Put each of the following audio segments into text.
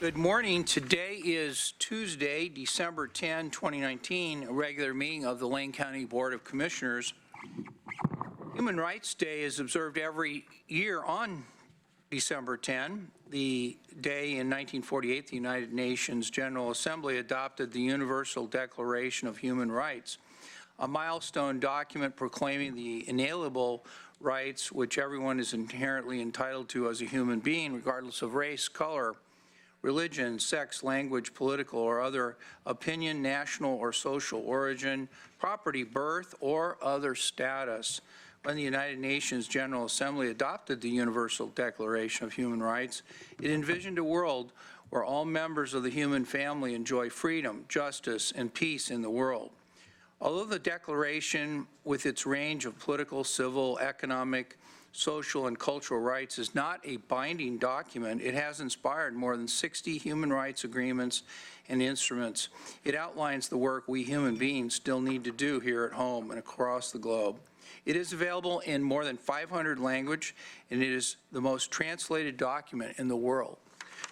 Good morning. Today is Tuesday, December 10, 2019, a regular meeting of the Lane County Board of Commissioners. Human Rights Day is observed every year on December 10. The day in 1948, the United Nations General Assembly adopted the Universal Declaration of Human Rights, a milestone document proclaiming the inalienable rights which everyone is inherently entitled to as a human being, regardless of race, color, religion, sex, language, political or other opinion, national or social origin, property, birth, or other status. When the United Nations General Assembly adopted the Universal Declaration of Human Rights, it envisioned a world where all members of the human family enjoy freedom, justice, and peace in the world. Although the Declaration, with its range of political, civil, economic, social, and cultural rights, is not a binding document, it has inspired more than 60 human rights agreements and instruments. It outlines the work we human beings still need to do here at home and across the globe. It is available in more than 500 languages, and it is the most translated document in the world.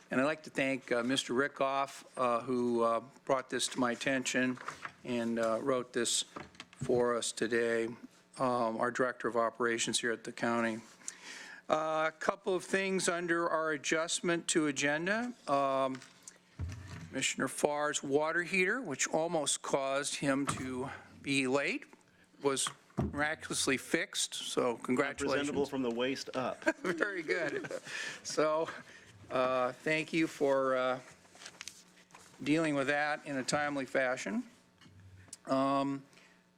And I'd like to thank Mr. Rickoff, who brought this to my attention and wrote this for us today, our Director of Operations here at the county. A couple of things under our adjustment to agenda. Commissioner Farr's water heater, which almost caused him to be late, was miraculously fixed, so congratulations. Presentable from the waist up. Very good. So thank you for dealing with that in a timely fashion.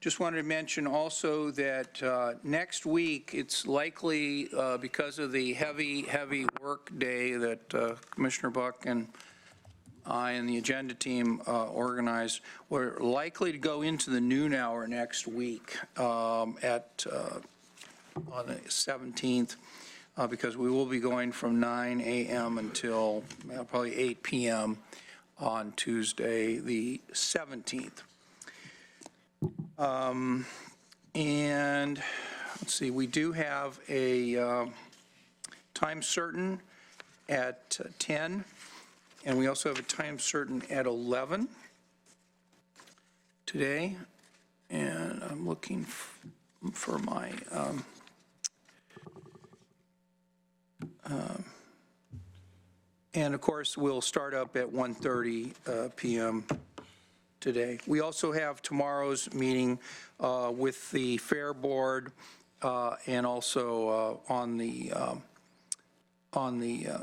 Just wanted to mention also that next week, it's likely because of the heavy work day that Commissioner Buck and I and the agenda team organized, we're likely to go into the noon hour next week on the 17th because we will be going from 9 a.m. until probably 8 p.m. on Tuesday the 17th. And let's see, we do have a time certain at 10, and we also have a time certain at 11 today. And I'm looking for my and of course we'll start up at 1:30 p.m. today. We also have tomorrow's meeting with the Fair Board and also on the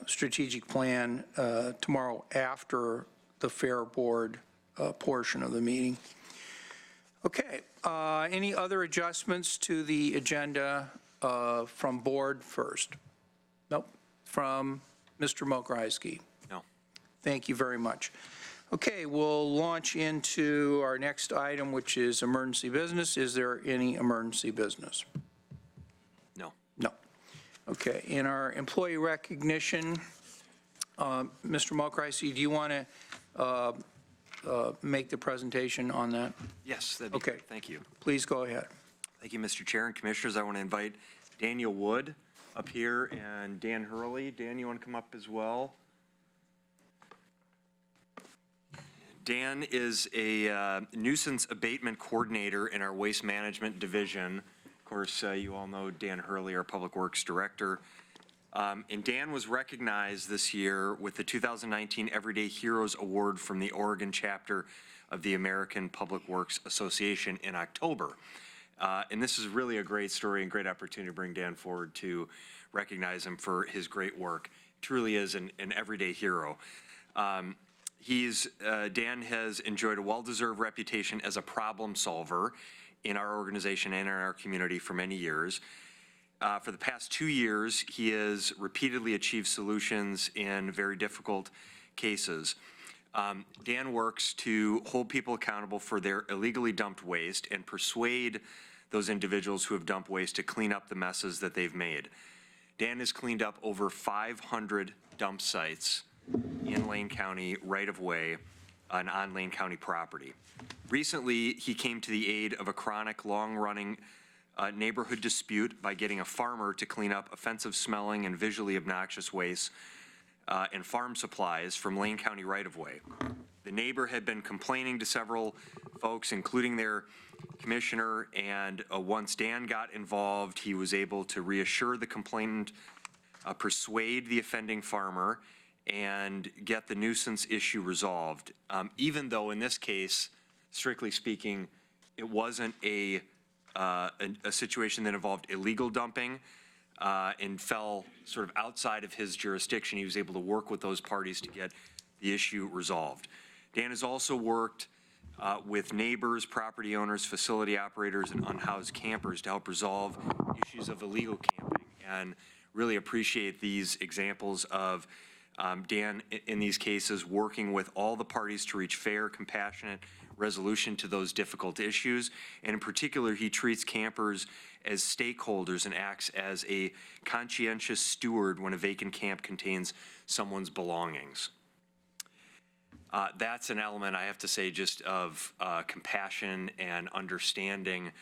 strategic plan tomorrow after the Fair Board portion of the meeting. Okay, any other adjustments to the agenda from board first? Nope. From Mr. Mokryski? No. Thank you very much. Okay, we'll launch into our next item, which is emergency business. Is there any emergency business? No. No. Okay, in our employee recognition, Mr. Mokryski, do you want to make the presentation on that? Yes, that'd be Okay. great. Thank you. Please go ahead. Thank you, Mr. Chair and Commissioners. I want to invite Daniel Wood up here and Dan Hurley. Dan, you want to come up as well? Dan is a nuisance abatement coordinator in our waste management division. Of course, you all know Dan Hurley, our Public Works Director. And Dan was recognized this year with the 2019 Everyday Heroes Award from the Oregon chapter of the American Public Works Association in October. And this is really a great story and great opportunity to bring Dan forward to recognize him for his great work. Truly is an everyday hero. Dan has enjoyed a well-deserved reputation as a problem solver in our organization and in our community for many years. For the past 2 years, he has repeatedly achieved solutions in very difficult cases. Dan works to hold people accountable for their illegally dumped waste and persuade those individuals who have dumped waste to clean up the messes that they've made. Dan has cleaned up over 500 dump sites in Lane County right-of-way on Lane County property. Recently, he came to the aid of a chronic, long-running neighborhood dispute by getting a farmer to clean up offensive smelling and visually obnoxious waste and farm supplies from Lane County right-of-way. The neighbor had been complaining to several folks, including their commissioner, and once Dan got involved, he was able to reassure the complainant, persuade the offending farmer, and get the nuisance issue resolved. Even though in this case, strictly speaking, it wasn't a situation that involved illegal dumping and fell sort of outside of his jurisdiction, he was able to work with those parties to get the issue resolved. Dan has also worked with neighbors, property owners, facility operators, and unhoused campers to help resolve issues of illegal camping, and really appreciate these examples of Dan, in these cases, working with all the parties to reach fair, compassionate resolution to those difficult issues. And in particular, he treats campers as stakeholders and acts as a conscientious steward when a vacant camp contains someone's belongings. That's an element, I have to say, just of compassion and understanding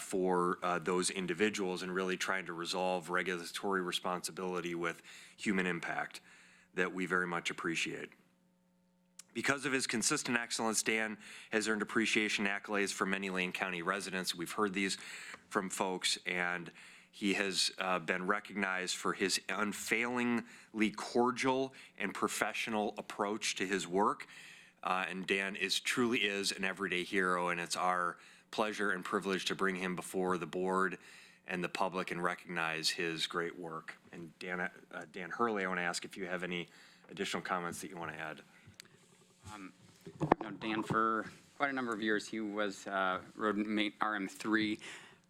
for those individuals, and really trying to resolve regulatory responsibility with human impact that we very much appreciate. Because of his consistent excellence, Dan has earned appreciation accolades from many Lane County residents. We've heard these from folks, and he has been recognized for his unfailingly cordial and professional approach to his work. And Dan truly is an everyday hero, and it's our pleasure and privilege to bring him before the board and the public and recognize his great work. And Dan Hurley, I want to ask if you have any additional comments that you want to add. I've known Dan for quite a number of years. He was roadmate RM3,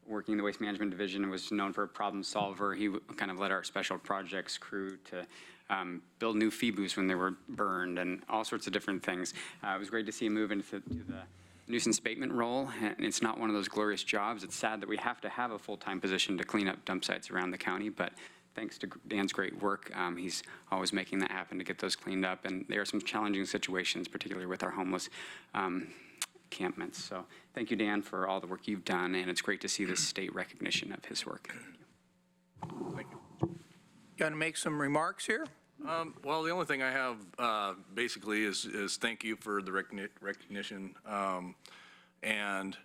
working in the Waste Management Division, and was known for a problem solver. He kind of led our special projects crew to build new FIBUs when they were burned and all sorts of different things. It was great to see him move into the nuisance abatement role, and it's not one of those glorious jobs. It's sad that we have to have a full-time position to clean up dump sites around the county, but thanks to Dan's great work, he's always making that happen to get those cleaned up. And there are some challenging situations, particularly with our homeless encampments. So thank you, Dan, for all the work you've done, and it's great to see this state recognition of his work. Thank you. Going to make some remarks here? Well, the only thing I have basically is thank you for the recognition. And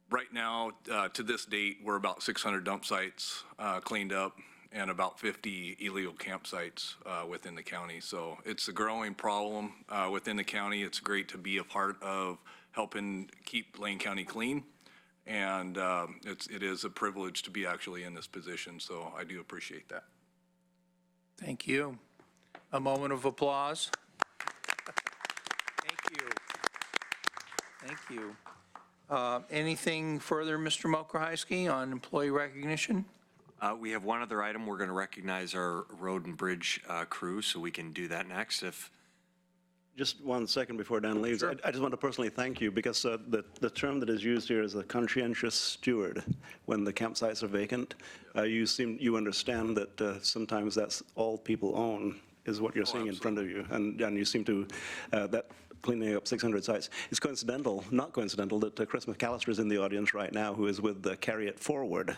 right now, to this date, we're about 600 dump sites cleaned up and about 50 illegal campsites within the county. So it's a growing problem within the county. It's great to be a part of helping keep Lane County clean. And it is a privilege to be actually in this position. So I do appreciate that. Thank you. A moment of applause. Thank you. Thank you. Anything further, Mr. Mokrahysky, on employee recognition? We have one other item. We're going to recognize our road and bridge crew, so we can do that next. Just 1 second before Dan leaves. Sure. I just want to personally thank you, because the term that is used here is a conscientious steward when the campsites are vacant. You understand that sometimes that's all people own is what you're seeing in front of you, and you seem to that cleaning up 600 sites. It's not coincidental that Chris McAllister is in the audience right now, who is with Carry It Forward.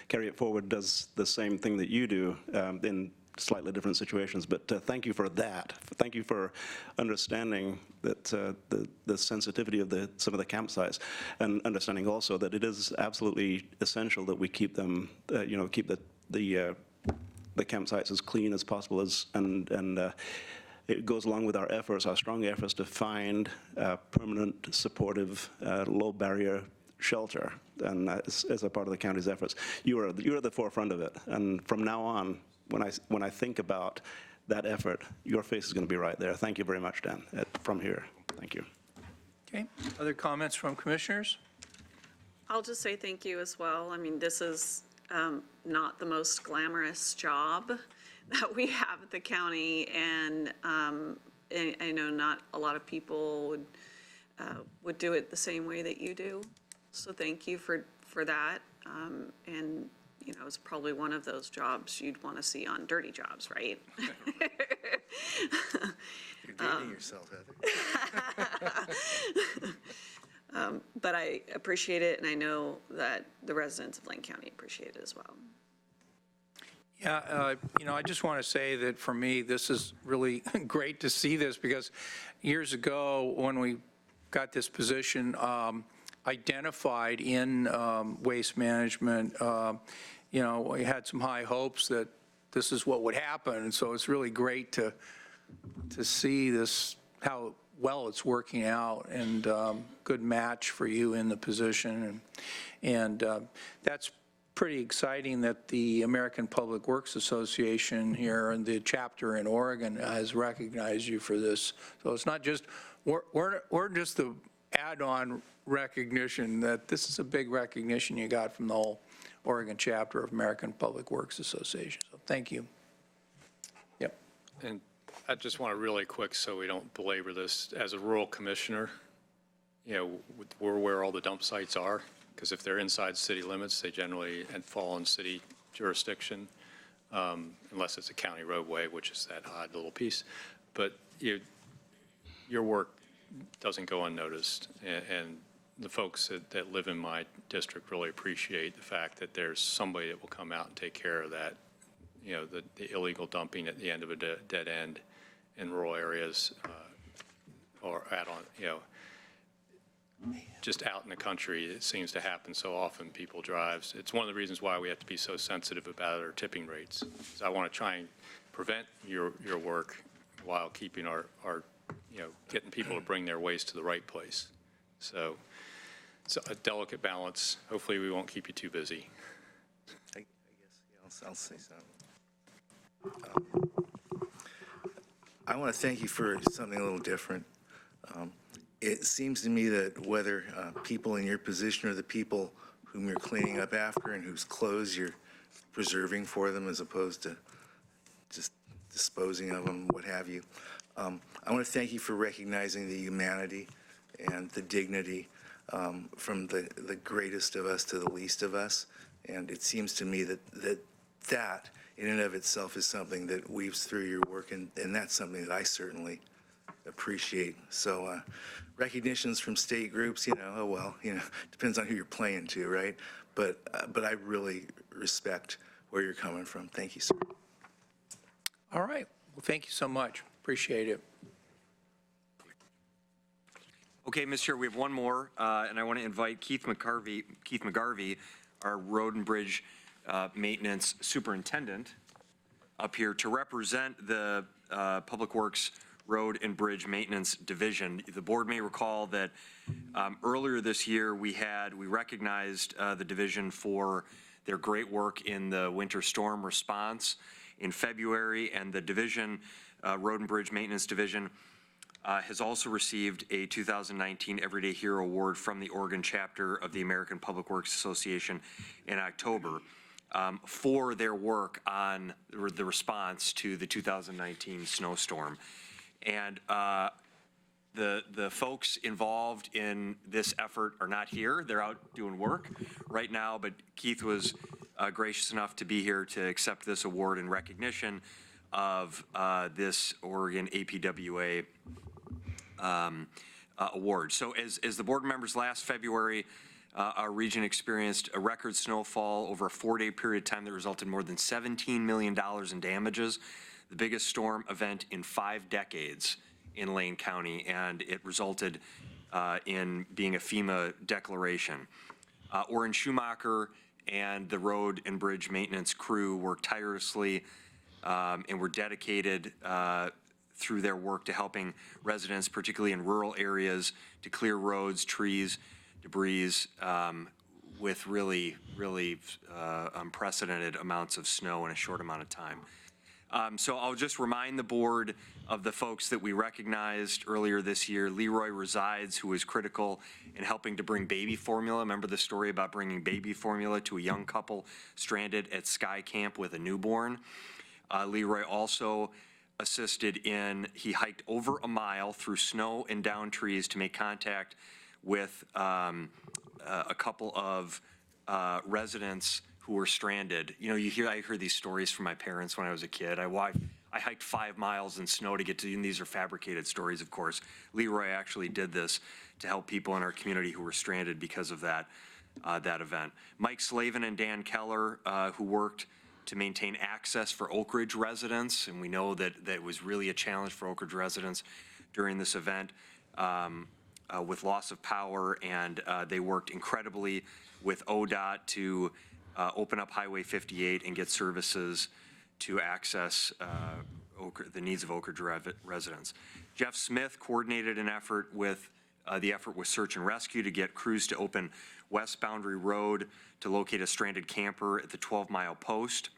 Carry It Forward does the same thing that you do in slightly different situations, but thank you for that. Thank you for understanding that the sensitivity of some of the campsites, and understanding also that it is absolutely essential that we keep them, keep the campsites as clean as possible, and it goes along with our efforts, our strong efforts to find permanent, supportive, low-barrier shelter, and as a part of the county's efforts. You're at the forefront of it, and from now on, when I think about that effort, your face is going to be right there. Thank you very much, Dan, from here. Thank you. Okay. Other comments from commissioners? I'll just say thank you as well. I mean, this is not the most glamorous job that we have at the county, and I know not a lot of people would do it the same way that you do. So thank you for that. And it's probably one of those jobs you'd want to see on Dirty Jobs, right? You're dating yourself, Heather. But I appreciate it, and I know that the residents of Lane County appreciate it as well. Yeah, I just want to say that for me, this is really great to see this because years ago, when we got this position identified in waste management, we had some high hopes that this is what would happen. And so it's really great to see this, how well it's working out, and good match for you in the position. And that's pretty exciting that the American Public Works Association here and the chapter in Oregon has recognized you for this. So it's not just, we're just the add-on recognition, that this is a big recognition you got from the whole Oregon chapter of American Public Works Association. So thank you. Yep. And I just want to really quick, so we don't belabor this, as a rural commissioner, we're where all the dump sites are, because if they're inside city limits, they generally fall in city jurisdiction, unless it's a county roadway, which is that odd little piece. But your work doesn't go unnoticed, and the folks that live in my district really appreciate the fact that there's somebody that will come out and take care of that, the illegal dumping at the end of a dead end in rural areas, or just out in the country. It seems to happen so often. People drive. It's one of the reasons why we have to be so sensitive about our tipping rates. So I want to try and prevent your work while keeping our getting people to bring their waste to the right place. So it's a delicate balance. Hopefully we won't keep you too busy. I guess I'll say something. I want to thank you for something a little different. It seems to me that whether people in your position or the people whom you're cleaning up after and whose clothes you're preserving for them as opposed to just disposing of them, what have you, I want to thank you for recognizing the humanity and the dignity from the greatest of us to the least of us. And it seems to me that in and of itself is something that weaves through your work, and that's something that I certainly appreciate. So recognitions from state groups, depends on who you're playing to, right? But I really respect where you're coming from. Thank you, sir. All right. Well, thank you so much. Appreciate it. Okay, Mr. Chair, we have one more, and I want to invite Keith McGarvey, our Road and Bridge Maintenance Superintendent, up here to represent the Public Works Road and Bridge Maintenance Division. The board may recall that earlier this year we recognized the division for their great work in the winter storm response in February, and the division, Road and Bridge Maintenance Division, has also received a 2019 Everyday Hero Award from the Oregon chapter of the American Public Works Association in October for their work on the response to the 2019 snowstorm. And the folks involved in this effort are not here. They're out doing work right now, but Keith was gracious enough to be here to accept this award in recognition of this Oregon APWA award. So as the board members, last February, our region experienced a record snowfall over a 4-day period of time that resulted in more than $17 million in damages, the biggest storm event in 5 decades in Lane County, and it resulted in being a FEMA declaration. Orrin Schumacher and the road and bridge maintenance crew worked tirelessly and were dedicated through their work to helping residents, particularly in rural areas, to clear roads, trees, debris with really unprecedented amounts of snow in a short amount of time. So I'll just remind the board of the folks that we recognized earlier this year. Leroy Resides, who was critical in helping to bring baby formula. Remember the story about bringing baby formula to a young couple stranded at Sky Camp with a newborn? Leroy also assisted he hiked over a mile through snow and down trees to make contact with a couple of residents who were stranded. I heard these stories from my parents when I was a kid. I hiked 5 miles in snow to get to, and these are fabricated stories, of course. Leroy actually did this to help people in our community who were stranded because of that event. Mike Slavin and Dan Keller, who worked to maintain access for Oak Ridge residents, and we know that that was really a challenge for Oak Ridge residents during this event with loss of power, and they worked incredibly with ODOT to open up Highway 58 and get services to access the needs of Oak Ridge residents. Jeff Smith coordinated an effort with Search and Rescue to get crews to open West Boundary Road to locate a stranded camper at the 12-mile post.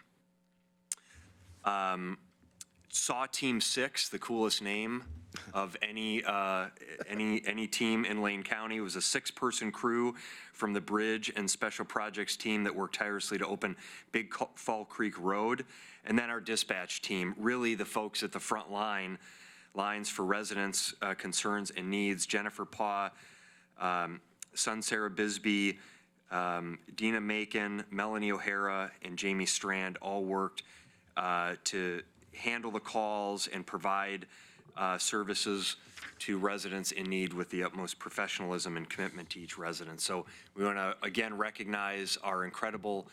SAW Team 6, the coolest name of any team in Lane County, was a 6-person crew from the Bridge and Special Projects team that worked tirelessly to open Big Fall Creek Road. And then our dispatch team, really the folks at the front lines for residents' concerns and needs. Jennifer Paw, Sun Sarah Bisbee, Dina Macon, Melanie O'Hara, and Jamie Strand all worked to handle the calls and provide services to residents in need with the utmost professionalism and commitment to each resident. So we want to again recognize our incredible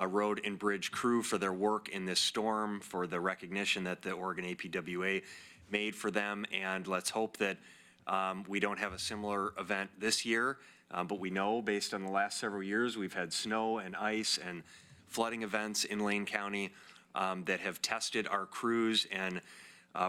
road and bridge crew for their work in this storm, for the recognition that the Oregon APWA made for them, and let's hope that we don't have a similar event this year, but we know based on the last several years we've had snow and ice and flooding events in Lane County that have tested our crews and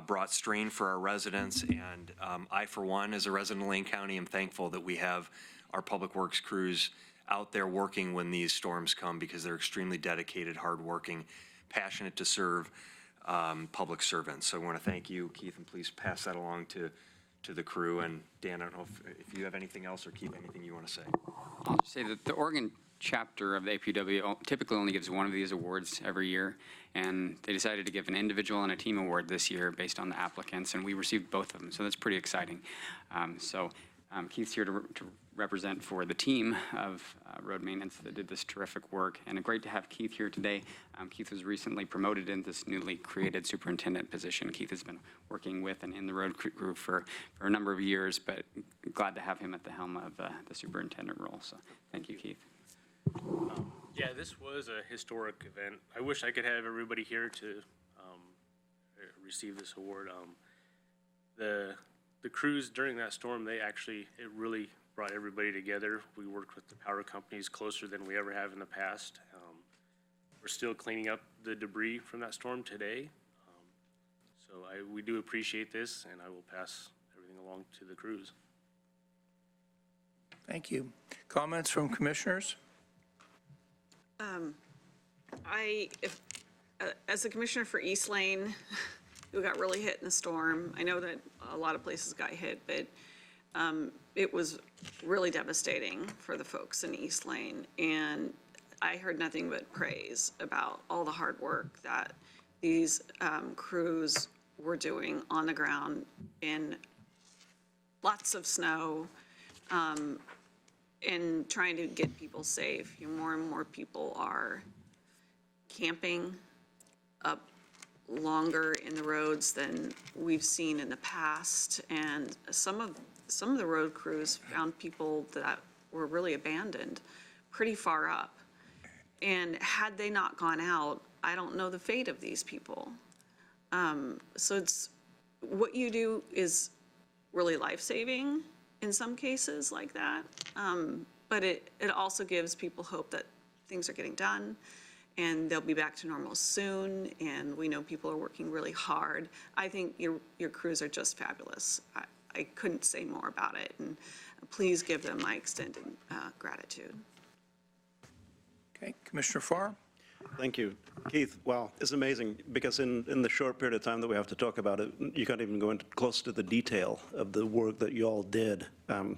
brought strain for our residents. And I, for one, as a resident of Lane County, am thankful that we have our public works crews out there working when these storms come, because they're extremely dedicated, hardworking, passionate to serve public servants. So I want to thank you, Keith, and please pass that along to the crew. And Dan, I don't know if you have anything else or Keith, anything you want to say. I'll just say that the Oregon chapter of the APW typically only gives one of these awards every year, and they decided to give an individual and a team award this year based on the applicants, and we received both of them, so that's pretty exciting. Keith's here to represent for the team of road maintenance that did this terrific work, and great to have Keith here today. Keith was recently promoted in this newly created superintendent position. Keith has been working with and in the road crew for a number of years, but glad to have him at the helm of the superintendent role, so thank you, Keith. Yeah, this was a historic event. I wish I could have everybody here to receive this award. The crews during that storm, it really brought everybody together. We worked with the power companies closer than we ever have in the past. We're still cleaning up the debris from that storm today. We do appreciate this, and I will pass everything along to the crews. Thank you. Comments from commissioners? As a commissioner for East Lane, who got really hit in the storm, I know that a lot of places got hit, but it was really devastating for the folks in East Lane. And I heard nothing but praise about all the hard work that these crews were doing on the ground in lots of snow, and trying to get people safe. More and more people are camping up longer in the roads than we've seen in the past. And some of the road crews found people that were really abandoned pretty far up. And had they not gone out, I don't know the fate of these people. So what you do is really life-saving in some cases like that. But it also gives people hope that things are getting done and they'll be back to normal soon. And we know people are working really hard. I think your crews are just fabulous. I couldn't say more about it. And please give them my extended gratitude. Okay, Commissioner Farr? Thank you. Keith, wow, it's amazing, because in the short period of time that we have to talk about it, you can't even go into close to the detail of the work that you all did. I'm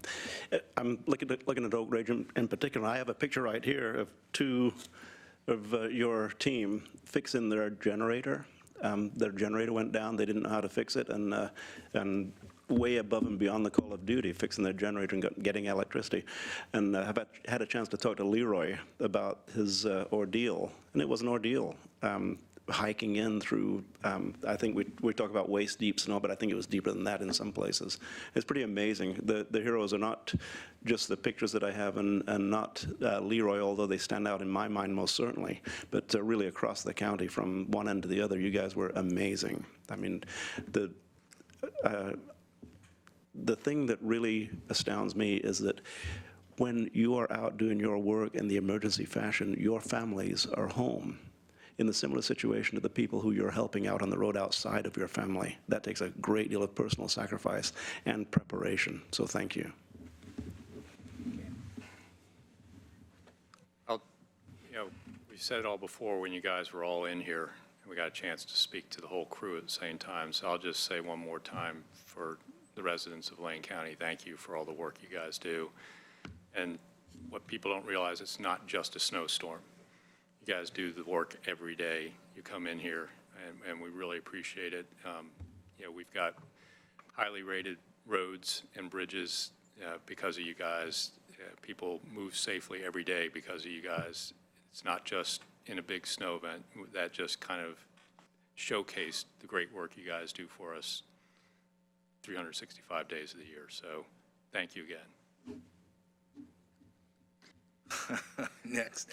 looking at Oak Ridge in particular. I have a picture right here of two of your team fixing their generator. Their generator went down. They didn't know how to fix it, and way above and beyond the call of duty, fixing their generator and getting electricity. And I've had a chance to talk to Leroy about his ordeal, and it was an ordeal. hiking in through, I think we talk about waist-deep snow, but I think it was deeper than that in some places. It's pretty amazing. The heroes are not just the pictures that I have and not Leroy, although they stand out in my mind most certainly, but really across the county from one end to the other, you guys were amazing. I mean, the thing that really astounds me is that when you are out doing your work in the emergency fashion, your families are home in the similar situation to the people who you're helping out on the road outside of your family. That takes a great deal of personal sacrifice and preparation, so thank you. We said it all before when you guys were all in here, and we got a chance to speak to the whole crew at the same time, so I'll just say one more time for the residents of Lane County, thank you for all the work you guys do. And what people don't realize, it's not just a snowstorm. You guys do the work every day. You come in here, and we really appreciate it. We've got highly rated roads and bridges because of you guys. People move safely every day because of you guys. It's not just in a big snow event. That just kind of showcased the great work you guys do for us 365 days of the year. So thank you again. Next.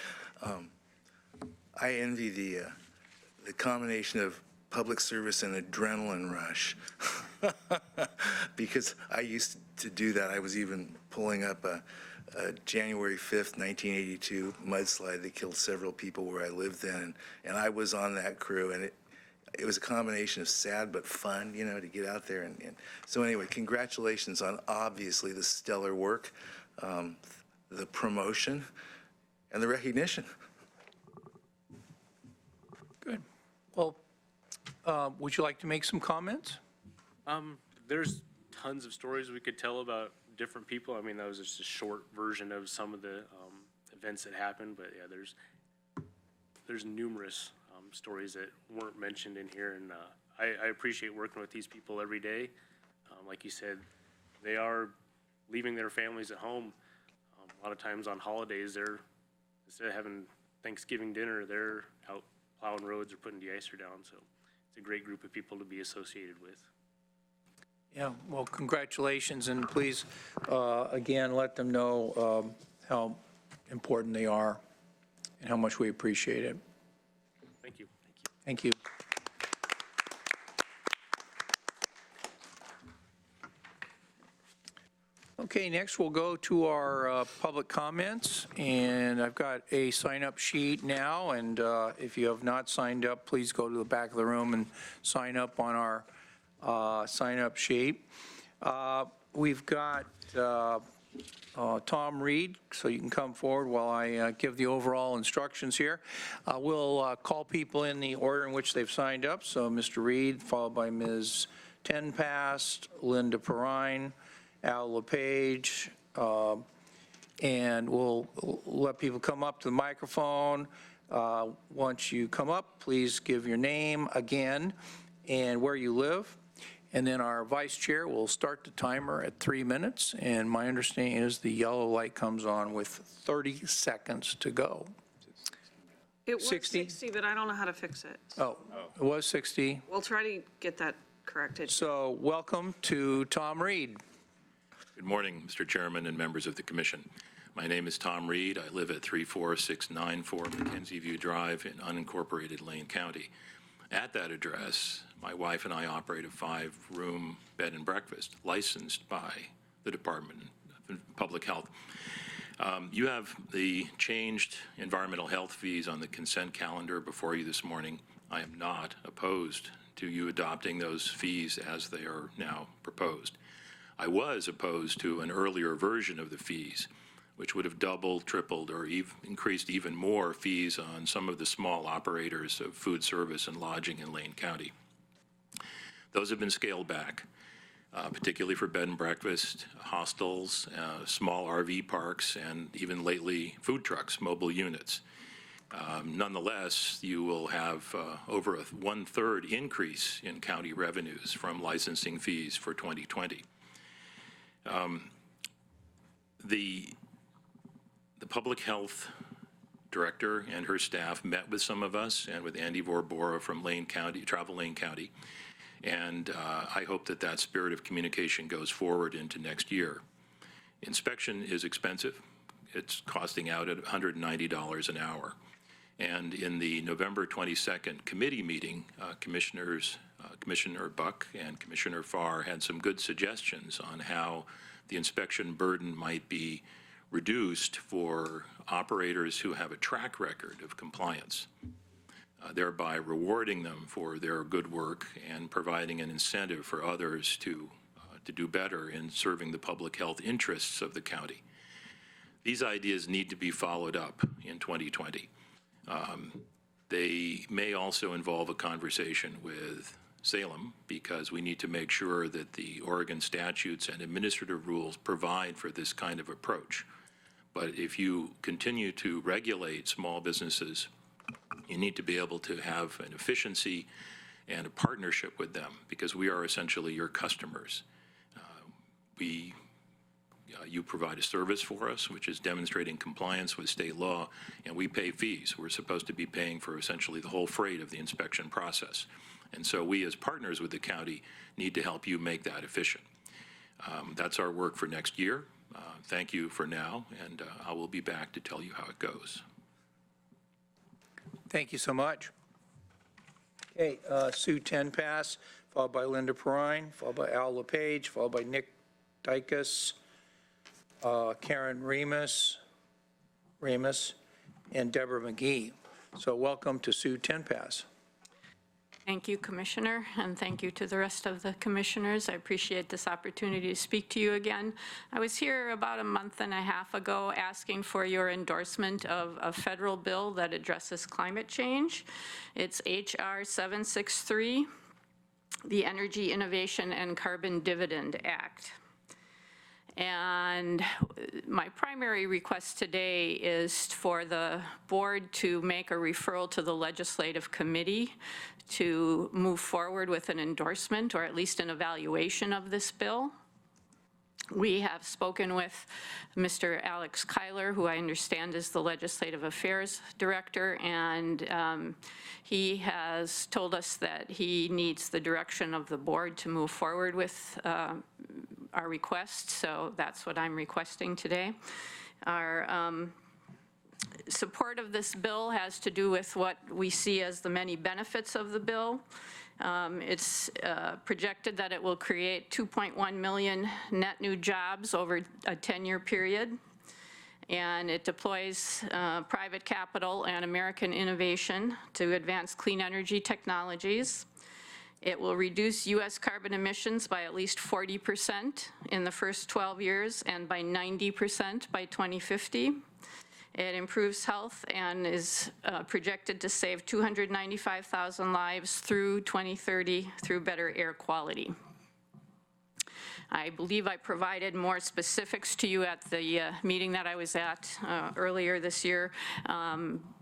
I envy the combination of public service and adrenaline rush because I used to do that. I was even pulling up a January 5th, 1982 mudslide that killed several people where I lived then, and I was on that crew, and it was a combination of sad but fun, to get out there. And so anyway, congratulations on obviously the stellar work, the promotion, and the recognition. Good. Well, would you like to make some comments? There's tons of stories we could tell about different people. I mean, that was just a short version of some of the events that happened, but yeah, there's numerous stories that weren't mentioned in here, and I appreciate working with these people every day. Like you said, they are leaving their families at home. A lot of times on holidays, they're, instead of having Thanksgiving dinner, they're out plowing roads or putting de-icer down, so it's a great group of people to be associated with. Yeah, well, congratulations, and please, again, let them know how important they are and how much we appreciate it. Thank you. Thank you. Okay, next we'll go to our public comments, and I've got a sign-up sheet now, and if you have not signed up, please go to the back of the room and sign up on our sign-up sheet. We've got Tom Reed, so you can come forward while I give the overall instructions here. We'll call people in the order in which they've signed up, so Mr. Reed, followed by Ms. Tenpast, Linda Perrine, Al LePage, and we'll let people come up to the microphone. Once you come up, please give your name again and where you live. And then our vice chair will start the timer at 3 minutes. And my understanding is the yellow light comes on with 30 seconds to go. It was 60? 60, but I don't know how to fix it. Oh, it was 60. We'll try to get that corrected. So welcome to Tom Reed. Good morning, Mr. Chairman and members of the commission. My name is Tom Reed. I live at 34694 Mackenzie View Drive in unincorporated Lane County. At that address, my wife and I operate a 5-room bed and breakfast licensed by the Department of Public Health. You have the changed environmental health fees on the consent calendar before you this morning. I am not opposed to you adopting those fees as they are now proposed. I was opposed to an earlier version of the fees, which would have doubled, tripled, or increased even more fees on some of the small operators of food service and lodging in Lane County. Those have been scaled back, particularly for bed and breakfast, hostels, small RV parks, and even lately food trucks, mobile units. Nonetheless, you will have over a 1/3 increase in county revenues from licensing fees for 2020. The public health director and her staff met with some of us and with Andy Vorbora from Lane County, Travel Lane County. And I hope that that spirit of communication goes forward into next year. Inspection is expensive. It's costing out at $190 an hour. And in the November 22nd committee meeting, Commissioner Buck and Commissioner Farr had some good suggestions on how the inspection burden might be reduced for operators who have a track record of compliance, thereby rewarding them for their good work and providing an incentive for others to do better in serving the public health interests of the county. These ideas need to be followed up in 2020. They may also involve a conversation with Salem, because we need to make sure that the Oregon statutes and administrative rules provide for this kind of approach. But if you continue to regulate small businesses, you need to be able to have an efficiency and a partnership with them, because we are essentially your customers. You provide a service for us, which is demonstrating compliance with state law, and we pay fees. We're supposed to be paying for essentially the whole freight of the inspection process. And so we, as partners with the county, need to help you make that efficient. That's our work for next year. Thank you for now, and I will be back to tell you how it goes. Thank you so much. Okay, Sue Tenpass, followed by Linda Perrine, followed by Al LePage, followed by Nick Dykus, Karen Remus, and Deborah McGee. So welcome to Sue Tenpass. Thank you, Commissioner, and thank you to the rest of the commissioners. I appreciate this opportunity to speak to you again. I was here about a month and a half ago asking for your endorsement of a federal bill that addresses climate change. It's H.R. 763, the Energy Innovation and Carbon Dividend Act. And my primary request today is for the board to make a referral to the legislative committee to move forward with an endorsement or at least an evaluation of this bill. We have spoken with Mr. Alex Kyler, who I understand is the Legislative Affairs Director, and he has told us that he needs the direction of the board to move forward with our request, so that's what I'm requesting today. Our support of this bill has to do with what we see as the many benefits of the bill. It's projected that it will create 2.1 million net new jobs over a 10-year period, and it deploys private capital and American innovation to advance clean energy technologies. It will reduce U.S. carbon emissions by at least 40% in the first 12 years and by 90% by 2050. It improves health and is projected to save 295,000 lives through 2030 through better air quality. I believe I provided more specifics to you at the meeting that I was at earlier this year.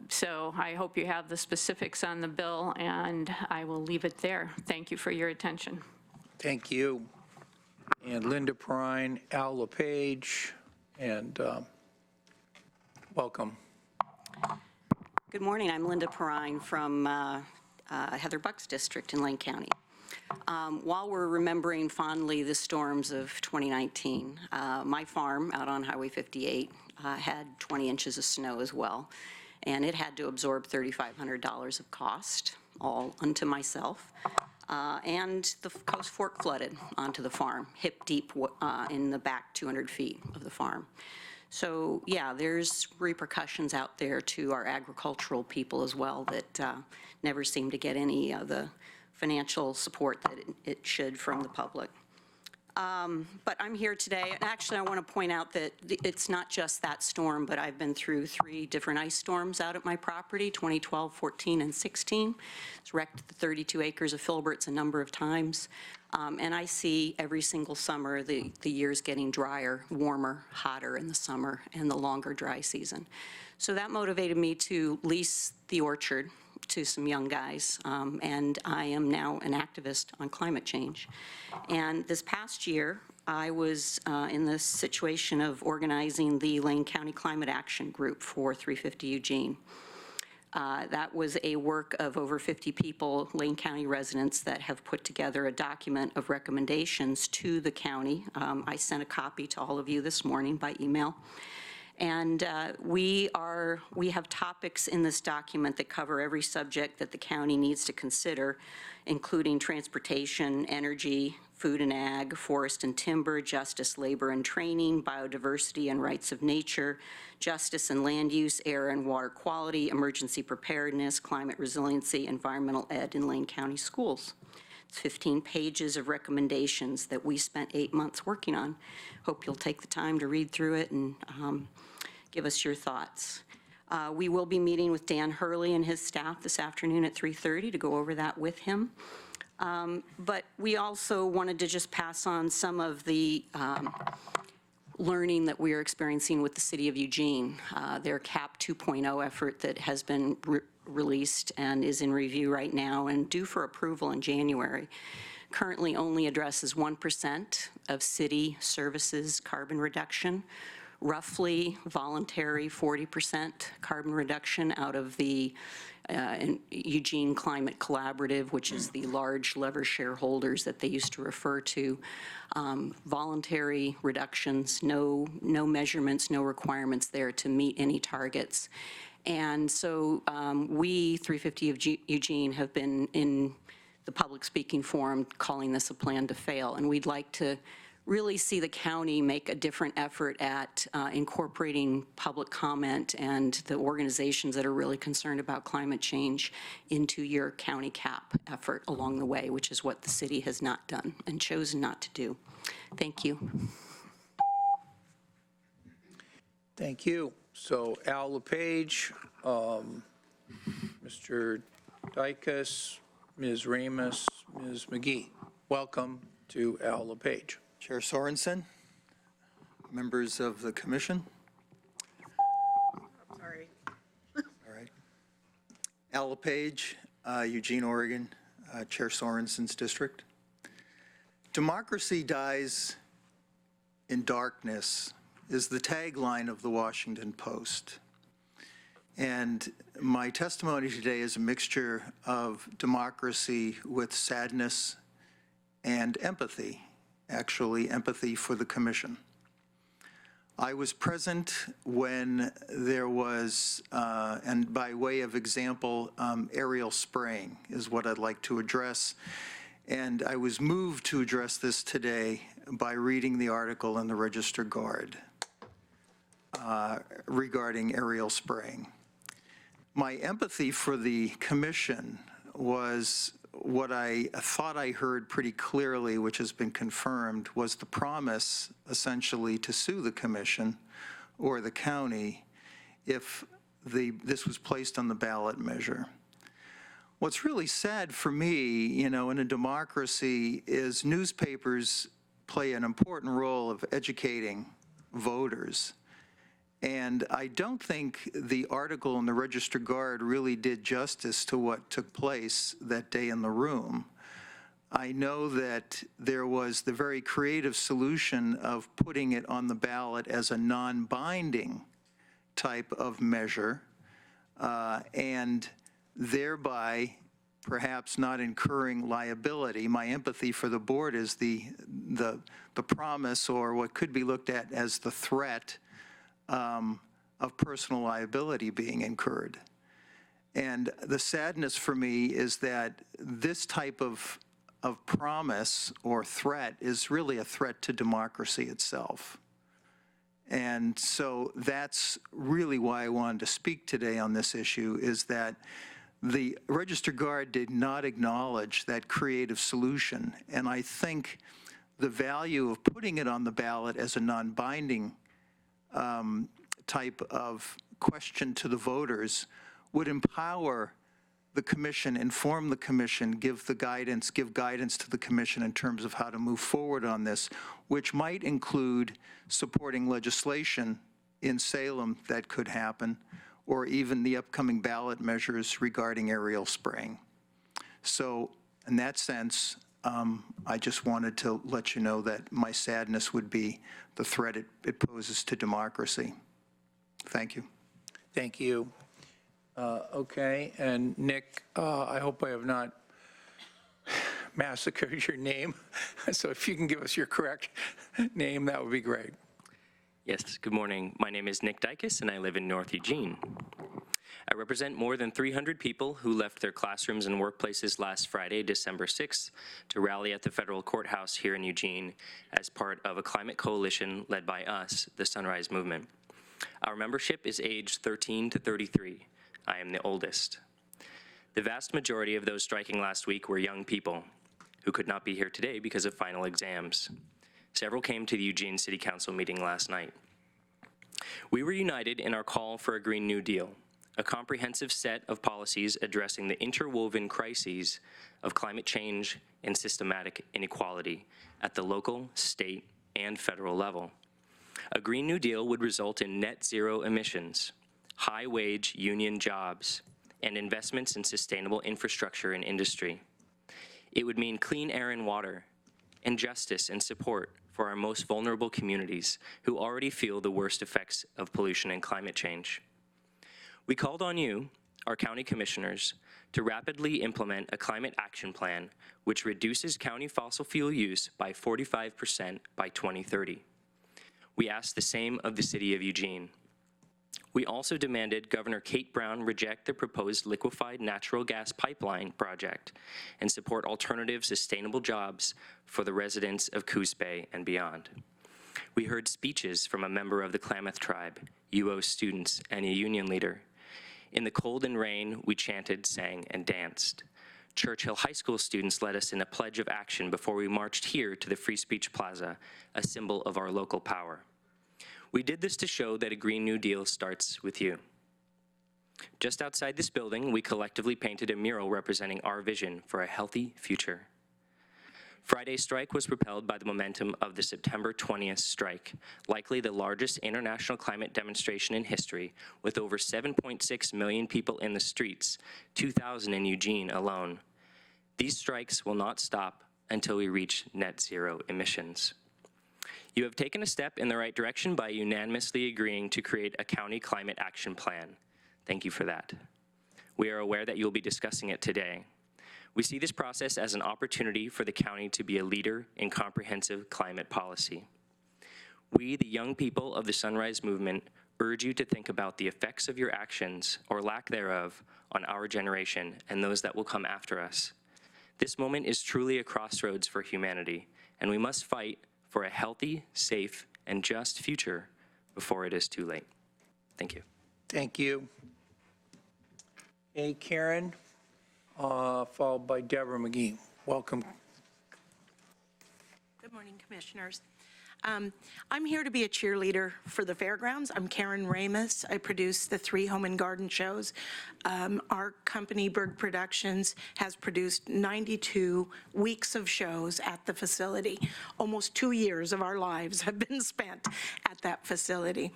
So I hope you have the specifics on the bill, and I will leave it there. Thank you for your attention. Thank you. And Linda Perrine, Al LePage, and welcome. Good morning. I'm Linda Perrine from Heather Buck's district in Lane County. While we're remembering fondly the storms of 2019, my farm out on Highway 58 had 20 inches of snow as well, and it had to absorb $3,500 of cost, all unto myself. And the Coast Fork flooded onto the farm, hip deep in the back 200 feet of the farm. So yeah, there's repercussions out there to our agricultural people as well that never seem to get any of the financial support that it should from the public. But I'm here today, and actually I want to point out that it's not just that storm, but I've been through 3 different ice storms out at my property, 2012, 14, and 16. It's wrecked the 32 acres of filberts a number of times. And I see every single summer the years getting drier, warmer, hotter in the summer, and the longer dry season. So that motivated me to lease the orchard to some young guys, and I am now an activist on climate change. And this past year, I was in the situation of organizing the Lane County Climate Action Group for 350 Eugene. That was a work of over 50 people, Lane County residents, that have put together a document of recommendations to the county. I sent a copy to all of you this morning by email. And we have topics in this document that cover every subject that the county needs to consider, including transportation, energy, food and ag, forest and timber, justice, labor and training, biodiversity and rights of nature, justice and land use, air and water quality, emergency preparedness, climate resiliency, environmental ed in Lane County schools. It's 15 pages of recommendations that we spent 8 months working on. Hope you'll take the time to read through it and give us your thoughts. We will be meeting with Dan Hurley and his staff this afternoon at 3:30 to go over that with him. But we also wanted to just pass on some of the learning that we are experiencing with the City of Eugene. Their CAP 2.0 effort that has been released and is in review right now and due for approval in January currently only addresses 1% of city services carbon reduction, roughly voluntary 40% carbon reduction out of the Eugene Climate Collaborative, which is the large lever shareholders that they used to refer to. Voluntary reductions, no measurements, no requirements there to meet any targets. And so we, 350 of Eugene, have been in the public speaking forum calling this a plan to fail. And we'd like to really see the county make a different effort at incorporating public comment and the organizations that are really concerned about climate change into your county CAP effort along the way, which is what the city has not done and chosen not to do. Thank you. Thank you. So Al LePage, Mr. Dykus, Ms. Ramus, Ms. McGee. Welcome to Al LePage. Chair Sorensen, members of the commission. Sorry. All right. Al LePage, Eugene, Oregon, Chair Sorensen's district. Democracy dies in darkness is the tagline of the Washington Post. And my testimony today is a mixture of democracy with sadness and empathy. Actually, empathy for the commission. I was present when there was, and by way of example, aerial spraying is what I'd like to address. And I was moved to address this today by reading the article in the Register Guard regarding aerial spraying. My empathy for the commission was what I thought I heard pretty clearly, which has been confirmed, was the promise essentially to sue the commission or the county if this was placed on the ballot measure. What's really sad for me, you know, in a democracy is newspapers play an important role of educating voters. And I don't think the article in the Register Guard really did justice to what took place that day in the room. I know that there was the very creative solution of putting it on the ballot as a non-binding type of measure, and thereby perhaps not incurring liability. My empathy for the board is the promise, or what could be looked at as the threat of personal liability being incurred. And the sadness for me is that this type of promise or threat is really a threat to democracy itself. And so that's really why I wanted to speak today on this issue, is that the Register Guard did not acknowledge that creative solution. And I think the value of putting it on the ballot as a non-binding type of question to the voters would empower the commission, inform the commission, give guidance to the commission in terms of how to move forward on this, which might include supporting legislation in Salem that could happen, or even the upcoming ballot measures regarding aerial spraying. So in that sense, I just wanted to let you know that my sadness would be the threat it poses to democracy. Thank you. Thank you. Okay, and Nick, I hope I have not massacred your name. So if you can give us your correct name, that would be great. Yes, good morning. My name is Nick Dykes, and I live in North Eugene. I represent more than 300 people who left their classrooms and workplaces last Friday, December 6th, to rally at the federal courthouse here in Eugene as part of a climate coalition led by us, the Sunrise Movement. Our membership is aged 13 to 33. I am the oldest. The vast majority of those striking last week were young people who could not be here today because of final exams. Several came to the Eugene City Council meeting last night. We were united in our call for a Green New Deal, a comprehensive set of policies addressing the interwoven crises of climate change and systematic inequality at the local, state, and federal level. A Green New Deal would result in net zero emissions, high-wage union jobs, and investments in sustainable infrastructure and industry. It would mean clean air and water, and justice and support for our most vulnerable communities who already feel the worst effects of pollution and climate change. We called on you, our county commissioners, to rapidly implement a climate action plan which reduces county fossil fuel use by 45% by 2030. We asked the same of the city of Eugene. We also demanded Governor Kate Brown reject the proposed liquefied natural gas pipeline project and support alternative sustainable jobs for the residents of Coos Bay and beyond. We heard speeches from a member of the Klamath tribe, UO students, and a union leader. In the cold and rain, we chanted, sang, and danced. Churchill High School students led us in a pledge of action before we marched here to the Free Speech Plaza, a symbol of our local power. We did this to show that a Green New Deal starts with you. Just outside this building, we collectively painted a mural representing our vision for a healthy future. Friday's strike was propelled by the momentum of the September 20th strike, likely the largest international climate demonstration in history, with over 7.6 million people in the streets, 2,000 in Eugene alone. These strikes will not stop until we reach net zero emissions. You have taken a step in the right direction by unanimously agreeing to create a county climate action plan. Thank you for that. We are aware that you'll be discussing it today. We see this process as an opportunity for the county to be a leader in comprehensive climate policy. We, the young people of the Sunrise Movement, urge you to think about the effects of your actions, or lack thereof, on our generation and those that will come after us. This moment is truly a crossroads for humanity, and we must fight for a healthy, safe, and just future before it is too late. Thank you. Thank you. Hey, Karen, followed by Deborah McGee. Welcome. Good morning, Commissioners. I'm here to be a cheerleader for the fairgrounds. I'm Karen Ramus. I produce the 3 home and garden shows. Our company, Berg Productions, has produced 92 weeks of shows at the facility. Almost 2 years of our lives have been spent at that facility.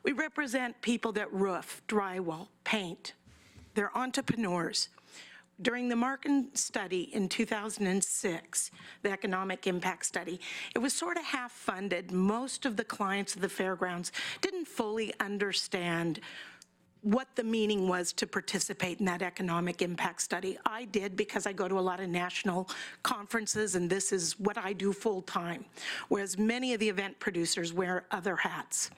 We represent people that roof, drywall, paint. They're entrepreneurs. During the Markin study in 2006, the economic impact study, it was sort of half-funded. Most of the clients of the fairgrounds didn't fully understand what the meaning was to participate in that economic impact study. I did, because I go to a lot of national conferences, and this is what I do full-time, whereas many of the event producers wear other hats.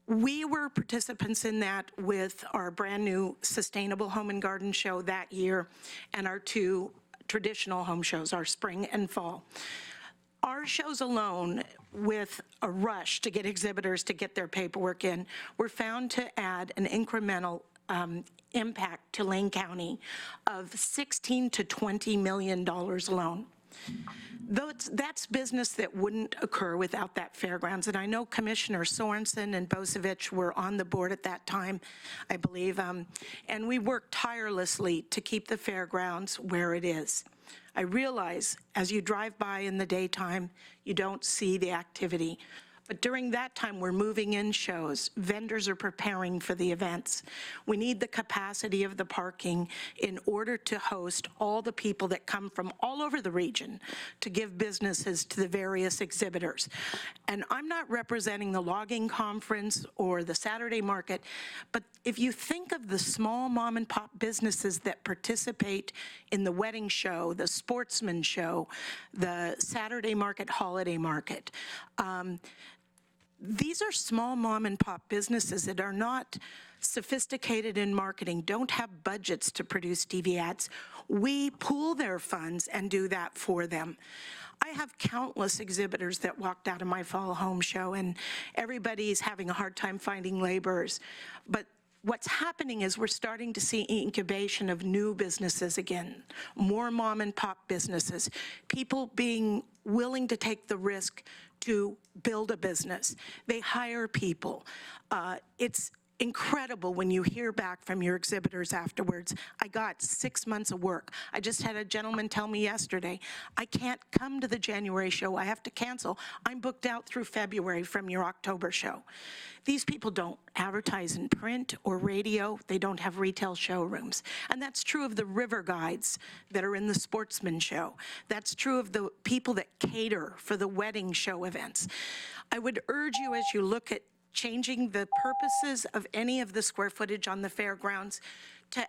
We were participants in that with our brand new Sustainable Home and Garden Show that year and our 2 traditional home shows, our spring and fall. Our shows alone, with a rush to get exhibitors to get their paperwork in, were found to add an incremental impact to Lane County of $16 to $20 million alone. That's business that wouldn't occur without that fairgrounds. And I know Commissioner Sorensen and Bosevich were on the board at that time, I believe, and we worked tirelessly to keep the fairgrounds where it is. I realize as you drive by in the daytime, you don't see the activity, But during that time, we're moving in shows. Vendors are preparing for the events. We need the capacity of the parking in order to host all the people that come from all over the region to give businesses to the various exhibitors. And I'm not representing the logging conference or the Saturday market, but if you think of the small mom and pop businesses that participate in the wedding show, the sportsman show, the Saturday market, holiday market, these are small mom and pop businesses that are not sophisticated in marketing, don't have budgets to produce TV ads. We pool their funds and do that for them. I have countless exhibitors that walked out of my fall home show, and everybody's having a hard time finding laborers. But what's happening is we're starting to see incubation of new businesses again, more mom and pop businesses, people being willing to take the risk to build a business. They hire people. It's incredible when you hear back from your exhibitors afterwards. I got 6 months of work. I just had a gentleman tell me yesterday, I can't come to the January show. I have to cancel. I'm booked out through February from your October show. These people don't advertise in print or radio. They don't have retail showrooms. And that's true of the river guides that are in the sportsman show. That's true of the people that cater for the wedding show events. I would urge you, as you look at changing the purposes of any of the square footage on the fairgrounds, to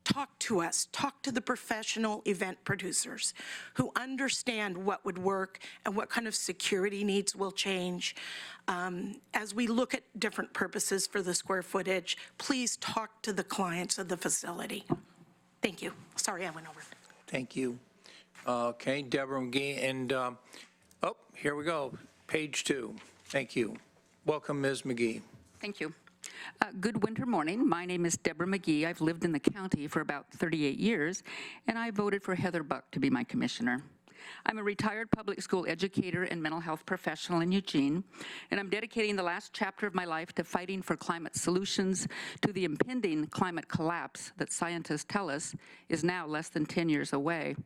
talk to us, talk to the professional event producers who understand what would work and what kind of security needs will change. As we look at different purposes for the square footage, please talk to the clients of the facility. Thank you. Sorry, I went over. Thank you. Okay, Deborah McGee, and, oh, here we go, page 2. Thank you. Welcome, Ms. McGee. Thank you. Good winter morning. My name is Deborah McGee. I've lived in the county for about 38 years, and I voted for Heather Buck to be my commissioner. I'm a retired public school educator and mental health professional in Eugene, and I'm dedicating the last chapter of my life to fighting for climate solutions to the impending climate collapse that scientists tell us is now less than 10 years away.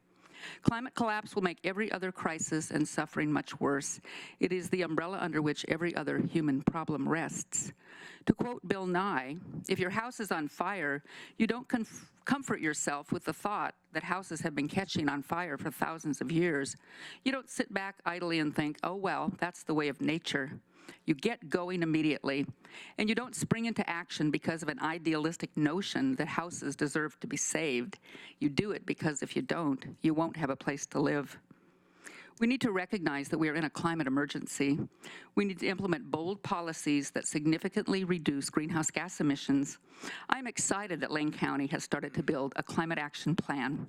Climate collapse will make every other crisis and suffering much worse. It is the umbrella under which every other human problem rests. To quote Bill Nye, if your house is on fire, you don't comfort yourself with the thought that houses have been catching on fire for thousands of years. You don't sit back idly and think, oh, well, that's the way of nature. You get going immediately, and you don't spring into action because of an idealistic notion that houses deserve to be saved. You do it because if you don't, you won't have a place to live. We need to recognize that we are in a climate emergency. We need to implement bold policies that significantly reduce greenhouse gas emissions. I'm excited that Lane County has started to build a climate action plan.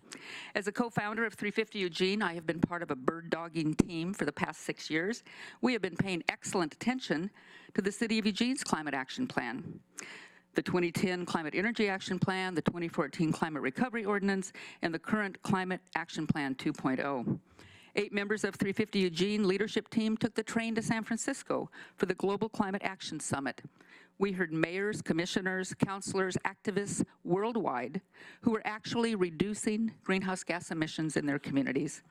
As a co-founder of 350 Eugene, I have been part of a bird dogging team for the past 6 years. We have been paying excellent attention to the City of Eugene's climate action plan. The 2010 Climate Energy Action Plan, the 2014 Climate Recovery Ordinance, and the current Climate Action Plan 2.0. 8 members of 350 Eugene leadership team took the train to San Francisco for the Global Climate Action Summit. We heard mayors, commissioners, councilors, activists worldwide who were actually reducing greenhouse gas emissions in their communities.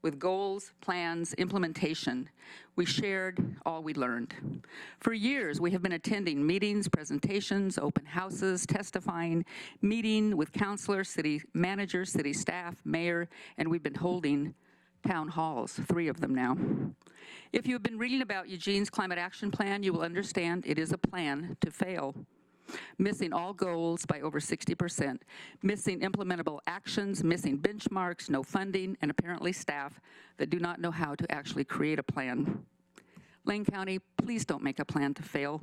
With goals, plans, implementation, we shared all we learned. For years, we have been attending meetings, presentations, open houses, testifying, meeting with councilors, city managers, city staff, mayor, and we've been holding town halls, 3 of them now. If you've been reading about Eugene's climate action plan, you will understand it is a plan to fail. Missing all goals by over 60%, missing implementable actions, missing benchmarks, no funding, and apparently staff that do not know how to actually create a plan. Lane County, please don't make a plan to fail.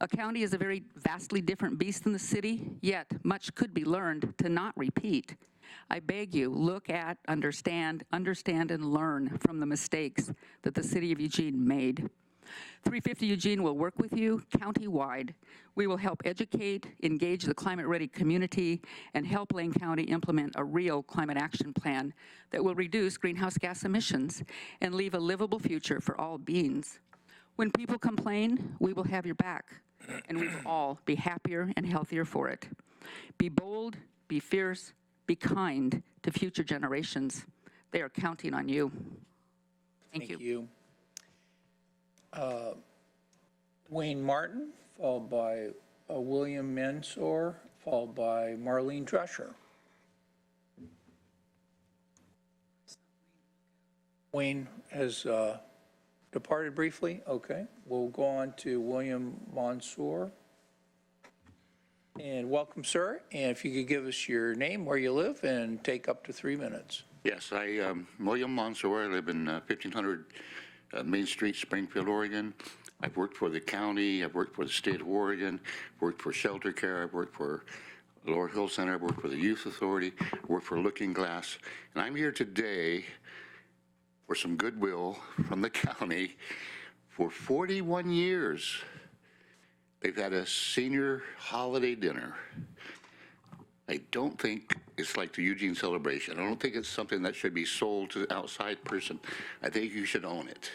A county is a very vastly different beast than the city, yet much could be learned to not repeat. I beg you, look at, understand, and learn from the mistakes that the City of Eugene made. 350 Eugene will work with you county-wide. We will help educate, engage the climate-ready community, and help Lane County implement a real climate action plan that will reduce greenhouse gas emissions and leave a livable future for all beings. When people complain, we will have your back, and we will all be happier and healthier for it. Be bold, be fierce, be kind to future generations. They are counting on you. Thank you. Wayne Martin, followed by William Mansour, followed by Marlene Drescher. Wayne has departed briefly. Okay, we'll go on to William Mansour. And welcome, sir. And if you could give us your name, where you live, and take up to 3 minutes. Yes, William Mansour. I live in 1500 Main Street, Springfield, Oregon. I've worked for the county. I've worked for the state of Oregon. Worked for Shelter Care. I've worked for the Lower Hill Center. I've worked for the Youth Authority. I've worked for Looking Glass. And I'm here today for some goodwill from the county. For 41 years, they've had a senior holiday dinner. I don't think it's like the Eugene celebration. I don't think it's something that should be sold to the outside person. I think you should own it.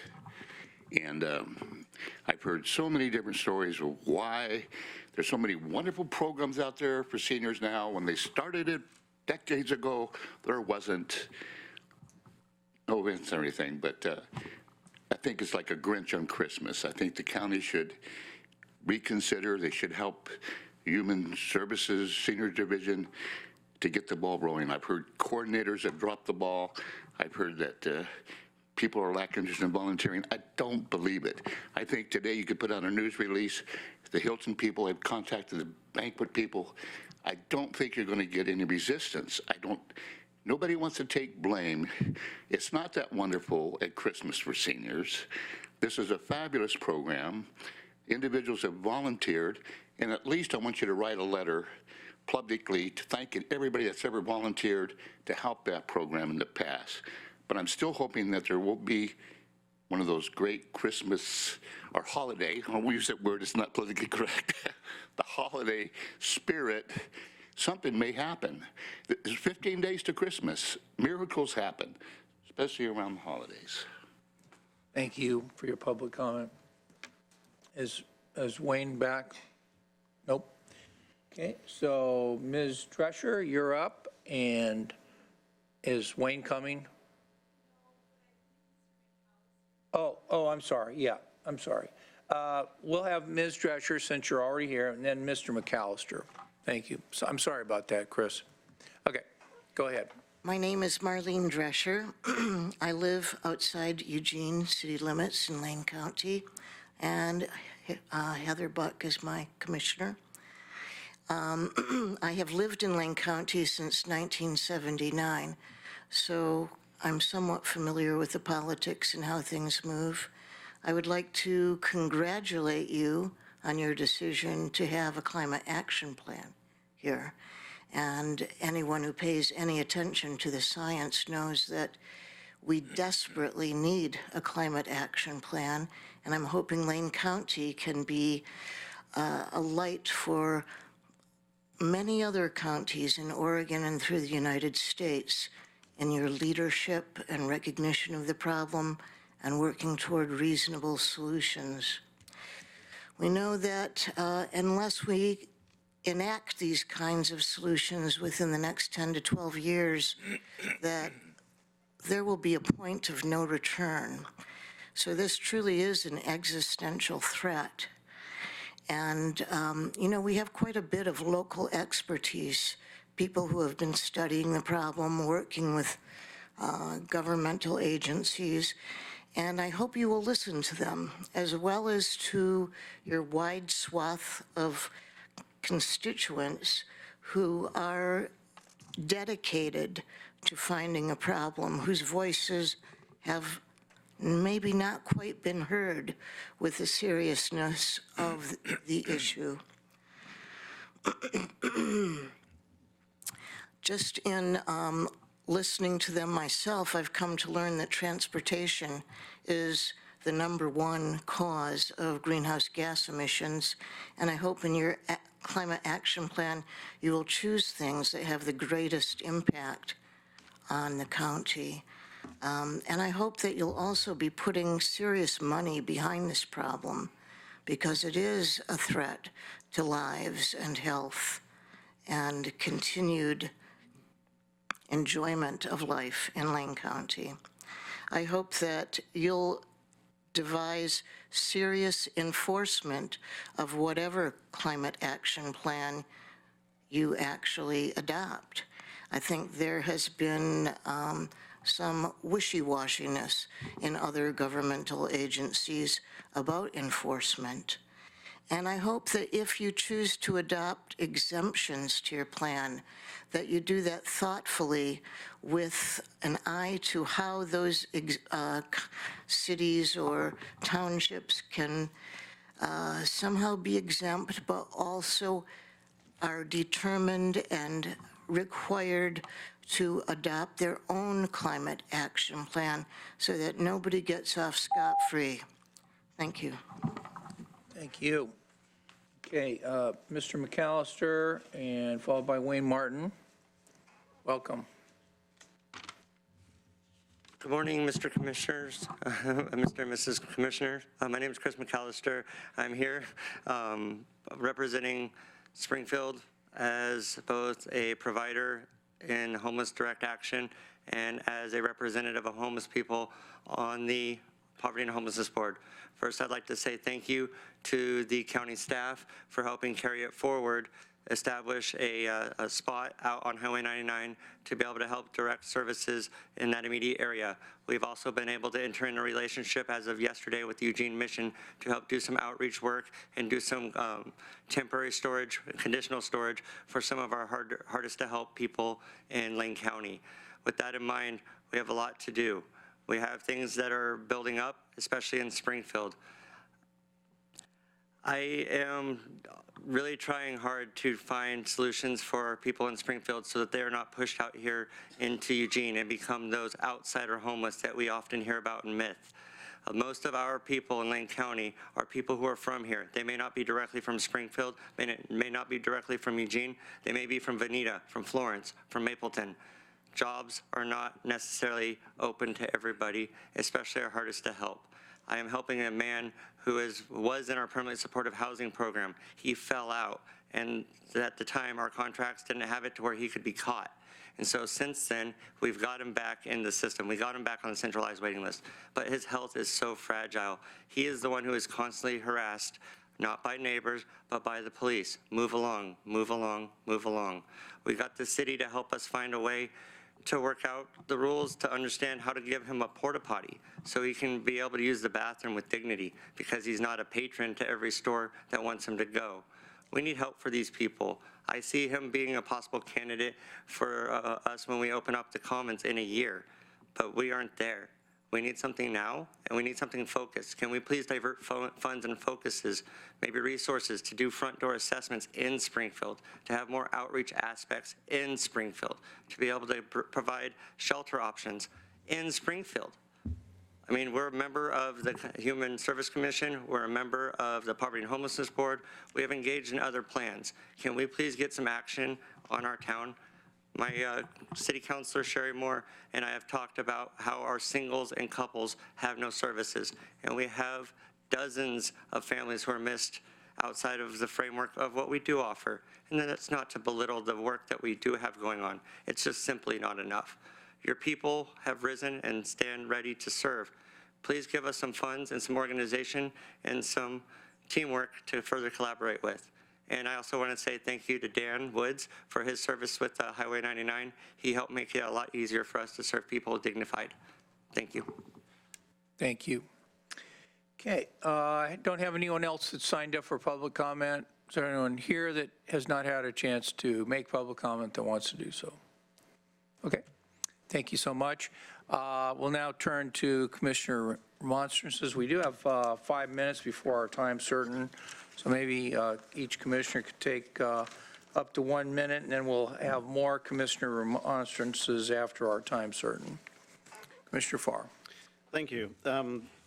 And I've heard so many different stories of why there's so many wonderful programs out there for seniors now. When they started it decades ago, there wasn't no events or anything, but I think it's like a Grinch on Christmas. I think the county should reconsider. They should help Human Services Senior Division to get the ball rolling. I've heard coordinators have dropped the ball. I've heard that people are lacking interest in volunteering. I don't believe it. I think today you could put out a news release. The Hilton people have contacted the banquet people. I don't think you're going to get any resistance. Nobody wants to take blame. It's not that wonderful at Christmas for seniors. This is a fabulous program. Individuals have volunteered, and at least I want you to write a letter publicly to thanking everybody that's ever volunteered to help that program in the past. But I'm still hoping that there will be one of those great Christmas or holiday, I'll use that word, it's not politically correct, the holiday spirit. Something may happen. There's 15 days to Christmas. Miracles happen, especially around the holidays. Thank you for your public comment. Is Wayne back? Nope. Okay, so Ms. Drescher, you're up, and is Wayne coming? Oh, I'm sorry. Yeah, I'm sorry. We'll have Ms. Drescher, since you're already here, and then Mr. McAllister. Thank you. So I'm sorry about that, Chris. Okay, go ahead. My name is Marlene Drescher. I live outside Eugene city limits in Lane County, and Heather Buck is my commissioner. I have lived in Lane County since 1979, so I'm somewhat familiar with the politics and how things move. I would like to congratulate you on your decision to have a climate action plan here. And anyone who pays any attention to the science knows that we desperately need a climate action plan, and I'm hoping Lane County can be a light for many other counties in Oregon and through the United States in your leadership and recognition of the problem and working toward reasonable solutions. We know that unless we enact these kinds of solutions within the next 10 to 12 years, that there will be a point of no return. So this truly is an existential threat. And, we have quite a bit of local expertise, people who have been studying the problem, working with governmental agencies, and I hope you will listen to them, as well as to your wide swath of constituents who are dedicated to finding a problem, whose voices have maybe not quite been heard with the seriousness of the issue. Just in listening to them myself, I've come to learn that transportation is the #1 cause of greenhouse gas emissions, and I hope in your climate action plan you will choose things that have the greatest impact on the county. And I hope that you'll also be putting serious money behind this problem, because it is a threat to lives and health and continued enjoyment of life in Lane County. I hope that you'll devise serious enforcement of whatever climate action plan you actually adopt. I think there has been some wishy-washiness in other governmental agencies about enforcement. And I hope that if you choose to adopt exemptions to your plan, that you do that thoughtfully with an eye to how those cities or townships can somehow be exempt, but also are determined and required to adopt their own climate action plan so that nobody gets off scot-free. Thank you. Thank you. Okay, Mr. McAllister, and followed by Wayne Martin. Welcome. Good morning, Mr. Commissioners, Mr. and Mrs. Commissioner. My name is Chris McAllister. I'm here representing Springfield as both a provider in Homeless Direct Action and as a representative of homeless people on the Poverty and Homelessness Board. First, I'd like to say thank you to the county staff for helping carry it forward, establish a spot out on Highway 99 to be able to help direct services in that immediate area. We've also been able to enter in a relationship as of yesterday with Eugene Mission to help do some outreach work and do some temporary storage, conditional storage for some of our hardest to help people in Lane County. With that in mind, we have a lot to do. We have things that are building up, especially in Springfield. I am really trying hard to find solutions for people in Springfield so that they are not pushed out here into Eugene and become those outsider homeless that we often hear about in myth. Most of our people in Lane County are people who are from here. They may not be directly from Springfield, may not be directly from Eugene. They may be from Veneta, from Florence, from Mapleton. Jobs are not necessarily open to everybody, especially our hardest to help. I am helping a man who was in our permanent supportive housing program. He fell out, and at the time, our contracts didn't have it to where he could be caught. And so since then, we've got him back in the system. We got him back on the centralized waiting list. But his health is so fragile. He is the one who is constantly harassed, not by neighbors, but by the police. Move along, move along, move along. We got the city to help us find a way to work out the rules to understand how to give him a porta potty so he can be able to use the bathroom with dignity because he's not a patron to every store that wants him to go. We need help for these people. I see him being a possible candidate for us when we open up the Commons in a year, but we aren't there. We need something now, and we need something focused. Can we please divert funds and focuses, maybe resources, to do front door assessments in Springfield, to have more outreach aspects in Springfield, to be able to provide shelter options in Springfield? I mean, we're a member of the Human Service Commission. We're a member of the Poverty and Homelessness Board. We have engaged in other plans. Can we please get some action on our town? My city councilor, Sherry Moore, and I have talked about how our singles and couples have no services. And we have dozens of families who are missed outside of the framework of what we do offer. And that's not to belittle the work that we do have going on. It's just simply not enough. Your people have risen and stand ready to serve. Please give us some funds and some organization and some teamwork to further collaborate with. And I also want to say thank you to Dan Woods for his service with Highway 99. He helped make it a lot easier for us to serve people dignified. Thank you. Thank you. Okay, I don't have anyone else that signed up for public comment. Is there anyone here that has not had a chance to make public comment that wants to do so? Okay, thank you so much. We'll now turn to Commissioner remonstrances. We do have 5 minutes before our time certain, so maybe each commissioner could take up to 1 minute, and then we'll have more commissioner remonstrances after our time certain. Commissioner Farr. Thank you.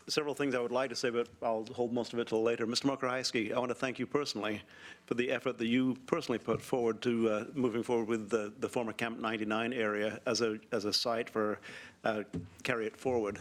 Several things I would like to say, but I'll hold most of it till later. Mr. Mokrycki, I want to thank you personally for the effort that you personally put forward to moving forward with the former Camp 99 area as a site for Carry It Forward.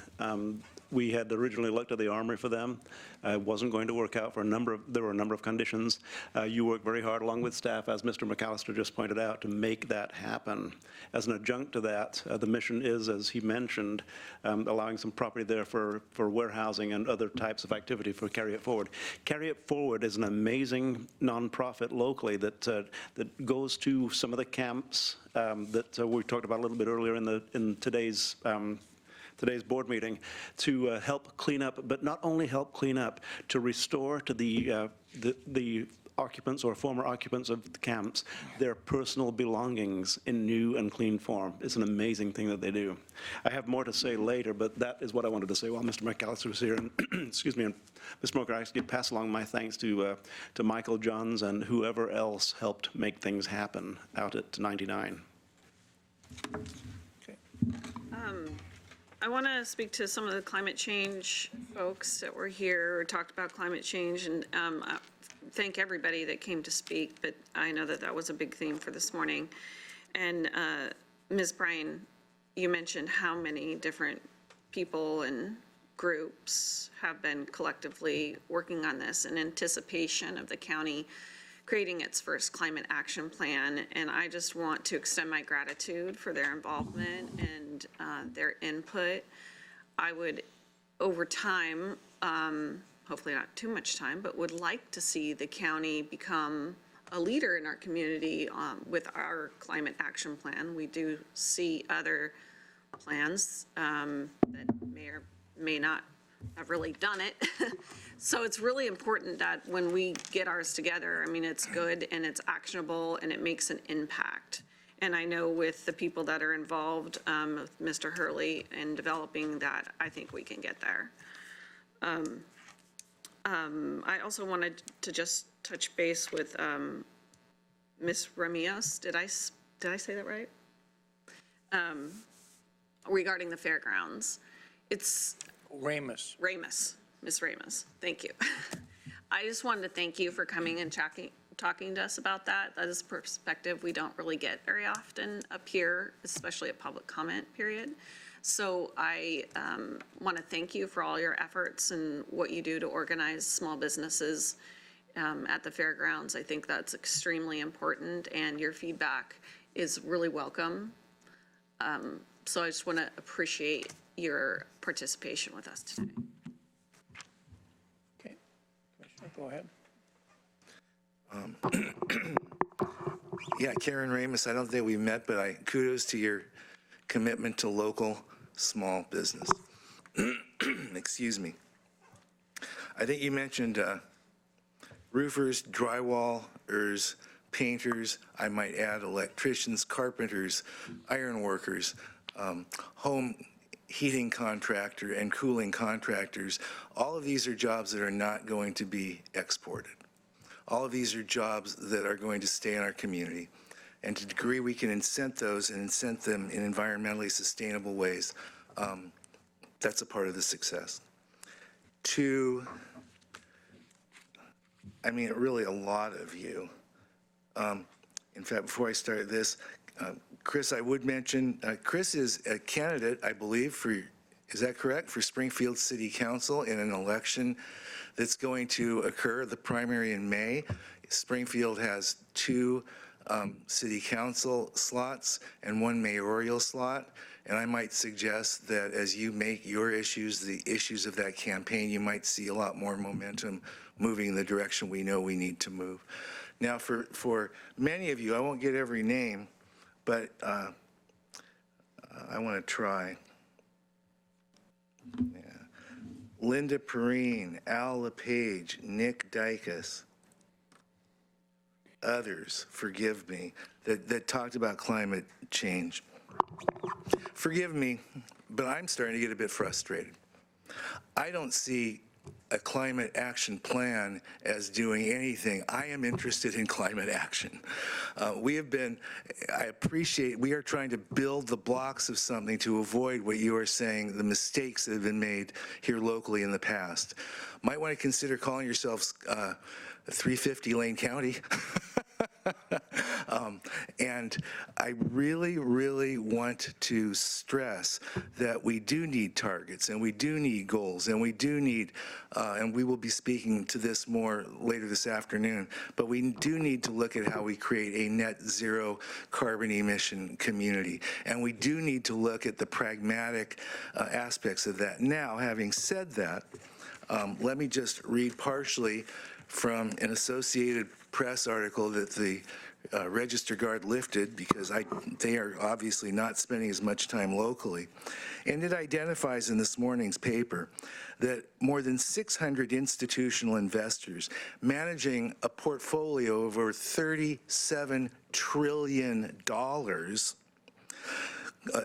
We had originally looked at the Armory for them. It wasn't going to work out for there were a number of conditions. You worked very hard along with staff, as Mr. McAllister just pointed out, to make that happen. As an adjunct to that, the mission is, as he mentioned, allowing some property there for warehousing and other types of activity for Carry It Forward. Carry It Forward is an amazing nonprofit locally that goes to some of the camps that we talked about a little bit earlier in today's board meeting, to help clean up, but not only help clean up, to restore to the occupants or former occupants of the camps their personal belongings in new and clean form. It's an amazing thing that they do. I have more to say later, but that is what I wanted to say while Mr. McAllister was here. And excuse me, and Ms. Smoker, I could pass along my thanks to Michael Johns and whoever else helped make things happen out at 99. I want to speak to some of the climate change folks that were here or talked about climate change, and thank everybody that came to speak, but I know that was a big theme for this morning. And Ms. Bryan, you mentioned how many different people and groups have been collectively working on this in anticipation of the county creating its first climate action plan. And I just want to extend my gratitude for their involvement and their input. I would, over time, hopefully not too much time, but would like to see the county become a leader in our community with our climate action plan. We do see other plans that may or may not have really done it. So it's really important that when we get ours together, I mean, it's good and it's actionable and it makes an impact. And I know with the people that are involved, with Mr. Hurley in developing that, I think we can get there. I also wanted to just touch base with Ms. Ramios. Did I say that right? Regarding the fairgrounds. It's Ramos. Ms. Ramos, thank you. I just wanted to thank you for coming and talking to us about that. That is a perspective we don't really get very often up here, especially at public comment period. So I want to thank you for all your efforts and what you do to organize small businesses at the fairgrounds. I think that's extremely important, and your feedback is really welcome. So I just want to appreciate your participation with us today. Okay, Commissioner, go ahead. Yeah, Karen Ramos, I don't think we met, but kudos to your commitment to local small business. Excuse me. I think you mentioned roofers, drywallers, painters, I might add electricians, carpenters, iron workers, home heating contractor and cooling contractors. All of these are jobs that are not going to be exported. All of these are jobs that are going to stay in our community. And to the degree we can incent those and incent them in environmentally sustainable ways, that's a part of the success. Really a lot of you. In fact, before I start this, Chris, I would mention, Chris is a candidate, I believe, is that correct, for Springfield City Council in an election that's going to occur, the primary in May. Springfield has 2 city council slots and 1 mayoral slot. And I might suggest that as you make your issues the issues of that campaign, you might see a lot more momentum moving in the direction we know we need to move. Now, for many of you, I won't get every name, but I want to try. Yeah. Linda Perrine, Al LePage, Nick Dykes, others, forgive me, that talked about climate change. Forgive me, but I'm starting to get a bit frustrated. I don't see a climate action plan as doing anything. I am interested in climate action. We are trying to build the blocks of something to avoid what you are saying, the mistakes that have been made here locally in the past. Might want to consider calling yourselves 350 Lane County. And I really, really want to stress that we do need targets, and we do need goals, and we do need, and we will be speaking to this more later this afternoon, but we do need to look at how we create a net zero carbon emission community. And we do need to look at the pragmatic aspects of that. Now, having said that, let me just read partially from an Associated Press article that the Register Guard lifted because they are obviously not spending as much time locally. And it identifies in this morning's paper that more than 600 institutional investors managing a portfolio of over $37 trillion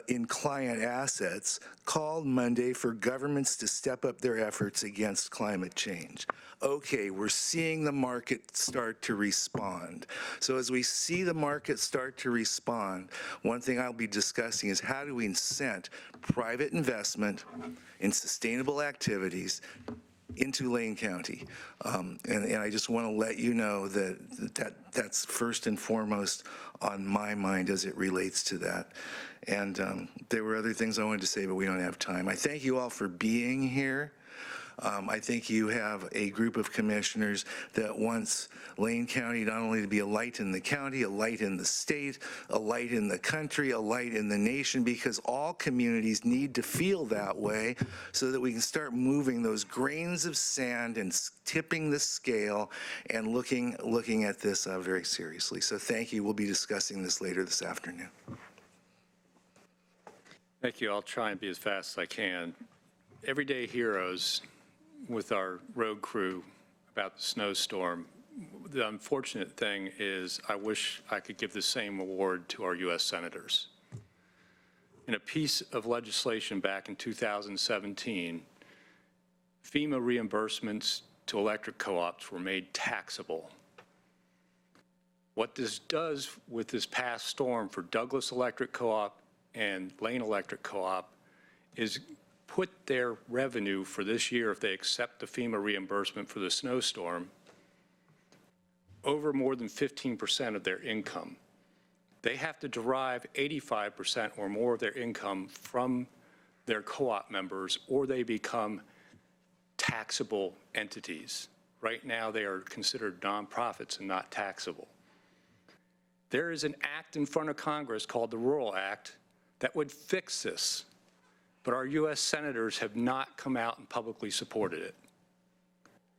in client assets called Monday for governments to step up their efforts against climate change. Okay, we're seeing the market start to respond. So as we see the market start to respond, one thing I'll be discussing is how do we incent private investment in sustainable activities into Lane County. And I just want to let you know that's first and foremost on my mind as it relates to that. And there were other things I wanted to say, but we don't have time. I thank you all for being here. I think you have a group of commissioners that wants Lane County not only to be a light in the county, a light in the state, a light in the country, a light in the nation, because all communities need to feel that way so that we can start moving those grains of sand and tipping the scale and looking at this very seriously. So thank you. We'll be discussing this later this afternoon. Thank you. I'll try and be as fast as I can. Everyday heroes with our road crew about the snowstorm. The unfortunate thing is I wish I could give the same award to our U.S. senators. In a piece of legislation back in 2017, FEMA reimbursements to electric co-ops were made taxable. What this does with this past storm for Douglas Electric Co-op and Lane Electric Co-op is put their revenue for this year, if they accept the FEMA reimbursement for the snowstorm, over more than 15% of their income. They have to derive 85% or more of their income from their co-op members, or they become taxable entities. Right now, they are considered nonprofits and not taxable. There is an act in front of Congress called the Rural Act that would fix this. But our U.S. senators have not come out and publicly supported it.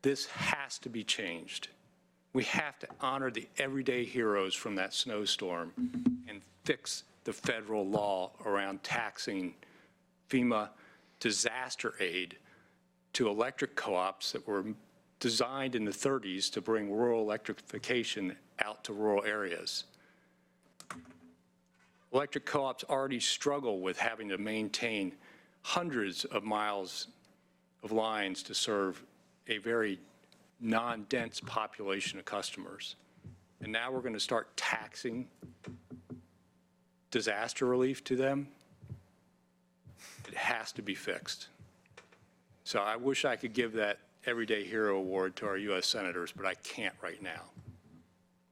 This has to be changed. We have to honor the everyday heroes from that snowstorm and fix the federal law around taxing FEMA disaster aid to electric co-ops that were designed in the 30s to bring rural electrification out to rural areas. Electric co-ops already struggle with having to maintain hundreds of miles of lines to serve a very non-dense population of customers. And now we're going to start taxing disaster relief to them. It has to be fixed. So I wish I could give that Everyday Hero Award to our U.S. senators, but I can't right now.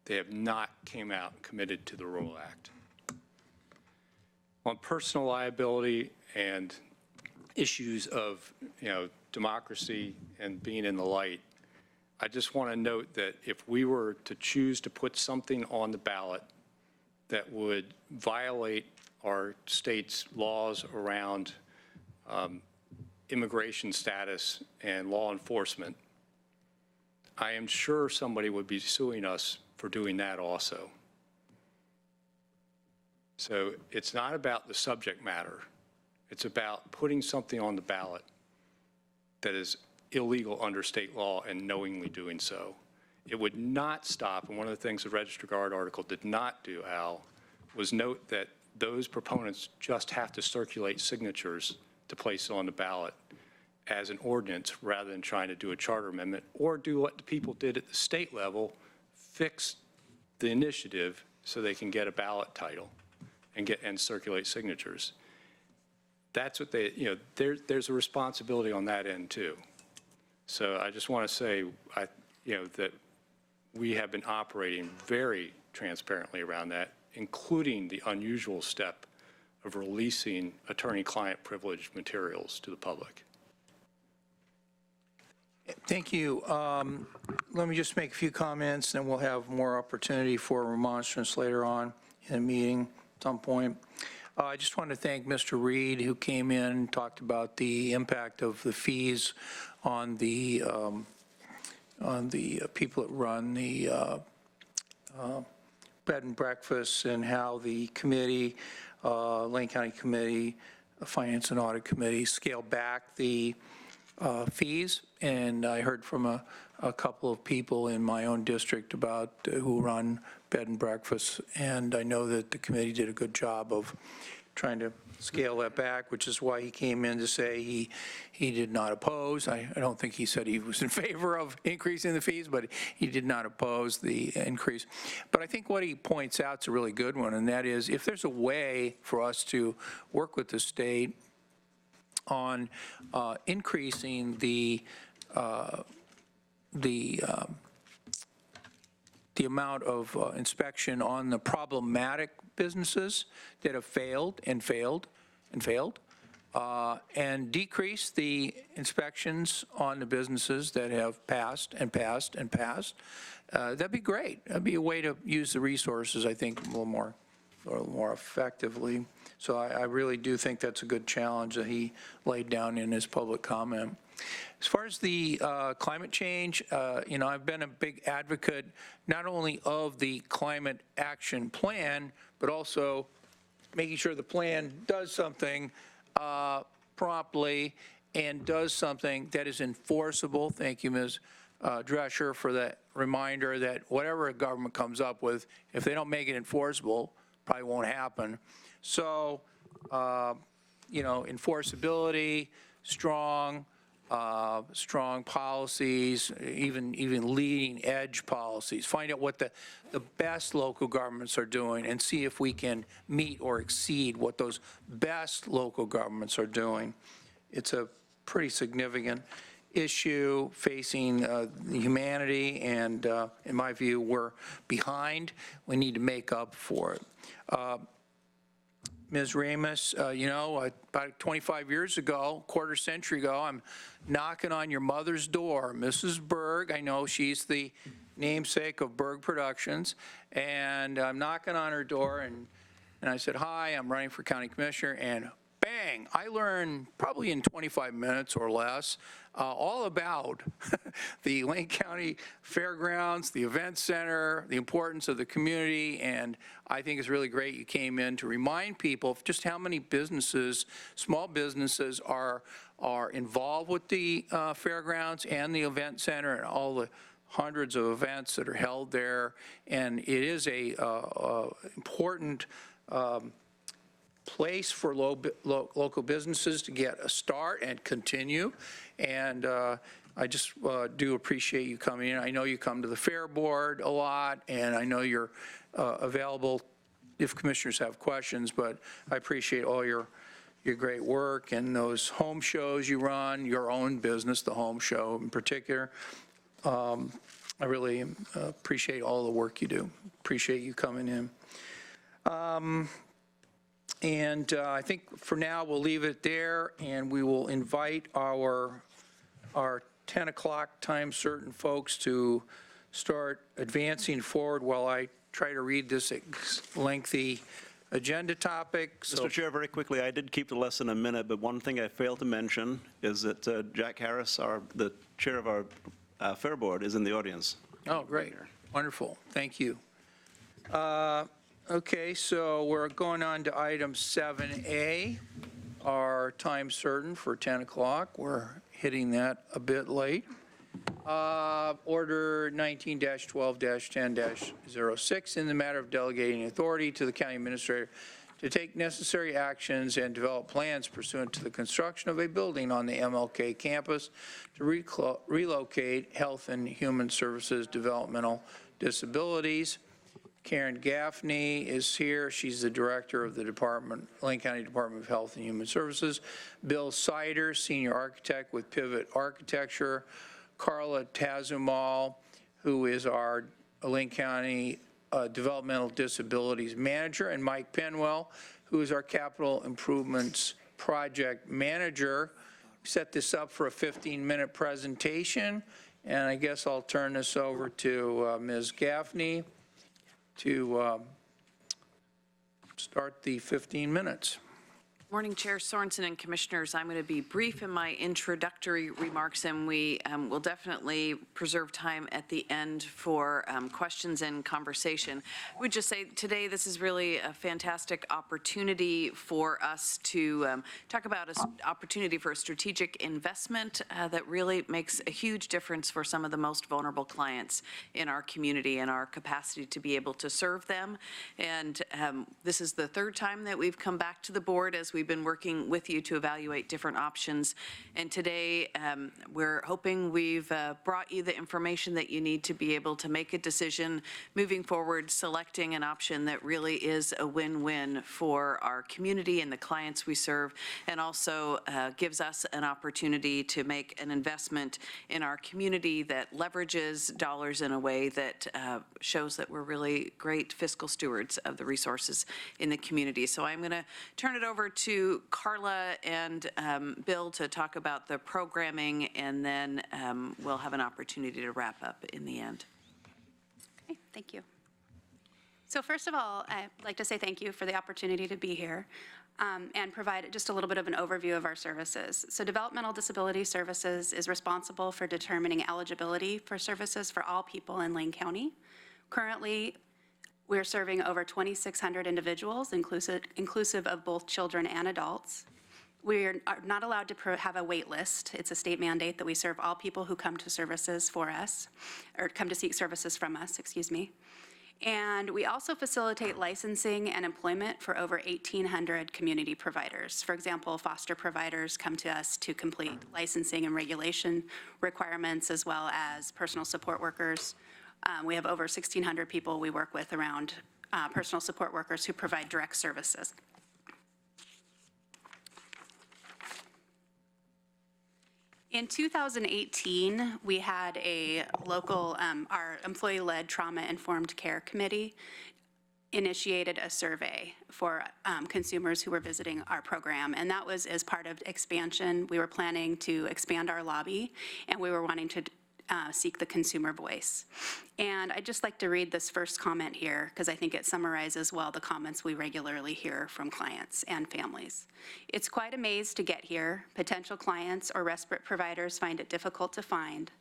They have not came out and committed to the Rural Act. On personal liability and issues of, democracy and being in the light, I just want to note that if we were to choose to put something on the ballot that would violate our state's laws around immigration status and law enforcement, I am sure somebody would be suing us for doing that also. So it's not about the subject matter. It's about putting something on the ballot that is illegal under state law and knowingly doing so. It would not stop, and one of the things the Register Guard article did not do, Al, was note that those proponents just have to circulate signatures to place it on the ballot as an ordinance rather than trying to do a charter amendment or do what the people did at the state level, fix the initiative so they can get a ballot title and circulate signatures. That's what they, there's a responsibility on that end too. So I just want to say, that we have been operating very transparently around that, including the unusual step of releasing attorney-client privileged materials to the public. Thank you. Let me just make a few comments, and we'll have more opportunity for remonstrance later on in the meeting at some point. I just want to thank Mr. Reed, who came in and talked about the impact of the fees on the people that run the bed and breakfasts, and how the committee, Lane County Committee, Finance and Audit Committee, scaled back the fees. And I heard from a couple of people in my own district about who run bed and breakfasts, and I know that the committee did a good job of trying to scale that back, which is why he came in to say he did not oppose. I don't think he said he was in favor of increasing the fees, but he did not oppose the increase. But I think what he points out is a really good one, and that is, if there's a way for us to work with the state on increasing the amount of inspection on the problematic businesses that have failed and failed and failed, and decrease the inspections on the businesses that have passed and passed and passed, that'd be great. That'd be a way to use the resources, I think, a little more effectively. So I really do think that's a good challenge that he laid down in his public comment. As far as the climate change, I've been a big advocate not only of the climate action plan, but also making sure the plan does something promptly and does something that is enforceable. Thank you, Ms. Drescher, for that reminder that whatever a government comes up with, if they don't make it enforceable, probably won't happen. So, enforceability, strong policies, even leading edge policies. Find out what the best local governments are doing and see if we can meet or exceed what those best local governments are doing. It's a pretty significant issue facing humanity, and in my view, we're behind. We need to make up for it. Ms. Ramos, about 25 years ago, quarter century ago, I'm knocking on your mother's door, Mrs. Berg. I know she's the namesake of Berg Productions, and I'm knocking on her door, and I said, hi, I'm running for county commissioner, and bang, I learned probably in 25 minutes or less all about the Lane County Fairgrounds, the event center, the importance of the community, and I think it's really great you came in to remind people of just how many businesses, small businesses are involved with the fairgrounds and the event center and all the hundreds of events that are held there, and it is a important place for local businesses to get a start and continue. And I just do appreciate you coming in. I know you come to the Fair Board a lot, and I know you're available if commissioners have questions, but I appreciate all your great work and those home shows you run, your own business, the home show in particular. I really appreciate all the work you do. Appreciate you coming in. And I think for now we'll leave it there, and we will invite our 10 o'clock time certain folks to start advancing forward while I try to read this lengthy agenda topic. Mr. Chair, very quickly, I did keep to less than a minute, but one thing I failed to mention is that Jack Harris, the chair of our Fair Board, is in the audience. Oh, great. Wonderful. Thank you. Okay, so we're going on to item 7A, our time certain for 10 o'clock. We're hitting that a bit late. Order 19-12-10-06 in the matter of delegating authority to the county administrator to take necessary actions and develop plans pursuant to the construction of a building on the MLK campus to relocate Health and Human Services Developmental Disabilities. Karen Gaffney is here. She's the director of the Lane County Department of Health and Human Services. Bill Sider, senior architect with Pivot Architecture. Carla Tazumal, who is our Lane County Developmental Disabilities Manager, and Mike Penwell, who is our Capital Improvements Project Manager. Set this up for a 15-minute presentation, and I guess I'll turn this over to Ms. Gaffney to start the 15 minutes. Morning, Chair Sorensen and Commissioners. I'm going to be brief in my introductory remarks, and we will definitely preserve time at the end for questions and conversation. I would just say today this is really a fantastic opportunity for us to talk about an opportunity for a strategic investment that really makes a huge difference for some of the most vulnerable clients in our community and our capacity to be able to serve them. And this is the third time that we've come back to the board as we've been working with you to evaluate different options. And today, we're hoping we've brought you the information that you need to be able to make a decision moving forward, selecting an option that really is a win-win for our community and the clients we serve, and also gives us an opportunity to make an investment in our community that leverages dollars in a way that shows that we're really great fiscal stewards of the resources in the community. So I'm going to turn it over to Carla and Bill to talk about the programming, and then we'll have an opportunity to wrap up in the end. Okay, thank you. So first of all, I'd like to say thank you for the opportunity to be here and provide just a little bit of an overview of our services. So Developmental Disability Services is responsible for determining eligibility for services for all people in Lane County. Currently, we're serving over 2,600 individuals, inclusive of both children and adults. We are not allowed to have a wait list. It's a state mandate that we serve all people who come to services for us, or come to seek services from us, excuse me. And we also facilitate licensing and employment for over 1,800 community providers. For example, foster providers come to us to complete licensing and regulation requirements, as well as personal support workers. We have over 1,600 people we work with around personal support workers who provide direct services. In 2018, we had a local, our employee-led trauma-informed care committee initiated a survey for consumers who were visiting our program, and that was as part of expansion. We were planning to expand our lobby, and we were wanting to seek the consumer voice. And I'd just like to read this first comment here, because I think it summarizes well the comments we regularly hear from clients and families. It's quite a maze to get here. Potential clients or respite providers find it difficult to find.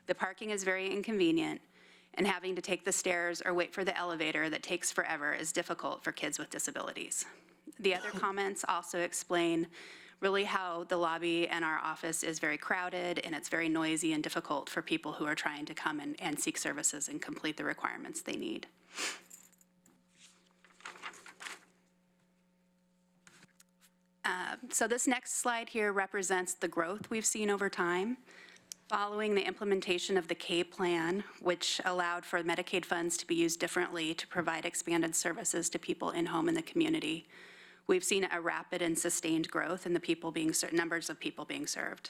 The parking is very inconvenient, and having to take the stairs or wait for the elevator that takes forever is difficult for kids with disabilities. The other comments also explain really how the lobby and our office is very crowded, and it's very noisy and difficult for people who are trying to come and seek services and complete the requirements they need. So this next slide here represents the growth we've seen over time. Following the implementation of the K plan, which allowed for Medicaid funds to be used differently to provide expanded services to people in-home in the community, we've seen a rapid and sustained growth in the numbers of people being served.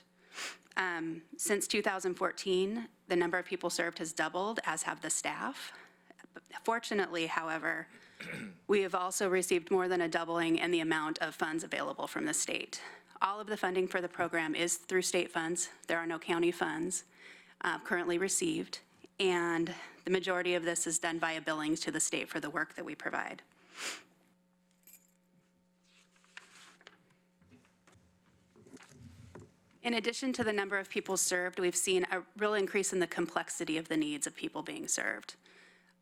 Since 2014, the number of people served has doubled, as have the staff. Fortunately, however, we have also received more than a doubling in the amount of funds available from the state. All of the funding for the program is through state funds. There are no county funds currently received, and the majority of this is done via billings to the state for the work that we provide. In addition to the number of people served, we've seen a real increase in the complexity of the needs of people being served.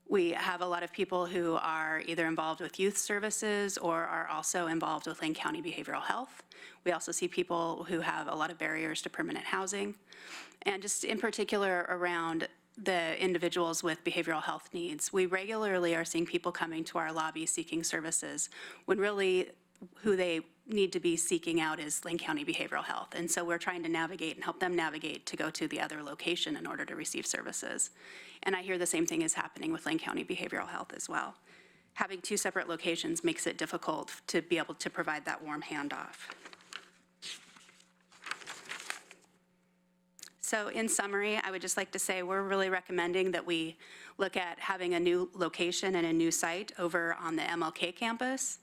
We have a lot of people who are either involved with youth services or are also involved with Lane County Behavioral Health. We also see people who have a lot of barriers to permanent housing. And just in particular around the individuals with behavioral health needs, we regularly are seeing people coming to our lobby seeking services when really who they need to be seeking out is Lane County Behavioral Health. And so we're trying to navigate and help them navigate to go to the other location in order to receive services. And I hear the same thing is happening with Lane County Behavioral Health as well. Having two separate locations makes it difficult to be able to provide that warm handoff. So in summary, I would just like to say we're really recommending that we look at having a new location and a new site over on the MLK campus.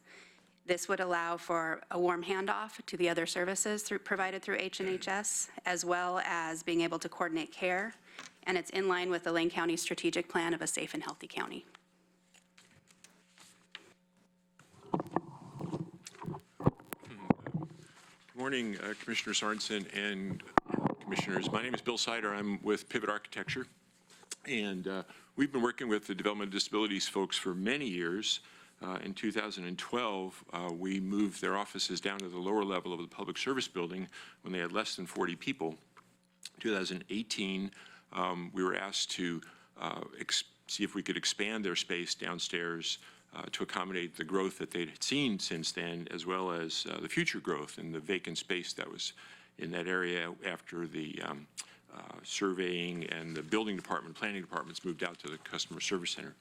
This would allow for a warm handoff to the other services provided through H&HS, as well as being able to coordinate care. And it's in line with the Lane County strategic plan of a safe and healthy county. Good morning, Commissioner Sorensen and Commissioners. My name is Bill Sider. I'm with Pivot Architecture. And we've been working with the Development of Disabilities folks for many years. In 2012, we moved their offices down to the lower level of the Public Service Building when they had less than 40 people. 2018, we were asked to see if we could expand their space downstairs to accommodate the growth that they'd seen since then, as well as the future growth in the vacant space that was in that area after the surveying and the building department, planning departments moved out to the customer service center.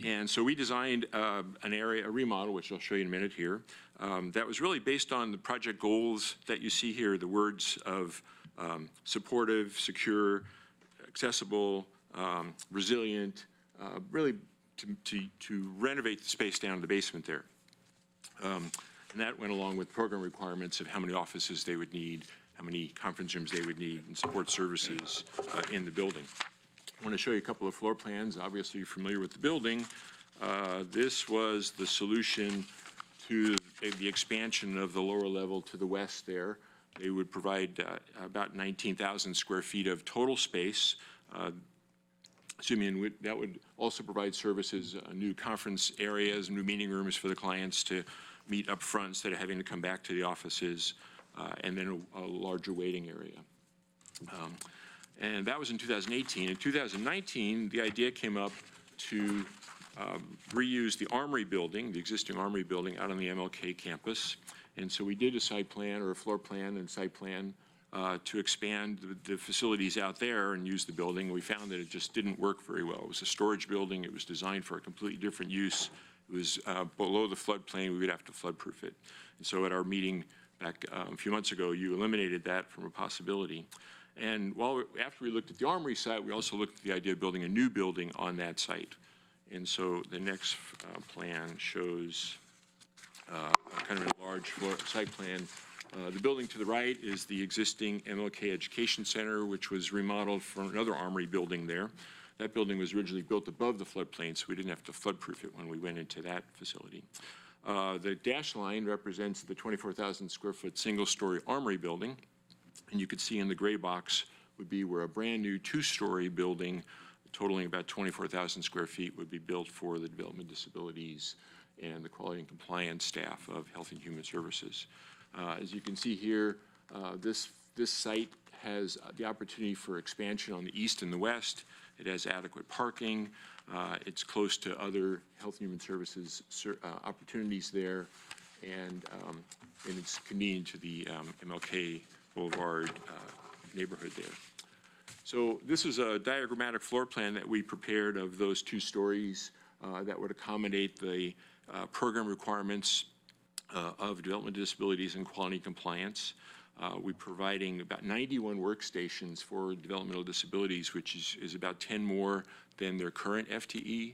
And so we designed an area, a remodel, which I'll show you in a minute here, that was really based on the project goals that you see here, the words of supportive, secure, accessible, resilient, really to renovate the space down in the basement there. And that went along with program requirements of how many offices they would need, how many conference rooms they would need, and support services in the building. I want to show you a couple of floor plans. Obviously, you're familiar with the building. This was the solution to the expansion of the lower level to the west there. They would provide about 19,000 square feet of total space. Assuming that would also provide services, new conference areas, new meeting rooms for the clients to meet up front instead of having to come back to the offices, and then a larger waiting area. And that was in 2018. In 2019, the idea came up to reuse the Armory building, the existing Armory building out on the MLK campus. And so we did a site plan or a floor plan and site plan to expand the facilities out there and use the building. We found that it just didn't work very well. It was a storage building. It was designed for a completely different use. It was below the floodplain. We would have to floodproof it. And so at our meeting back a few months ago, you eliminated that from a possibility. And after we looked at the Armory site, we also looked at the idea of building a new building on that site. And so the next plan shows kind of a large site plan. The building to the right is the existing MLK Education Center, which was remodeled for another Armory building there. That building was originally built above the floodplain, so we didn't have to floodproof it when we went into that facility. The dashed line represents the 24,000 square foot single-story Armory building. And you could see in the gray box would be where a brand new two-story building totaling about 24,000 square feet would be built for the Development of Disabilities and the quality and compliance staff of Health and Human Services. As you can see here, this site has the opportunity for expansion on the east and the west. It has adequate parking. It's close to other Health and Human Services opportunities there, and it's convenient to the MLK Boulevard neighborhood there. So this is a diagrammatic floor plan that we prepared of those two stories that would accommodate the program requirements of Development of Disabilities and quality compliance. We're providing about 91 workstations for developmental disabilities, which is about 10 more than their current FTE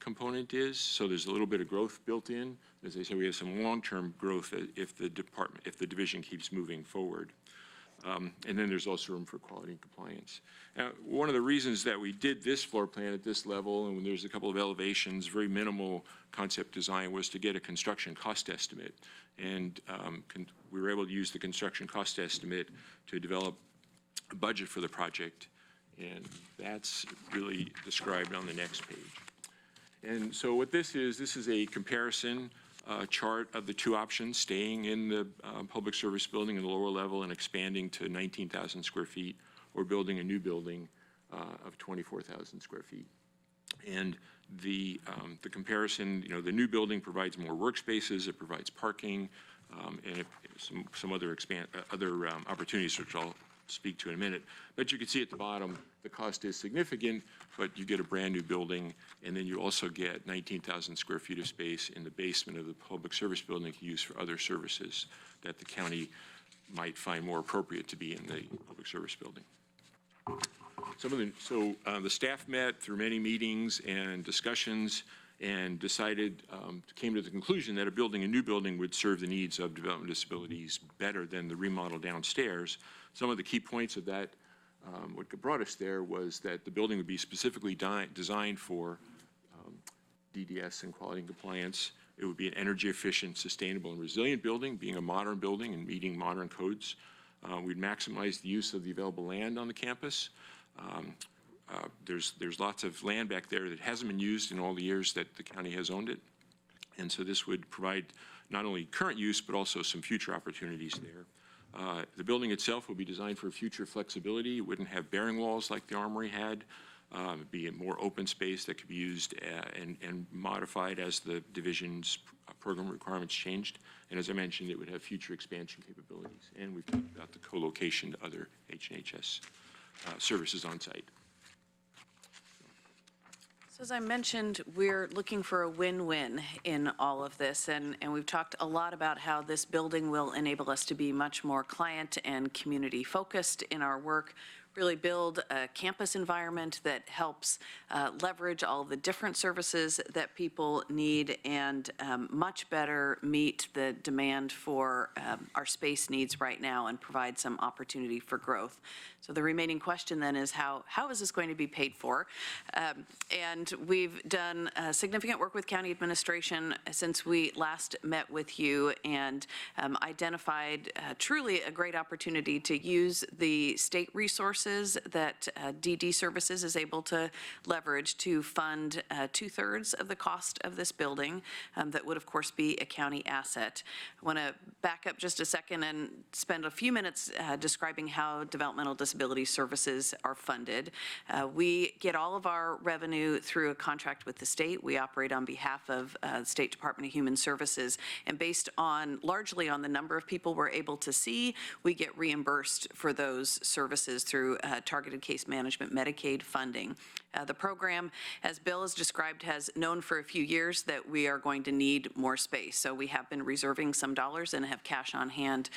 component is. So there's a little bit of growth built in. As I said, we have some long-term growth if the division keeps moving forward. And then there's also room for quality and compliance. Now, one of the reasons that we did this floor plan at this level, and when there's a couple of elevations, very minimal concept design, was to get a construction cost estimate. And we were able to use the construction cost estimate to develop a budget for the project. And that's really described on the next page. And so what this is a comparison chart of the two options, staying in the public service building in the lower level and expanding to 19,000 square feet, or building a new building of 24,000 square feet. And the comparison, the new building provides more workspaces, it provides parking, and some other opportunities, which I'll speak to in a minute. But you can see at the bottom, the cost is significant, but you get a brand new building, and then you also get 19,000 square feet of space in the basement of the public service building to use for other services that the county might find more appropriate to be in the public service building. The staff met through many meetings and discussions and decided, came to the conclusion that a new building would serve the needs of developmental disabilities better than the remodel downstairs. Some of the key points of that, what brought us there was that the building would be specifically designed for DDS and quality and compliance. It would be an energy efficient, sustainable, and resilient building, being a modern building and meeting modern codes. We'd maximize the use of the available land on the campus. There's lots of land back there that hasn't been used in all the years that the county has owned it. And so this would provide not only current use, but also some future opportunities there. The building itself will be designed for future flexibility. It wouldn't have bearing walls like the Armory had. It'd be a more open space that could be used and modified as the division's program requirements changed. And as I mentioned, it would have future expansion capabilities. And we've talked about the co-location to other H&HS services on site. So as I mentioned, we're looking for a win-win in all of this, and we've talked a lot about how this building will enable us to be much more client and community focused in our work, really build a campus environment that helps leverage all the different services that people need and much better meet the demand for our space needs right now and provide some opportunity for growth. So the remaining question then is how is this going to be paid for? And we've done significant work with county administration since we last met with you and identified truly a great opportunity to use the state resources that DD Services is able to leverage to fund 2/3 of the cost of this building that would of course be a county asset. I want to back up just a second and spend a few minutes describing how developmental disability services are funded. We get all of our revenue through a contract with the state. We operate on behalf of the State Department of Human Services, and based on largely on the number of people we're able to see, we get reimbursed for those services through targeted case management Medicaid funding. The program, as Bill has described, has known for a few years that we are going to need more space. So we have been reserving some dollars and have cash on hand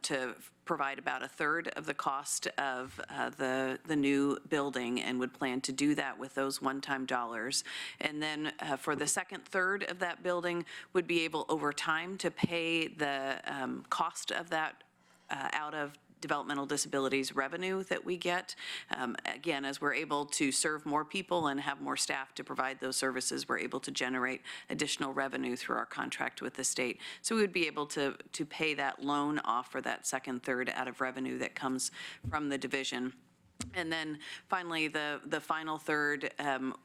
to provide about 1/3 of the cost of the new building, and would plan to do that with those one-time dollars. And then for the second third of that building, would be able over time to pay the cost of that out of developmental disabilities revenue that we get. Again, as we're able to serve more people and have more staff to provide those services, we're able to generate additional revenue through our contract with the state. So we would be able to pay that loan off for that second third out of revenue that comes from the division. And then finally, the final third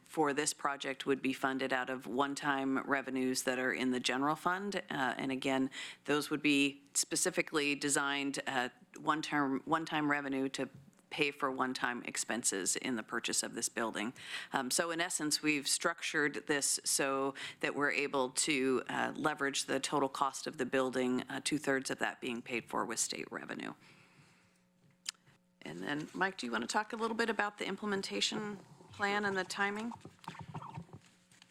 for this project would be funded out of one-time revenues that are in the general fund. And again, those would be specifically designed one-time revenue to pay for one-time expenses in the purchase of this building. So in essence, we've structured this so that we're able to leverage the total cost of the building, 2/3 of that being paid for with state revenue. And then, Mike, do you want to talk a little bit about the implementation plan and the timing?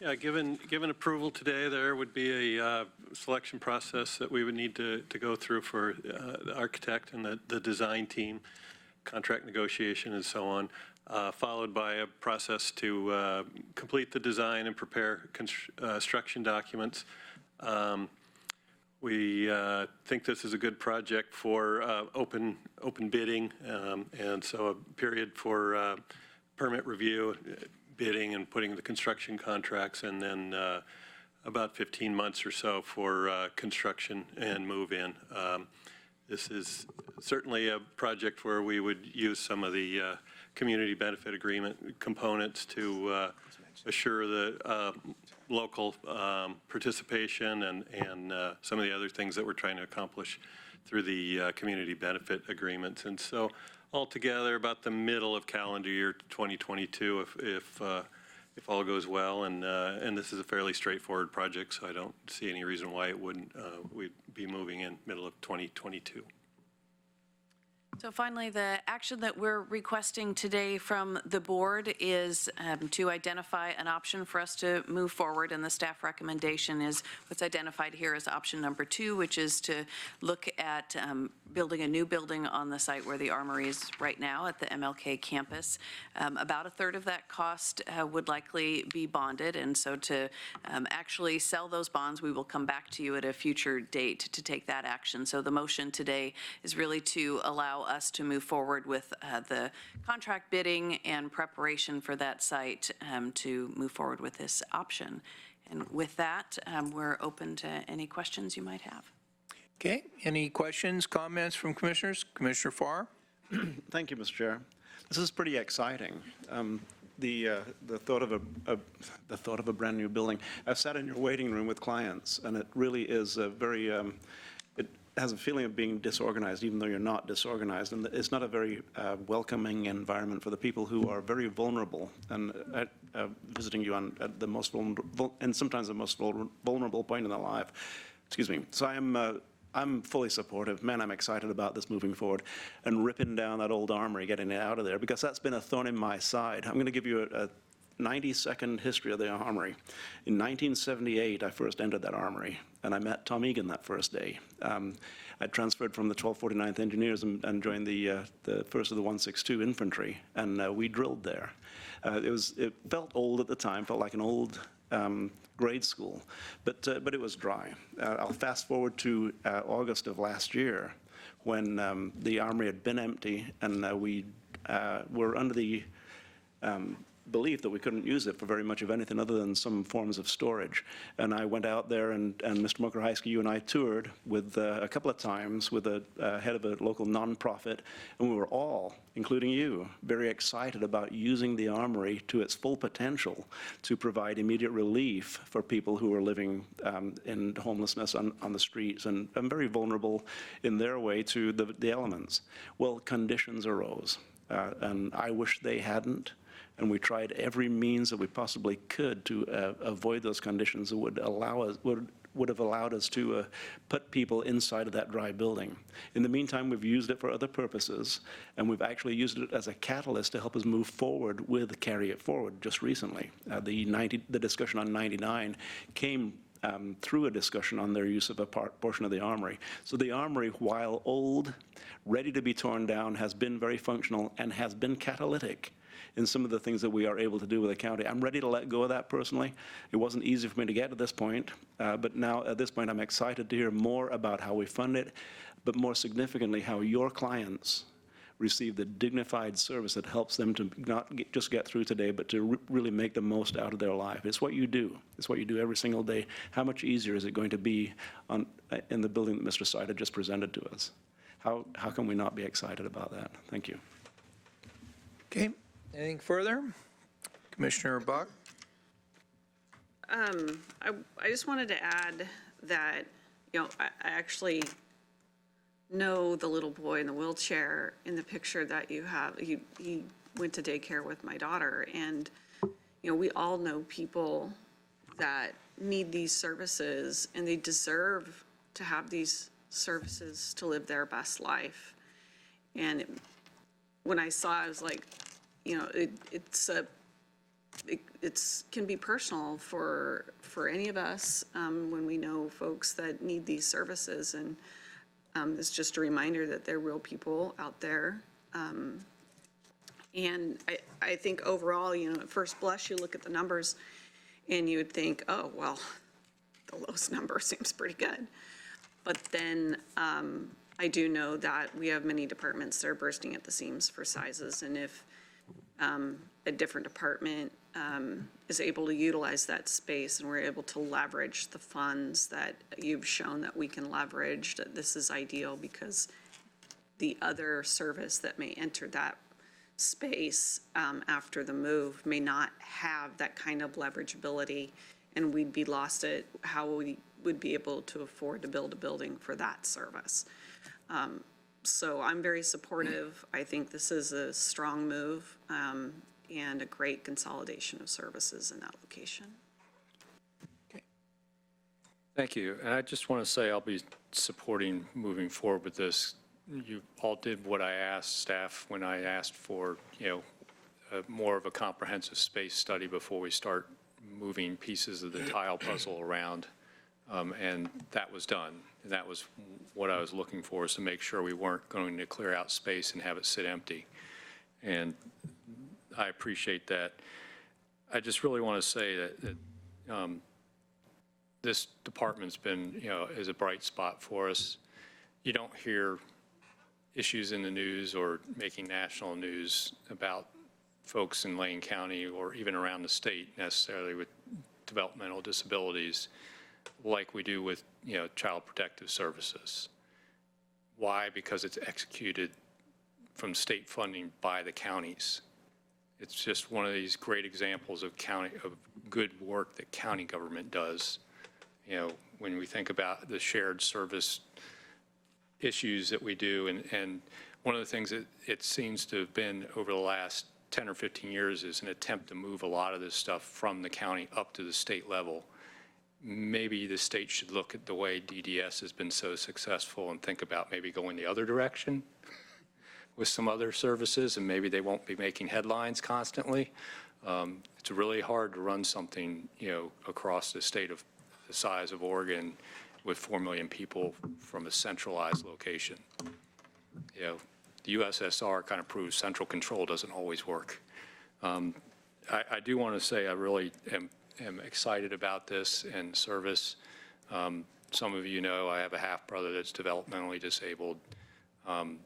Yeah, given approval today, there would be a selection process that we would need to go through for the architect and the design team, contract negotiation and so on, followed by a process to complete the design and prepare construction documents. We think this is a good project for open bidding, and so a period for permit review, bidding and putting the construction contracts, and then about 15 months or so for construction and move-in. This is certainly a project where we would use some of the community benefit agreement components to assure the local participation and some of the other things that we're trying to accomplish through the community benefit agreements. And so altogether, about the middle of calendar year 2022, if all goes well, and this is a fairly straightforward project, so I don't see any reason why it wouldn't. We'd be moving in middle of 2022. So finally, the action that we're requesting today from the board is to identify an option for us to move forward, and the staff recommendation is what's identified here as option number 2, which is to look at building a new building on the site where the Armory is right now at the MLK campus. About a third of that cost would likely be bonded, and so to actually sell those bonds, we will come back to you at a future date to take that action. So the motion today is really to allow us to move forward with the contract bidding and preparation for that site to move forward with this option. And with that, we're open to any questions you might have. Okay, any questions, comments from commissioners? Commissioner Farr? Thank you, Mr. Chair. This is pretty exciting. The thought of a brand new building. I've sat in your waiting room with clients, and it really is a very. It has a feeling of being disorganized, even though you're not disorganized, and it's not a very welcoming environment for the people who are very vulnerable. And visiting you at the most vulnerable, and sometimes the most vulnerable point in their life. Excuse me. So I'm fully supportive. Man, I'm excited about this moving forward and ripping down that old Armory, getting it out of there, because that's been a thorn in my side. I'm going to give you a 90-second history of the Armory. In 1978, I first entered that Armory, and I met Tom Egan that first day. I transferred from the 1249th Engineers and joined the first of the 162 Infantry, and we drilled there. It felt old at the time, felt like an old grade school, but it was dry. I'll fast forward to August of last year, when the Armory had been empty, and we were under the belief that we couldn't use it for very much of anything other than some forms of storage. And I went out there, and Mr. Mokraheiski, you and I toured with a couple of times with the head of a local nonprofit, and we were all, including you, very excited about using the Armory to its full potential to provide immediate relief for people who are living in homelessness on the streets and very vulnerable in their way to the elements. Well, conditions arose, and I wish they hadn't. And we tried every means that we possibly could to avoid those conditions that would have allowed us to put people inside of that dry building. In the meantime, we've used it for other purposes, and we've actually used it as a catalyst to help us move forward with Carry It Forward just recently. The discussion on 99 came through a discussion on their use of a portion of the Armory. So the Armory, while old, ready to be torn down, has been very functional and has been catalytic in some of the things that we are able to do with the county. I'm ready to let go of that personally. It wasn't easy for me to get to this point, but now at this point I'm excited to hear more about how we fund it, but more significantly how your clients receive the dignified service that helps them to not just get through today, but to really make the most out of their life. It's what you do. It's what you do every single day. How much easier is it going to be in the building that Mr. Seida just presented to us? How can we not be excited about that? Thank you. Okay. Anything further? Commissioner Buck? I just wanted to add that, I actually know the little boy in the wheelchair in the picture that you have. He went to daycare with my daughter, and, we all know people that need these services, and they deserve to have these services to live their best life. And when I saw it, I was like, it can be personal for any of us when we know folks that need these services, and it's just a reminder that there are real people out there. And I think overall, at first blush, you look at the numbers and you would think, oh, well, the lowest number seems pretty good. But then I do know that we have many departments that are bursting at the seams for sizes, and if a different department is able to utilize that space and we're able to leverage the funds that you've shown that we can leverage, that this is ideal, because the other service that may enter that space after the move may not have that kind of leverageability, and we'd be lost at how we would be able to afford to build a building for that service. So I'm very supportive. I think this is a strong move and a great consolidation of services in that location. Thank you. And I just want to say I'll be supporting moving forward with this, you all did what I asked staff when I asked for, more of a comprehensive space study before we start moving pieces of the tile puzzle around. And that was done. And that was what I was looking for, is to make sure we weren't going to clear out space and have it sit empty. And I appreciate that. I just really want to say that this department's been, is a bright spot for us. You don't hear issues in the news or making national news about folks in Lane County or even around the state necessarily with developmental disabilities like we do with, Child Protective Services. Why? Because it's executed from state funding by the counties. It's just one of these great examples of good work that county government does. When we think about the shared service issues that we do, and one of the things that it seems to have been over the last 10 or 15 years is an attempt to move a lot of this stuff from the county up to the state level. Maybe the state should look at the way DDS has been so successful and think about maybe going the other direction with some other services, and maybe they won't be making headlines constantly. It's really hard to run something, across the state of the size of Oregon with 4 million people from a centralized location. The USSR kind of proves central control doesn't always work. I do want to say I really am excited about this and service. Some of you know I have a half-brother that's developmentally disabled, and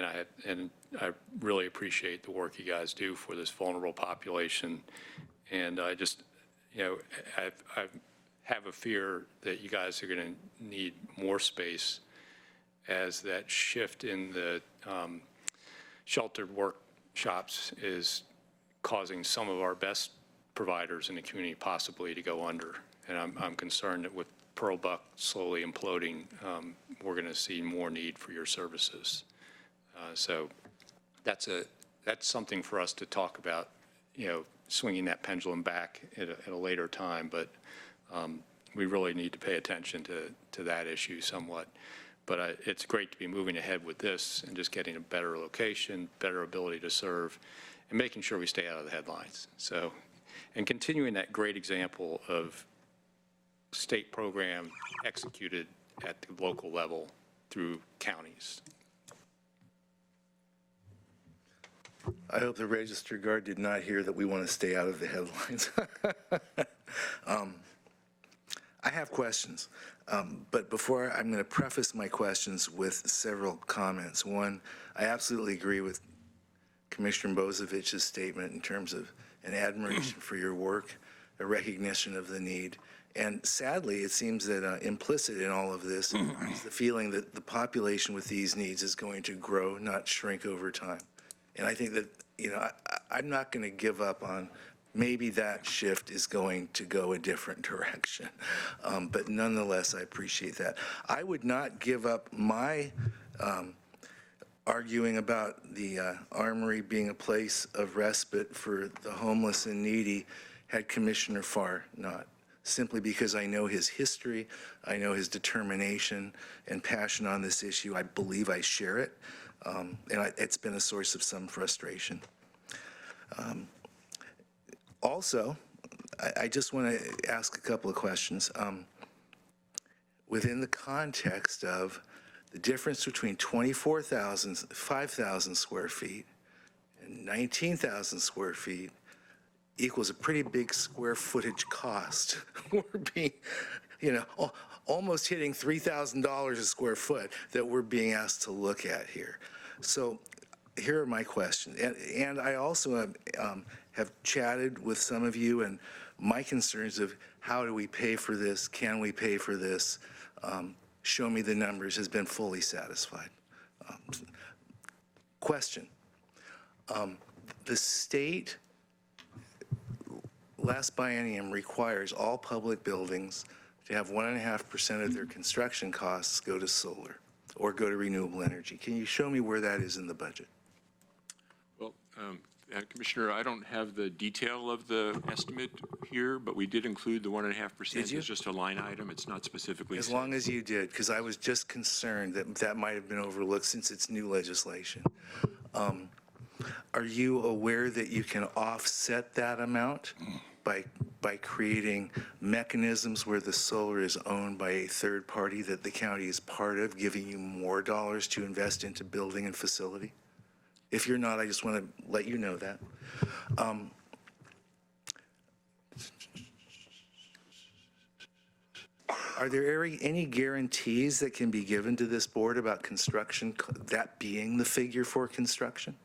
I really appreciate the work you guys do for this vulnerable population. And I just, I have a fear that you guys are going to need more space as that shift in the sheltered workshops is causing some of our best providers in the community possibly to go under. And I'm concerned that with Pearl Buck slowly imploding, we're going to see more need for your services. So that's something for us to talk about, swinging that pendulum back at a later time. But we really need to pay attention to that issue somewhat. But it's great to be moving ahead with this and just getting a better location, better ability to serve, and making sure we stay out of the headlines. So, and continuing that great example of state program executed at the local level through counties. I hope the Register Guard did not hear that we want to stay out of the headlines. I have questions, but before I'm going to preface my questions with several comments. One, I absolutely agree with Commissioner Bozovich's statement in terms of an admiration for your work, a recognition of the need. And sadly, it seems that implicit in all of this is the feeling that the population with these needs is going to grow, not shrink over time. And I think that, I'm not going to give up on maybe that shift is going to go a different direction. But nonetheless, I appreciate that. I would not give up my arguing about the Armory being a place of respite for the homeless and needy had Commissioner Farr not. Simply because I know his history, I know his determination and passion on this issue. I believe I share it, and it's been a source of some frustration. Also, I just want to ask a couple of questions. Within the context of the difference between 5,000 square feet and 19,000 square feet equals a pretty big square footage cost. We're being, almost hitting $3,000 a square foot that we're being asked to look at here. So here are my questions. And I also have chatted with some of you, and my concerns of how do we pay for this? Can we pay for this? Show me the numbers has been fully satisfied. Question. The state last biennium requires all public buildings to have 1.5% of their construction costs go to solar or go to renewable energy. Can you show me where that is in the budget? Well, Commissioner, I don't have the detail of the estimate here, but we did include the 1.5%. Did you? It's just a line item. It's not specifically. As long as you did, because I was just concerned that that might have been overlooked since it's new legislation. Are you aware that you can offset that amount by creating mechanisms where the solar is owned by a third party that the county is part of, giving you more dollars to invest into building and facility? If you're not, I just want to let you know that. Are there any guarantees that can be given to this board about construction, that being the figure for construction?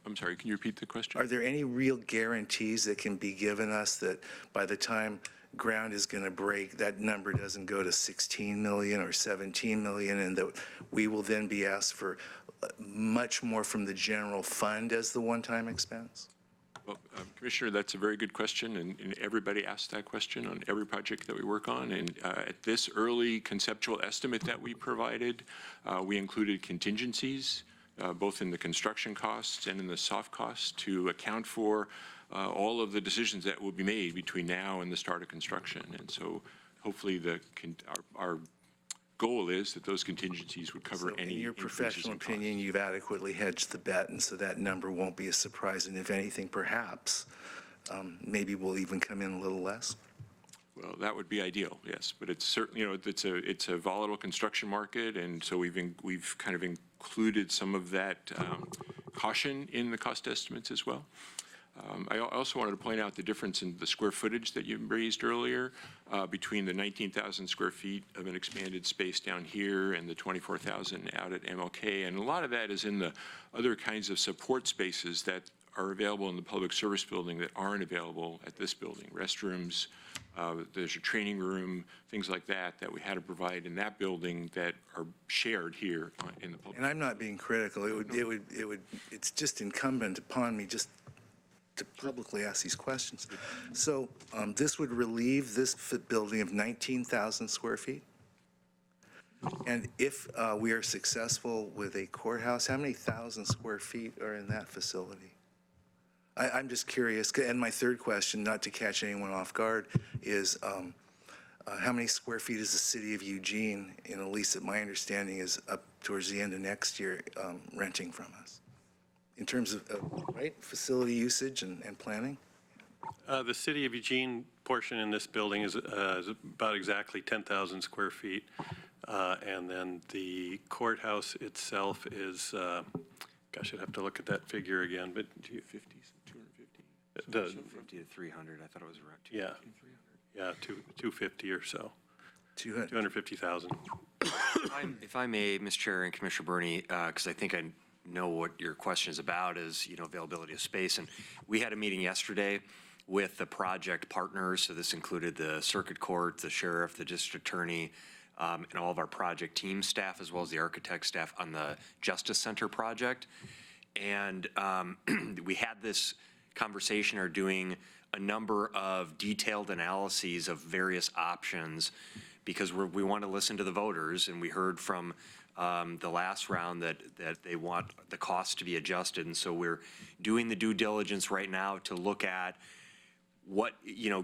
I'm sorry, can you repeat the question? Are there any real guarantees that can be given us that by the time ground is going to break, that number doesn't go to 16 million or 17 million, and that we will then be asked for much more from the general fund as the one-time expense? Well, Commissioner, that's a very good question, and everybody asks that question on every project that we work on. And at this early conceptual estimate that we provided, we included contingencies, both in the construction costs and in the soft costs, to account for all of the decisions that will be made between now and the start of construction. And so hopefully our goal is that those contingencies would cover any. In your professional opinion, you've adequately hedged the bet, and so that number won't be a surprise. And if anything, perhaps, maybe we'll even come in a little less. Well, that would be ideal, yes. But it's certainly, it's a volatile construction market, and so we've kind of included some of that caution in the cost estimates as well. I also wanted to point out the difference in the square footage that you raised earlier between the 19,000 square feet of an expanded space down here and the 24,000 out at MLK. And a lot of that is in the other kinds of support spaces that are available in the public service building that aren't available at this building. Restrooms, there's a training room, things like that we had to provide in that building that are shared here in the public. And I'm not being critical. It's just incumbent upon me just to publicly ask these questions. So this would relieve this building of 19,000 square feet? And if we are successful with a courthouse, how many thousand square feet are in that facility? I'm just curious. And my third question, not to catch anyone off guard, is how many square feet is the city of Eugene, in a lease that my understanding is up towards the end of next year, renting from us? In terms of, facility usage and planning? The City of Eugene portion in this building is about exactly 10,000 square feet. And then the courthouse itself is, gosh, I'd have to look at that figure again, but 250, 250? 250 to 300, I thought it was around 250 and 300. Yeah, 250 or so. 250,000. If I may, Mr. Chair and Commissioner Berney, because I think I know what your question is about, is availability of space. And we had a meeting yesterday with the project partners. So this included the circuit court, the sheriff, the district attorney, and all of our project team staff, as well as the architect staff on the Justice Center project. And we had this conversation, are doing a number of detailed analyses of various options, because we want to listen to the voters. And we heard from the last round that they want the cost to be adjusted. And so we're doing the due diligence right now to look at what,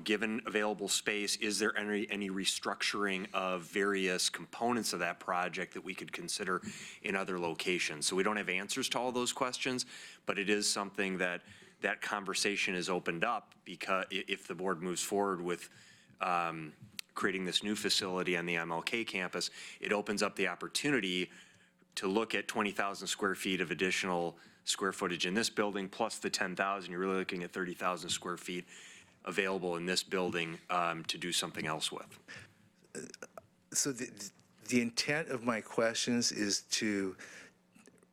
given available space, is there any restructuring of various components of that project that we could consider in other locations? So we don't have answers to all those questions, but it is something that conversation is opened up, because if the board moves forward with creating this new facility on the MLK campus, it opens up the opportunity to look at 20,000 square feet of additional square footage in this building, plus the 10,000. You're really looking at 30,000 square feet available in this building to do something else with. So the intent of my questions is to,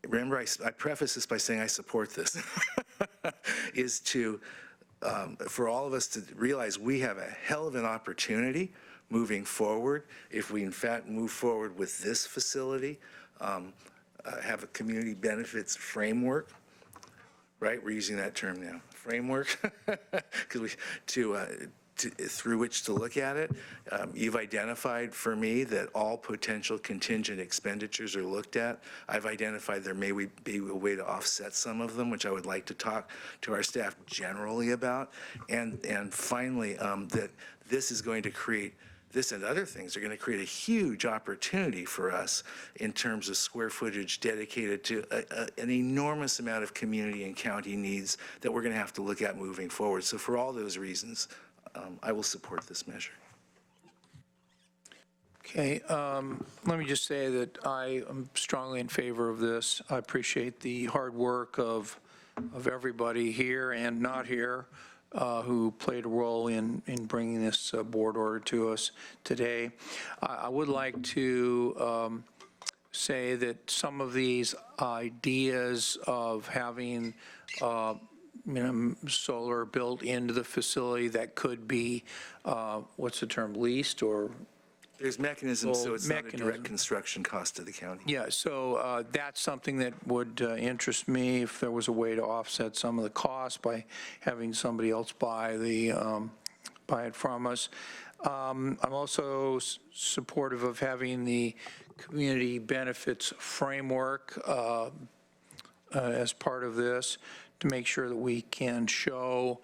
remember I preface this by saying I support this, is to, for all of us to realize we have a hell of an opportunity moving forward, if we in fact move forward with this facility, have a community benefits framework, right? We're using that term now, framework, because through which to look at it. You've identified for me that all potential contingent expenditures are looked at. I've identified there may be a way to offset some of them, which I would like to talk to our staff generally about. And finally, that this is going to create, this and other things are going to create a huge opportunity for us in terms of square footage dedicated to an enormous amount of community and county needs that we're going to have to look at moving forward. So for all those reasons, I will support this measure. Okay, let me just say that I am strongly in favor of this. I appreciate the hard work of everybody here and not here who played a role in bringing this board order to us today. I would like to say that some of these ideas of having solar built into the facility that could be, what's the term, leased or? There's mechanisms, so it's not a direct construction cost to the county. Yeah, so that's something that would interest me if there was a way to offset some of the costs by having somebody else buy it from us. I'm also supportive of having the community benefits framework as part of this to make sure that we can show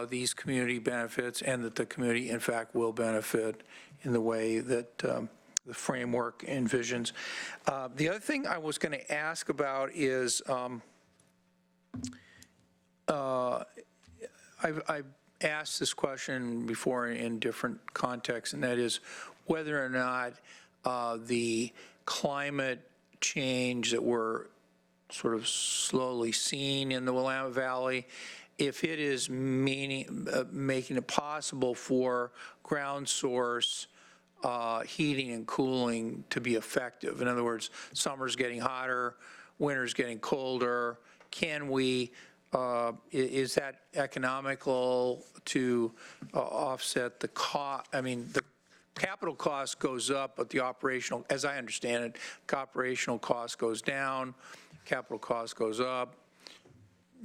these community benefits and that the community, in fact, will benefit in the way that the framework envisions. The other thing I was going to ask about is I've asked this question before in different contexts, and that is whether or not the climate change that we're sort of slowly seeing in the Willamette Valley, if it is making it possible for ground source heating and cooling to be effective. In other words, summer's getting hotter, winter's getting colder. Can we, is that economical to offset the cost? I mean, the capital cost goes up, but the operational, as I understand it, operational cost goes down, capital cost goes up.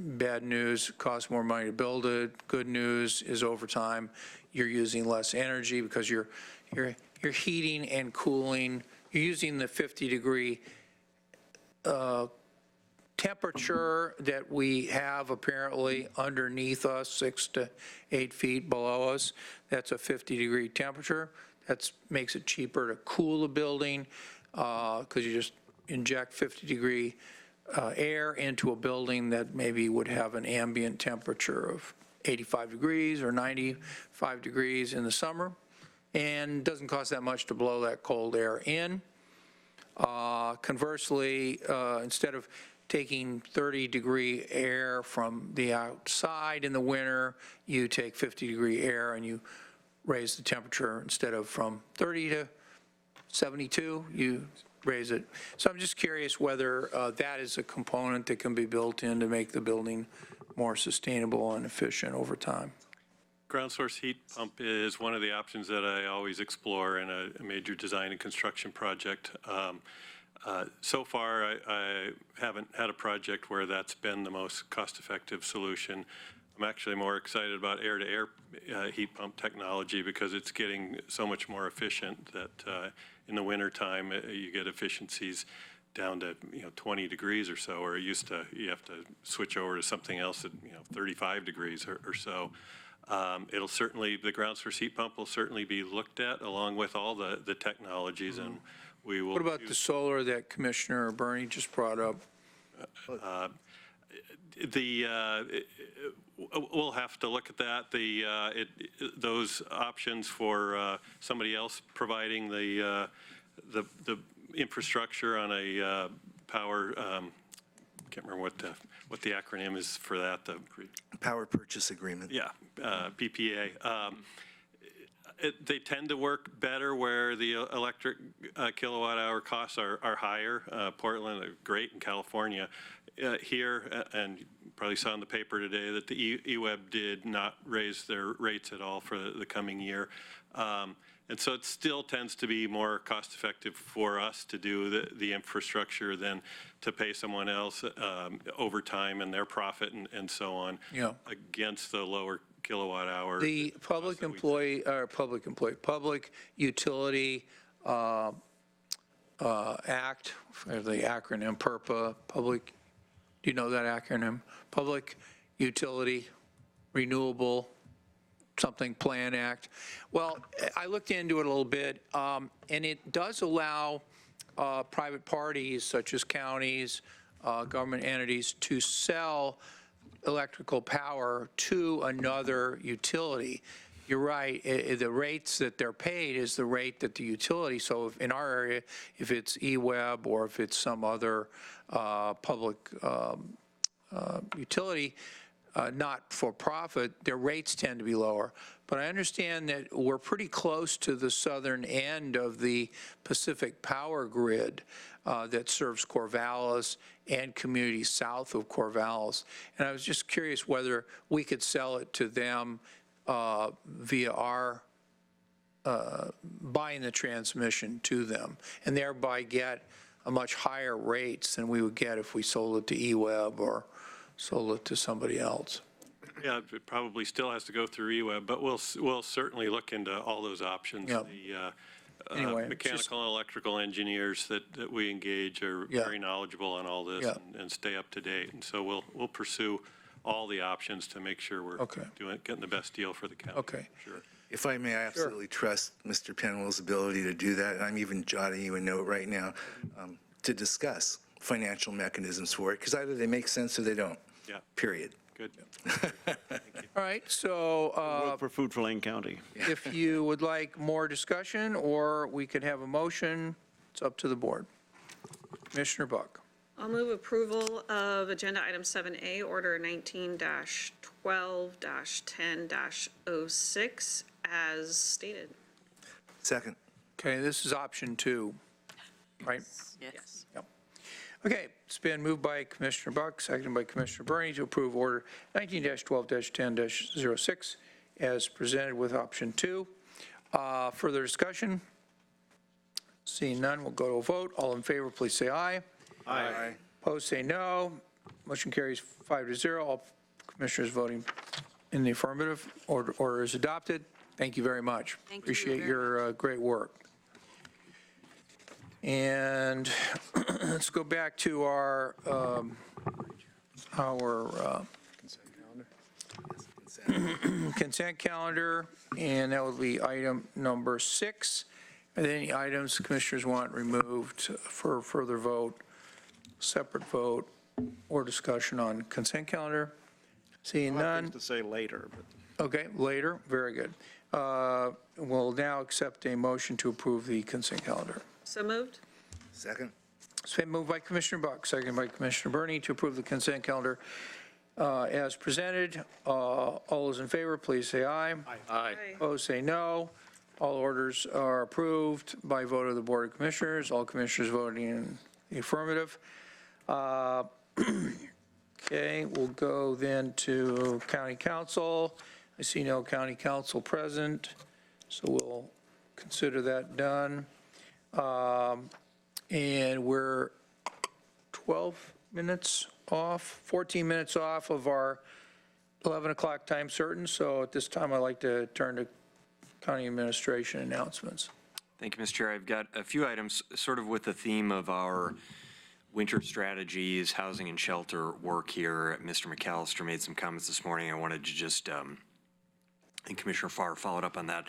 Bad news, costs more money to build it. Good news is over time, you're using less energy because you're heating and cooling. You're using the 50-degree temperature that we have apparently underneath us, 6 to 8 feet below us. That's a 50-degree temperature. That makes it cheaper to cool a building because you just inject 50-degree air into a building that maybe would have an ambient temperature of 85 degrees or 95 degrees in the summer, and doesn't cost that much to blow that cold air in. Conversely, instead of taking 30-degree air from the outside in the winter, you take 50-degree air and you raise the temperature instead of from 30 to 72, you raise it. So I'm just curious whether that is a component that can be built in to make the building more sustainable and efficient over time. Ground source heat pump is one of the options that I always explore in a major design and construction project. So far, I haven't had a project where that's been the most cost-effective solution. I'm actually more excited about air-to-air heat pump technology because it's getting so much more efficient that in the wintertime, you get efficiencies down to 20 degrees or so, or you have to switch over to something else at 35 degrees or so. It'll certainly, the ground source heat pump will certainly be looked at along with all the technologies, and we will. What about the solar that Commissioner Berney just brought up? We'll have to look at that. Those options for somebody else providing the infrastructure on a power. Can't remember what the acronym is for that. The Power purchase agreement. Yeah, PPA. They tend to work better where the electric kilowatt hour costs are higher. Portland, great in California. Here, and you probably saw in the paper today that the EWEB did not raise their rates at all for the coming year. And so it still tends to be more cost effective for us to do the infrastructure than to pay someone else over time and their profit and so on against the lower kilowatt hour. The public utility act, the acronym PURPA, public, do you know that acronym? Public Utility Renewable something Plan Act. Well, I looked into it a little bit, and it does allow private parties such as counties, government entities to sell electrical power to another utility. You're right, the rates that they're paid is the rate that the utility, so if in our area, if it's eWeb or if it's some other public utility, not for profit, their rates tend to be lower. But I understand that we're pretty close to the southern end of the Pacific Power Grid that serves Corvallis and communities south of Corvallis. And I was just curious whether we could sell it to them via our buying the transmission to them, and thereby get a much higher rates than we would get if we sold it to eWeb or sold it to somebody else. Yeah, it probably still has to go through eWeb, but we'll certainly look into all those options. Yep. The Anyway, mechanical and electrical engineers that we engage are Yeah. very knowledgeable on all this Yeah. and stay up to date. And so we'll pursue all the options to make sure we're getting the best deal for the county. Okay. Sure. If I may, I absolutely trust Mr. Penwell's ability to do that. I'm even jotting you a note right now to discuss financial mechanisms for it, because either they make sense or they don't. Yeah. Period. Good. All right, so Work for Food for Lane County. if you would like more discussion, or we could have a motion, it's up to the board. Commissioner Buck. I'll move approval of Agenda Item 7A, Order 19-12-10-06, as stated. Second. Okay, this is option 2, right? Yes. Yep. Okay, it's been moved by Commissioner Buck, seconded by Commissioner Burney to approve Order 19-12-10-06 as presented with option 2. Further discussion? Seeing none, we'll go to a vote. All in favor, please say aye. Aye. Opposed, say no. Motion carries 5-0. All commissioners voting in the affirmative. Order is adopted. Thank you very much. Thank you Appreciate very your great work. And let's go back to our consent calendar, and that will be item number 6. Are there any items commissioners want removed for further vote, separate vote, or discussion on consent calendar? Seeing I'll have none. things to say later, but Okay, later, very good. We'll now accept a motion to approve the consent calendar. So moved? Second. It's been moved by Commissioner Buck, seconded by Commissioner Burney to approve the consent calendar as presented. All those in favor, please say aye. Aye. Opposed, say no. All orders are approved by vote of the Board of Commissioners, all commissioners voting in the affirmative. Okay, we'll go then to County Council. I see no County Council present, so we'll consider that done. And we're 12 minutes off, 14 minutes off of our 11 o'clock time certain. So at this time, I'd like to turn to county administration announcements. Thank you, Mr. Chair. I've got a few items sort of with the theme of our winter strategies, housing and shelter work here. Mr. McAllister made some comments this morning. I wanted to just, and Commissioner Farr followed up on that,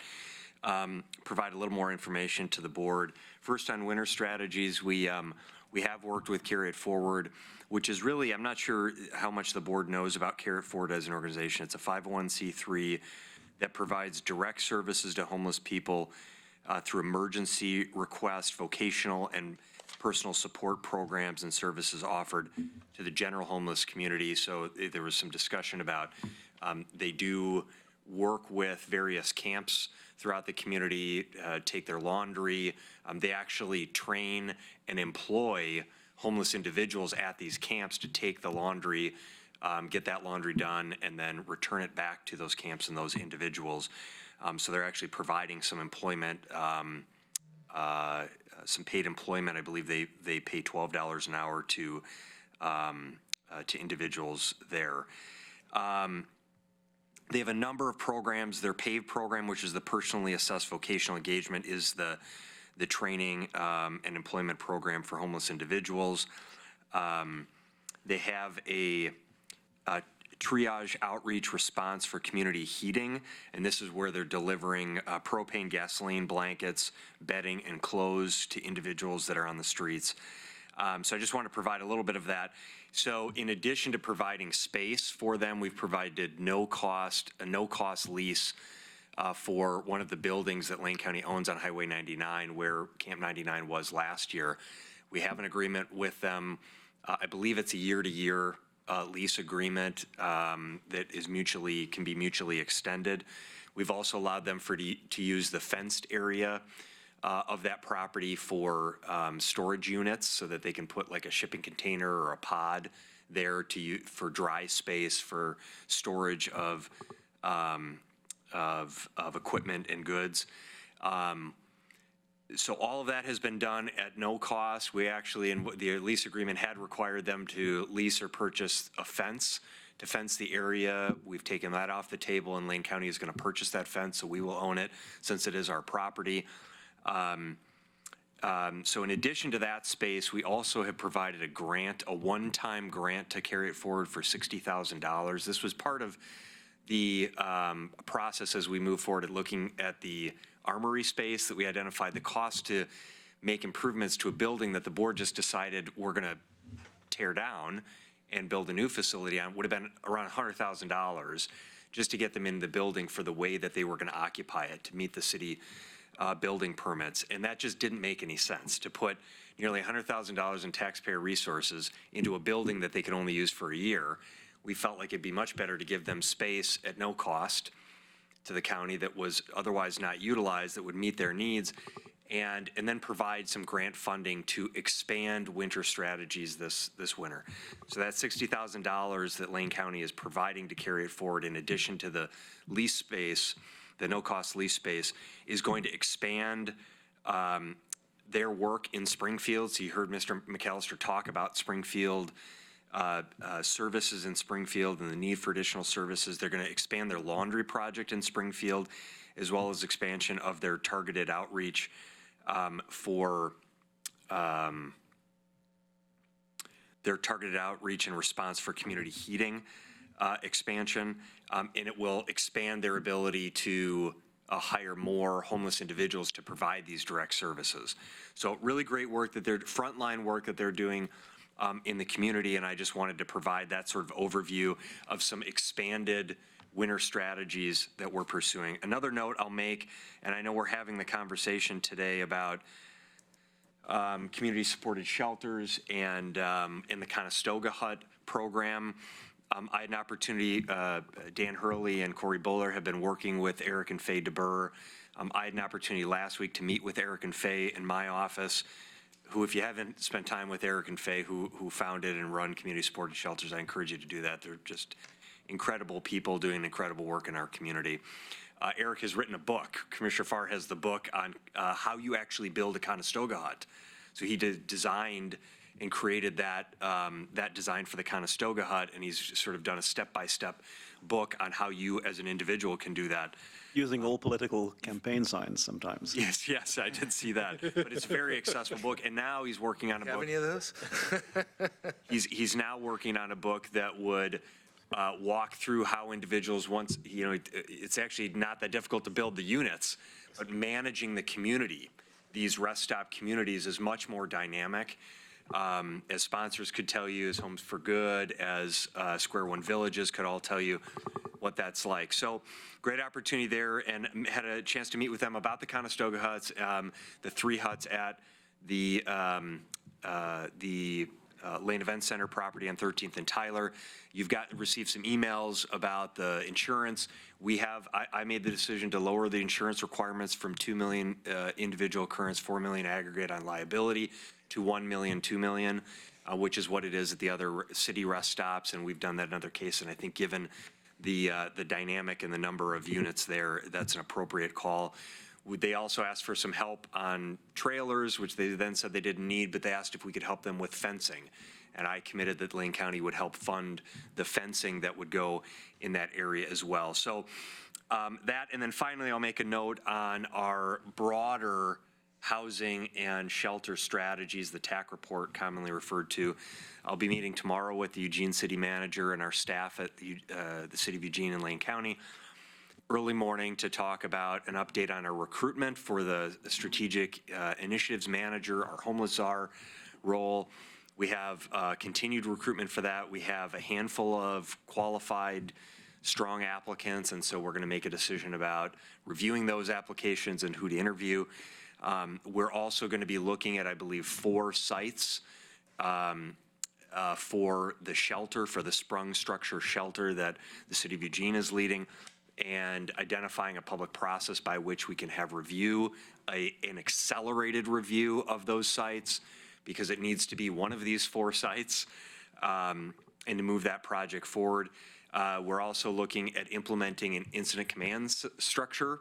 provide a little more information to the board. First, on winter strategies, we have worked with Carry It Forward, which is really, I'm not sure how much the board knows about Carry It Forward as an organization. It's a 501c3 that provides direct services to homeless people through emergency request, vocational and personal support programs and services offered to the general homeless community. So there was some discussion about they do work with various camps throughout the community, take their laundry. They actually train and employ homeless individuals at these camps to take the laundry, get that laundry done, and then return it back to those camps and those individuals. So they're actually providing some employment, some paid employment. I believe they pay $12 an hour to individuals there. They have a number of programs. Their PAVE program, which is the Personally Assessed Vocational Engagement, is the training and employment program for homeless individuals. They have a triage outreach response for community heating, and this is where they're delivering propane, gasoline, blankets, bedding, and clothes to individuals that are on the streets. So I just want to provide a little bit of that. So in addition to providing space for them, we've provided a no-cost lease for one of the buildings that Lane County owns on Highway 99, where Camp 99 was last year. We have an agreement with them. I believe it's a year-to-year lease agreement that is can be mutually extended. We've also allowed them to use the fenced area of that property for storage units, so that they can put like a shipping container or a pod there for dry space for storage of equipment and goods. So all of that has been done at no cost. We actually, in the lease agreement, had required them to lease or purchase a fence to fence the area. We've taken that off the table, and Lane County is going to purchase that fence, so we will own it since it is our property. So in addition to that space, we also have provided a grant, a one-time grant to carry it forward for $60,000. This was part of the process as we move forward at looking at the armory space that we identified the cost to make improvements to a building that the board just decided we're going to tear down and build a new facility on. Would have been around $100,000 just to get them in the building for the way that they were going to occupy it to meet the city building permits. And that just didn't make any sense to put nearly $100,000 in taxpayer resources into a building that they could only use for a year. We felt like it'd be much better to give them space at no cost to the county that was otherwise not utilized, that would meet their needs, and then provide some grant funding to expand winter strategies this winter. So that $60,000 that Lane County is providing to carry it forward, in addition to the lease space, the no-cost lease space, is going to expand their work in Springfield. So you heard Mr. McAllister talk about Springfield services in Springfield and the need for additional services. They're going to expand their laundry project in Springfield, as well as expansion of their targeted outreach their targeted outreach and response for community heating expansion, and it will expand their ability to hire more homeless individuals to provide these direct services. So really great work that frontline work that they're doing in the community, and I just wanted to provide that sort of overview of some expanded winter strategies that we're pursuing. Another note I'll make, and I know we're having the conversation today about community-supported shelters and in the Conestoga Hut program. I had an opportunity, Dan Hurley and Corey Bowler have been working with Eric and Faye DeBurr. I had an opportunity last week to meet with Eric and Faye in my office, who, if you haven't spent time with Eric and Faye, who founded and run community-supported shelters, I encourage you to do that. They're just incredible people doing incredible work in our community. Eric has written a book. Commissioner Farr has the book on how you actually build a Conestoga Hut. So he designed and created that design for the Conestoga Hut, and he's sort of done a step-by-step book on how you as an individual can do that. Using all political campaign signs sometimes. Yes, I did see that. But it's a very accessible book, and now he's working on a book. Have any of those? He's now working on a book that would walk through how individuals it's actually not that difficult to build the units, but managing the community, these rest stop communities, is much more dynamic. As sponsors could tell you, as Homes for Good, as Square One Villages could all tell you what that's like. So great opportunity there, and had a chance to meet with them about the Conestoga Huts, the 3 huts at the Lane Event Center property on 13th and Tyler. You've received some emails about the insurance. I made the decision to lower the insurance requirements from $2 million individual occurrence, $4 million aggregate on liability, to $1 million, $2 million, which is what it is at the other city rest stops, and we've done that in other cases. And I think given the dynamic and the number of units there, that's an appropriate call. They also asked for some help on trailers, which they then said they didn't need, but they asked if we could help them with fencing. and I committed that Lane County would help fund the fencing that would go in that area as well. So that, and then finally, I'll make a note on our broader housing and shelter strategies, the TAC report commonly referred to. I'll be meeting tomorrow with the Eugene City Manager and our staff at the City of Eugene and Lane County early morning to talk about an update on our recruitment for the Strategic Initiatives Manager, our homeless czar role. We have continued recruitment for that. We have a handful of qualified, strong applicants, and so we're going to make a decision about reviewing those applications and who to interview. We're also going to be looking at, I believe, 4 sites for the shelter, for the sprung structure shelter that the City of Eugene is leading, and identifying a public process by which we can have review, an accelerated review of those sites, because it needs to be one of these 4 sites, and to move that project forward. We're also looking at implementing an incident command structure,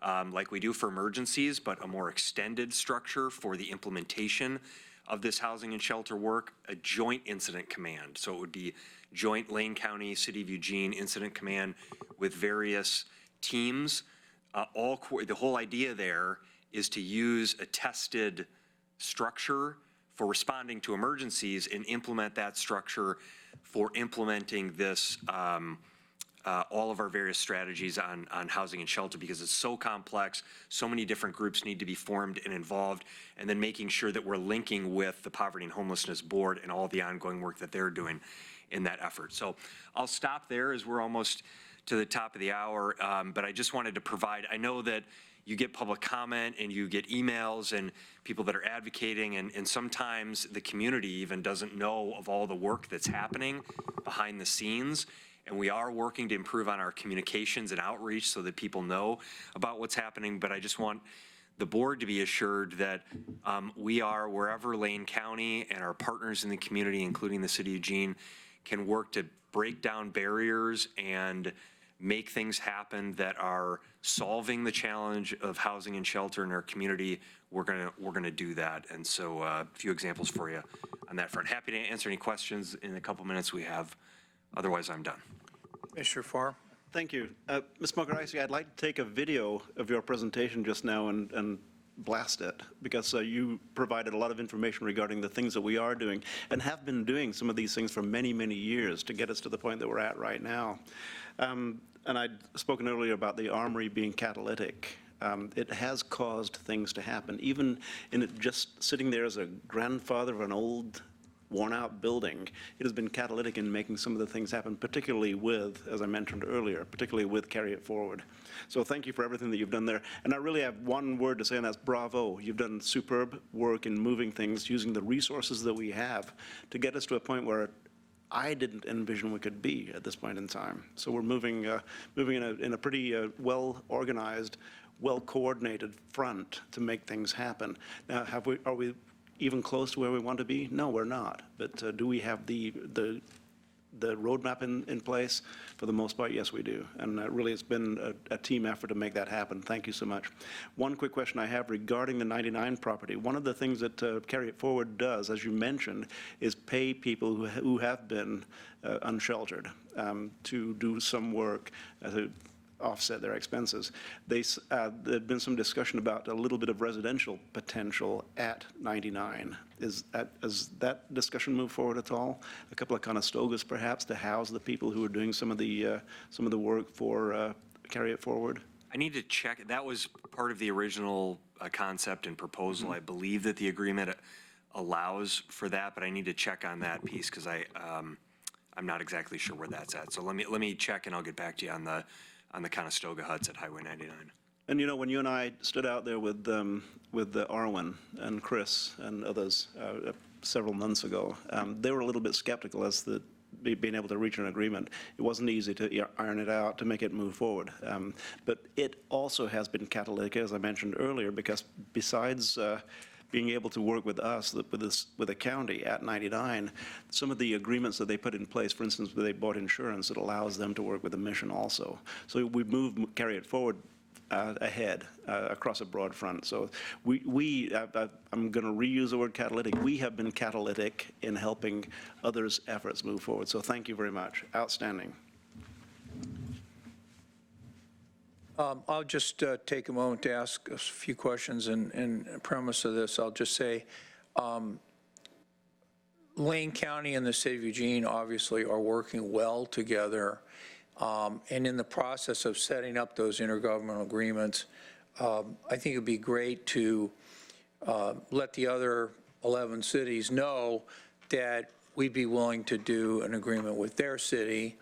like we do for emergencies, but a more extended structure for the implementation of this housing and shelter work, a joint incident command. So it would be joint Lane County, City of Eugene incident command with various teams. The whole idea there is to use a tested structure for responding to emergencies and implement that structure for implementing this, all of our various strategies on housing and shelter, because it's so complex, so many different groups need to be formed and involved, and then making sure that we're linking with the Poverty and Homelessness Board and all the ongoing work that they're doing in that effort. So I'll stop there as we're almost to the top of the hour, but I just wanted to provide, I know that you get public comment and you get emails and people that are advocating, and sometimes the community even doesn't know of all the work that's happening behind the scenes. And we are working to improve on our communications and outreach so that people know about what's happening. But I just want the board to be assured that we are, wherever Lane County and our partners in the community, including the City of Eugene, can work to break down barriers and make things happen that are solving the challenge of housing and shelter in our community. We're gonna do that. And so a few examples for you on that front. Happy to answer any questions in the couple minutes we have. Otherwise, I'm done. Commissioner Farr. Thank you. Ms. Mogarisi, I'd like to take a video of your presentation just now and blast it, because you provided a lot of information regarding the things that we are doing and have been doing some of these things for many, many years to get us to the point that we're at right now. And I'd spoken earlier about the Armory being catalytic. It has caused things to happen, even in it just sitting there as a grandfather of an old, worn-out building. It has been catalytic in making some of the things happen, particularly with, as I mentioned earlier, particularly with Carry It Forward. So thank you for everything that you've done there. And I really have one word to say, and that's bravo. You've done superb work in moving things, using the resources that we have to get us to a point where I didn't envision we could be at this point in time. So we're moving in a pretty well-organized, well-coordinated front to make things happen. Now, are we even close to where we want to be? No, we're not. But do we have the roadmap in place? For the most part, yes, we do. And really, it's been a team effort to make that happen. Thank you so much. One quick question I have regarding the 99 property. One of the things that Carry It Forward does, as you mentioned, is pay people who have been unsheltered to do some work to offset their expenses. There'd been some discussion about a little bit of residential potential at 99. Has that discussion moved forward at all? A couple of Conestogas, perhaps, to house the people who are doing some of the work for Carry It Forward? I need to check. That was part of the original concept and proposal. I believe that the agreement allows for that, but I need to check on that piece because I'm not exactly sure where that's at. So let me check and I'll get back to you on the Conestoga huts at Highway 99. And you know, when you and I stood out there with Arwen and Chris and others several months ago, they were a little bit skeptical as to being able to reach an agreement. It wasn't easy to iron it out, to make it move forward. But it also has been catalytic, as I mentioned earlier, because besides being able to work with us, with the county at 99, some of the agreements that they put in place, for instance, where they bought insurance, it allows them to work with the mission also. So we moved Carry It Forward ahead across a broad front. So I'm going to reuse the word catalytic. We have been catalytic in helping others' efforts move forward. So thank you very much. Outstanding. I'll just take a moment to ask a few questions, and premise of this, I'll just say, Lane County and the city of Eugene obviously are working well together, and in the process of setting up those intergovernmental agreements, I think it'd be great to let the other 11 cities know that we'd be willing to do an agreement with their city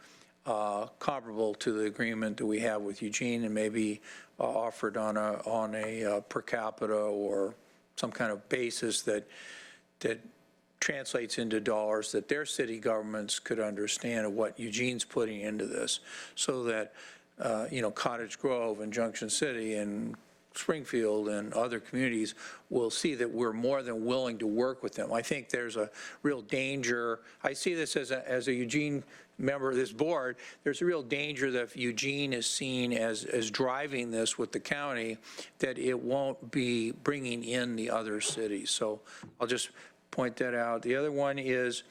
comparable to the agreement that we have with Eugene, and maybe offered on a per capita or some kind of basis that translates into dollars that their city governments could understand of what Eugene's putting into this, so that Cottage Grove and Junction City and Springfield and other communities will see that we're more than willing to work with them. I think there's a real danger. I see this as a Eugene member of this board. There's a real danger that if Eugene is seen as driving this with the county, that it won't be bringing in the other cities. So I'll just point that out. The other one is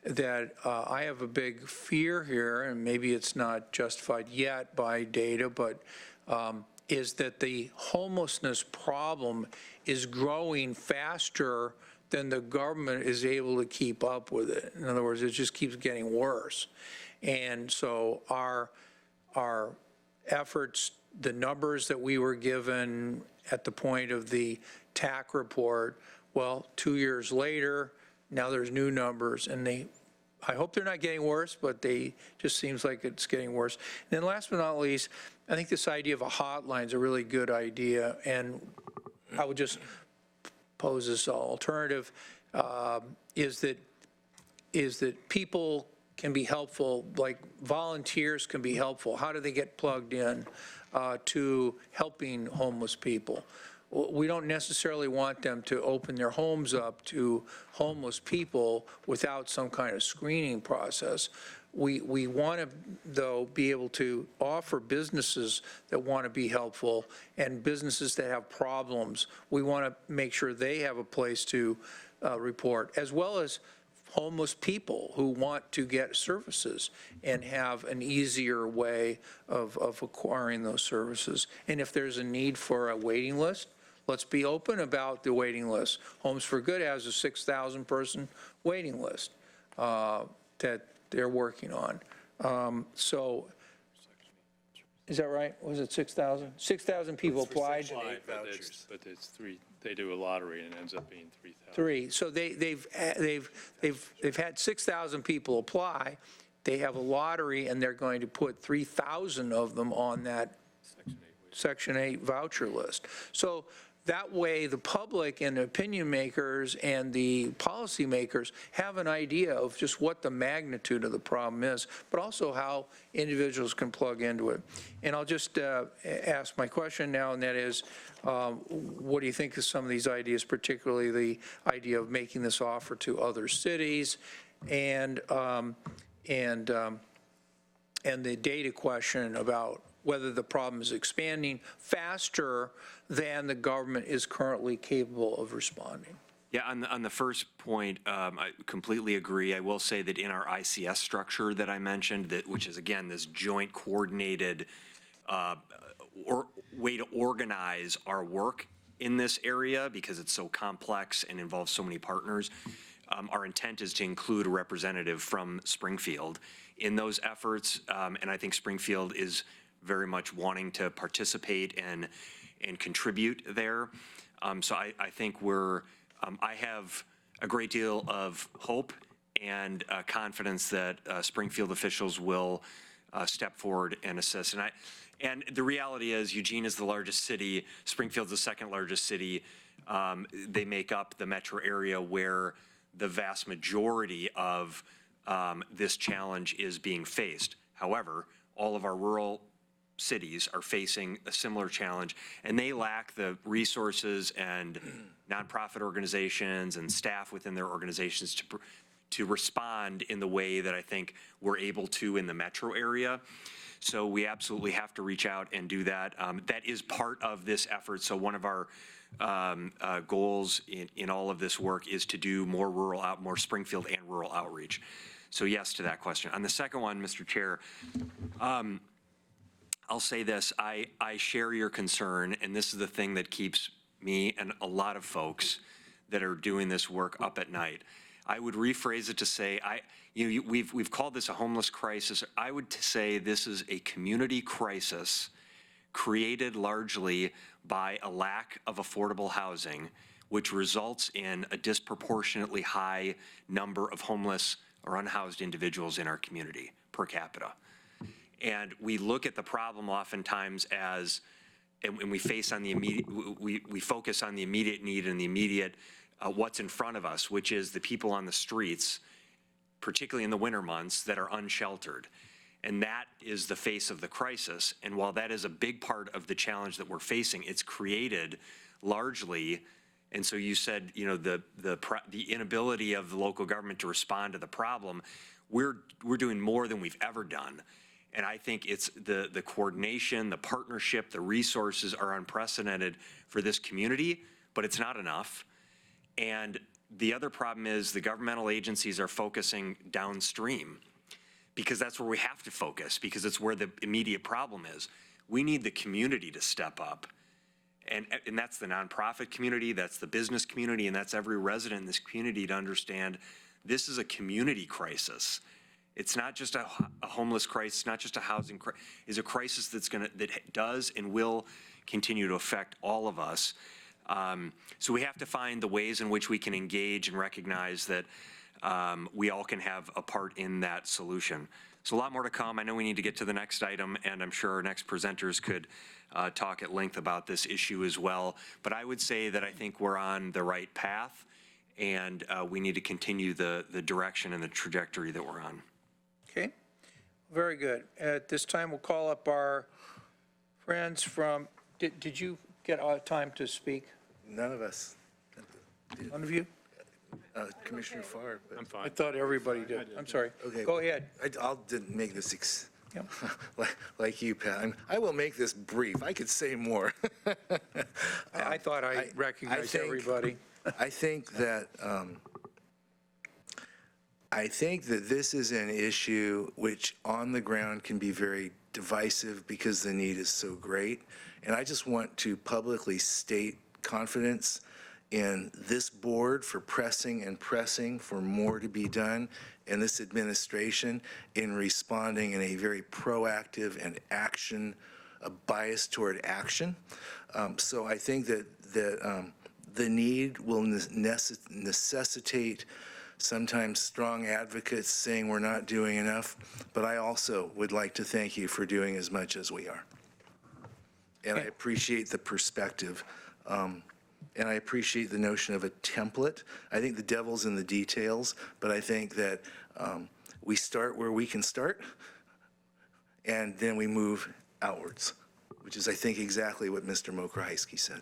that I have a big fear here, and maybe it's not justified yet by data, but is that the homelessness problem is growing faster than the government is able to keep up with it. In other words, it just keeps getting worse. And so our efforts, the numbers that we were given at the point of the TAC report, well, 2 years later, now there's new numbers, and I hope they're not getting worse, but they just seems like it's getting worse. And then last but not least, I think this idea of a hotline is a really good idea, and I would just pose this alternative, is that people can be helpful, like volunteers can be helpful. How do they get plugged in to helping homeless people? We don't necessarily want them to open their homes up to homeless people without some kind of screening process. We want to, though, be able to offer businesses that want to be helpful and businesses that have problems. We want to make sure they have a place to report, as well as homeless people who want to get services and have an easier way of acquiring those services. And if there's a need for a waiting list, let's be open about the waiting list. Homes for Good has a 6,000 person waiting list that they're working on. So is that right? Was it 6,000? 6,000 people applied. But it's three. They do a lottery and it ends up being 3,000. Three. So they've had 6,000 people apply. They have a lottery, and they're going to put 3,000 of them on that Section 8 voucher list. So that way, the public and the opinion makers and the policymakers have an idea of just what the magnitude of the problem is, but also how individuals can plug into it. And I'll just ask my question now, and that is, what do you think of some of these ideas, particularly the idea of making this offer to other cities, and the data question about whether the problem is expanding faster than the government is currently capable of responding? Yeah, on the first point, I completely agree. I will say that in our ICS structure that I mentioned, which is, again, this joint coordinated way to organize our work in this area, because it's so complex and involves so many partners, our intent is to include a representative from Springfield in those efforts, and I think Springfield is very much wanting to participate and contribute there. So I think I have a great deal of hope and confidence that Springfield officials will step forward and assist. And the reality is, Eugene is the largest city, Springfield's the second largest city. They make up the metro area where the vast majority of this challenge is being faced. However, all of our rural cities are facing a similar challenge, and they lack the resources and nonprofit organizations and staff within their organizations to respond in the way that I think we're able to in the metro area. So we absolutely have to reach out and do that. That is part of this effort. So one of our goals in all of this work is to do more more Springfield and rural outreach. So yes to that question. On the second one, Mr. Chair, I'll say this, I share your concern, and this is the thing that keeps me and a lot of folks that are doing this work up at night. I would rephrase it to say, we've called this a homeless crisis. I would say this is a community crisis created largely by a lack of affordable housing, which results in a disproportionately high number of homeless or unhoused individuals in our community per capita. And we look at the problem oftentimes as, and we focus on the immediate need and the immediate what's in front of us, which is the people on the streets, particularly in the winter months, that are unsheltered. And that is the face of the crisis. And while that is a big part of the challenge that we're facing, it's created largely, and so you said, the inability of the local government to respond to the problem, we're doing more than we've ever done. And I think it's the coordination, the partnership, the resources are unprecedented for this community, but it's not enough. And the other problem is the governmental agencies are focusing downstream because that's where we have to focus, because it's where the immediate problem is. We need the community to step up. And that's the nonprofit community, that's the business community, and that's every resident in this community to understand this is a community crisis. It's not just a homeless crisis, not just a housing crisis. It's a crisis that does and will continue to affect all of us. So we have to find the ways in which we can engage and recognize that we all can have a part in that solution. So a lot more to come. I know we need to get to the next item, and I'm sure our next presenters could talk at length about this issue as well. But I would say that I think we're on the right path, and we need to continue the direction and the trajectory that we're on. Okay, very good. At this time, we'll call up our friends from, did you get time to speak? None of us. None of you? Commissioner Farr. But I'm fine. I thought everybody did. I'm sorry. Okay. Go ahead. I'll didn't make this Yep. like you, Pat. I will make this brief. I could say more. I thought I recognized everybody. I think that this is an issue which on the ground can be very divisive because the need is so great. And I just want to publicly state confidence in this board for pressing for more to be done, and this administration in responding in a very proactive and a bias toward action. So I think that the need will necessitate sometimes strong advocates saying we're not doing enough, but I also would like to thank you for doing as much as we are. And I appreciate the perspective. And I appreciate the notion of a template. I think the devil's in the details, but I think that we start where we can start, and then we move outwards, which is, I think, exactly what Mr. Mokrahysky said.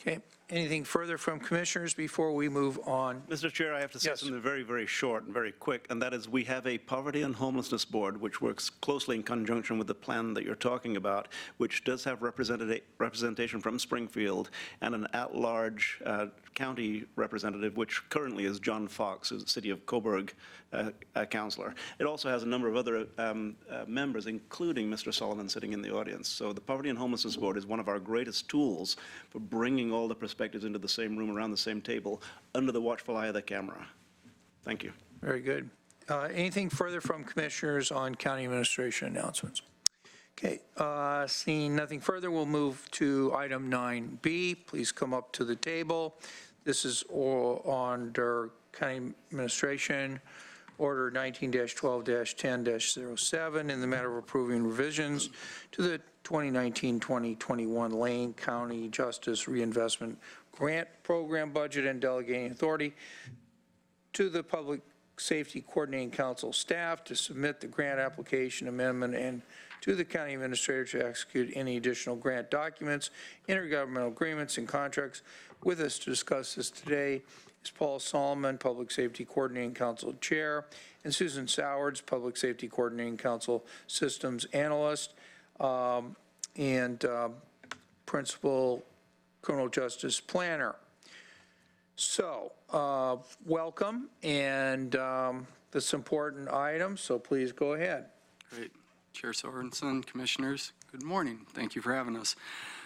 Okay, anything further from commissioners before we move on? Mr. Chair, I have to say something very, very short and very quick, and that is we have a Poverty and Homelessness Board which works closely in conjunction with the plan that you're talking about, which does have representation from Springfield and an at-large county representative, which currently is John Fox, who's the City of Coburg councilor. It also has a number of other members, including Mr. Solomon sitting in the audience. So the Poverty and Homelessness Board is one of our greatest tools for bringing all the perspectives into the same room, around the same table, under the watchful eye of the camera. Thank you. Very good. Anything further from commissioners on county administration announcements? Okay, seeing nothing further, we'll move to item 9B. Please come up to the table. This is all under county administration, order 19-12-10-07 in the matter of approving revisions to the 2019-2021 Lane County Justice Reinvestment Grant Program budget and delegating authority to the Public Safety Coordinating Council staff to submit the grant application amendment and to the county administrator to execute any additional grant documents, intergovernmental agreements, and contracts. With us to discuss this today is Paul Solomon, Public Safety Coordinating Council Chair, and Susan Sowards, Public Safety Coordinating Council Systems Analyst, and Principal Criminal Justice Planner. So, welcome, and this important item, so please go ahead. Great. Chair Sorensen, Commissioners, good morning. Thank you for having us.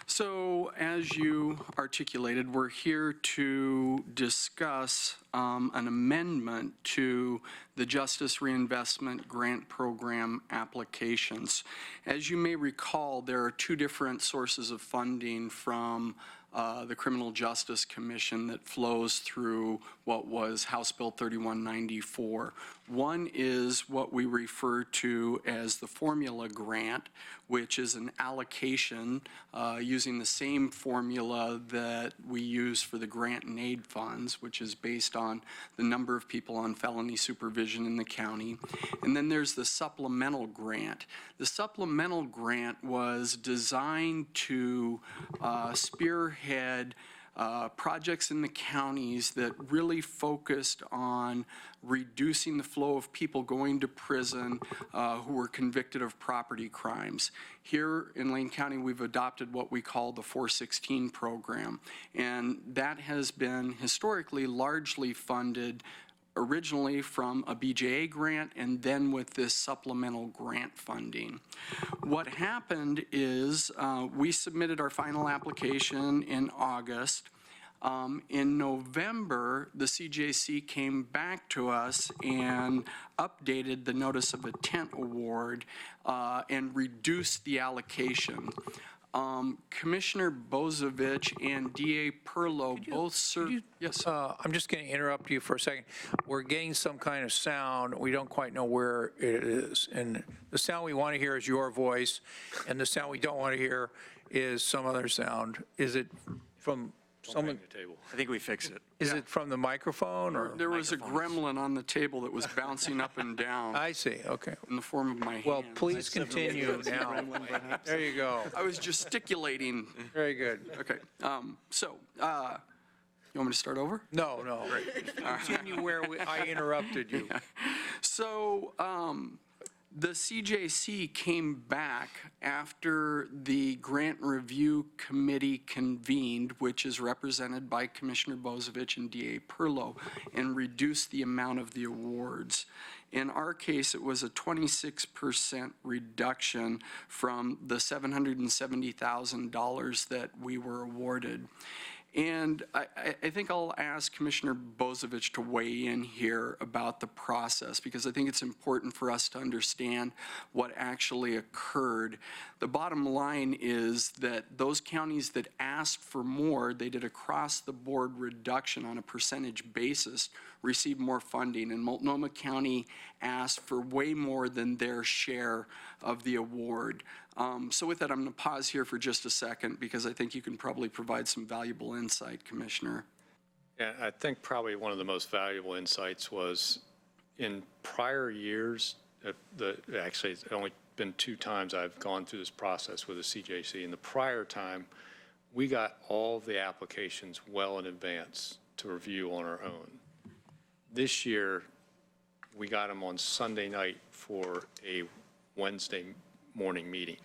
So, as you articulated, we're here to discuss an amendment to the Justice Reinvestment Grant Program applications. As you may recall, there are two different sources of funding from the Criminal Justice Commission that flows through what was House Bill 3194. One is what we refer to as the formula grant, which is an allocation using the same formula that we use for the grant and aid funds, which is based on the number of people on felony supervision in the county. And then there's the supplemental grant. The supplemental grant was designed to spearhead projects in the counties that really focused on reducing the flow of people going to prison who were convicted of property crimes. Here in Lane County, we've adopted what we call the 416 program, and that has been historically largely funded originally from a BJA grant and then with this supplemental grant funding. What happened is we submitted our final application in August. In November, the CJC came back to us and updated the notice of intent award and reduced the allocation. Commissioner Bozovich and DA Perlow both served. Yes. I'm just going to interrupt you for a second. We're getting some kind of sound. We don't quite know where it is. And the sound we want to hear is your voice, and the sound we don't want to hear is some other sound. Is it from someone? I think we fixed it. Is it from the microphone or? There was a gremlin on the table that was bouncing up and down. I see, okay. In the form of my hand. Well, please continue now. There you go. I was gesticulating. Very good. Okay, you want me to start over? No. Continue where I interrupted you. So, the CJC came back after the Grant Review Committee convened, which is represented by Commissioner Bozovich and DA Perlow, and reduced the amount of the awards. In our case, it was a 26% reduction from the $770,000 that we were awarded. And I think I'll ask Commissioner Bozovich to weigh in here about the process, because I think it's important for us to understand what actually occurred. The bottom line is that those counties that asked for more, they did across-the-board reduction on a percentage basis, received more funding. And Multnomah County asked for way more than their share of the award. So with that, I'm going to pause here for just a second, because I think you can probably provide some valuable insight, Commissioner. Yeah, I think probably one of the most valuable insights was in prior years, actually it's only been 2 times I've gone through this process with the CJC. In the prior time, we got all the applications well in advance to review on our own. This year, we got them on Sunday night for a Wednesday morning meeting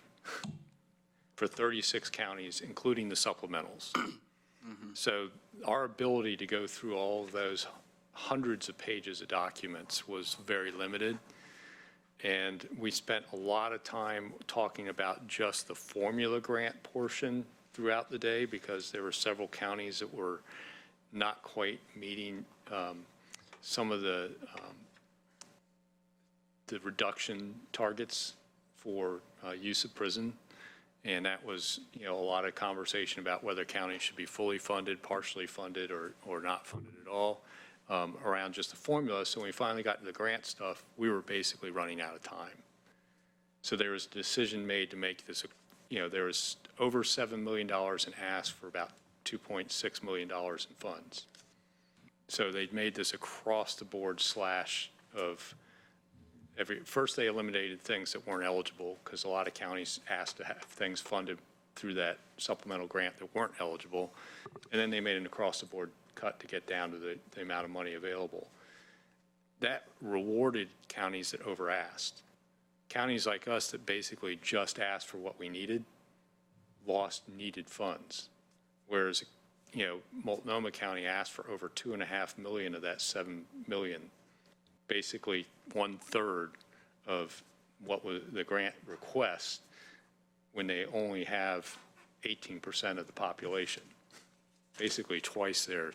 for 36 counties, including the supplementals. So our ability to go through all of those hundreds of pages of documents was very limited. And we spent a lot of time talking about just the formula grant portion throughout the day, because there were several counties that were not quite meeting some of the reduction targets for use of prison. And that was, a lot of conversation about whether counties should be fully funded, partially funded, or not funded at all around just the formula. So when we finally got to the grant stuff, we were basically running out of time. So there was a decision made to make this, there was over $7 million in ask for about $2.6 million in funds. So they made this across the board slash of first they eliminated things that weren't eligible, because a lot of counties asked to have things funded through that supplemental grant that weren't eligible. And then they made an across the board cut to get down to the amount of money available. That rewarded counties that over-asked. Counties like us that basically just asked for what we needed, lost needed funds. Whereas, Multnomah County asked for over $2.5 million of that $7 million, basically 1/3 of what was the grant request when they only have 18% of the population, basically twice their.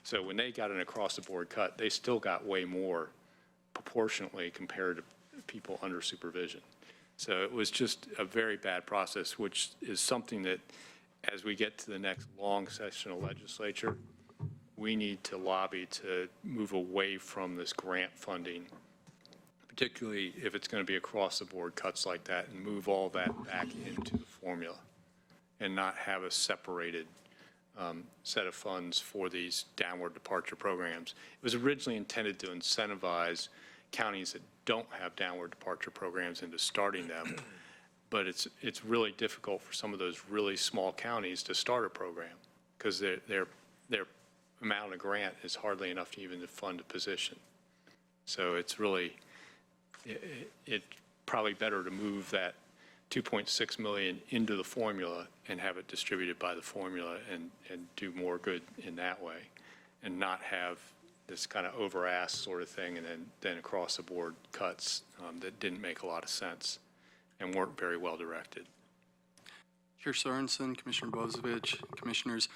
So when they got an across-the-board cut, they still got way more proportionately compared to people under supervision. So it was just a very bad process, which is something that as we get to the next long session of legislature, we need to lobby to move away from this grant funding, particularly if it's going to be across-the-board cuts like that, and move all that back into the formula and not have a separated set of funds for these downward departure programs. It was originally intended to incentivize counties that don't have downward departure programs into starting them, but it's really difficult for some of those really small counties to start a program because their amount of grant is hardly enough to even fund a position. So it's really, it's probably better to move that $2.6 million into the formula and have it distributed by the formula and do more good in that way and not have this kind of over-ask sort of thing and then across the board cuts that didn't make a lot of sense and weren't very well directed. Chair Sorensen, Commissioner Bozievich, Commissioners,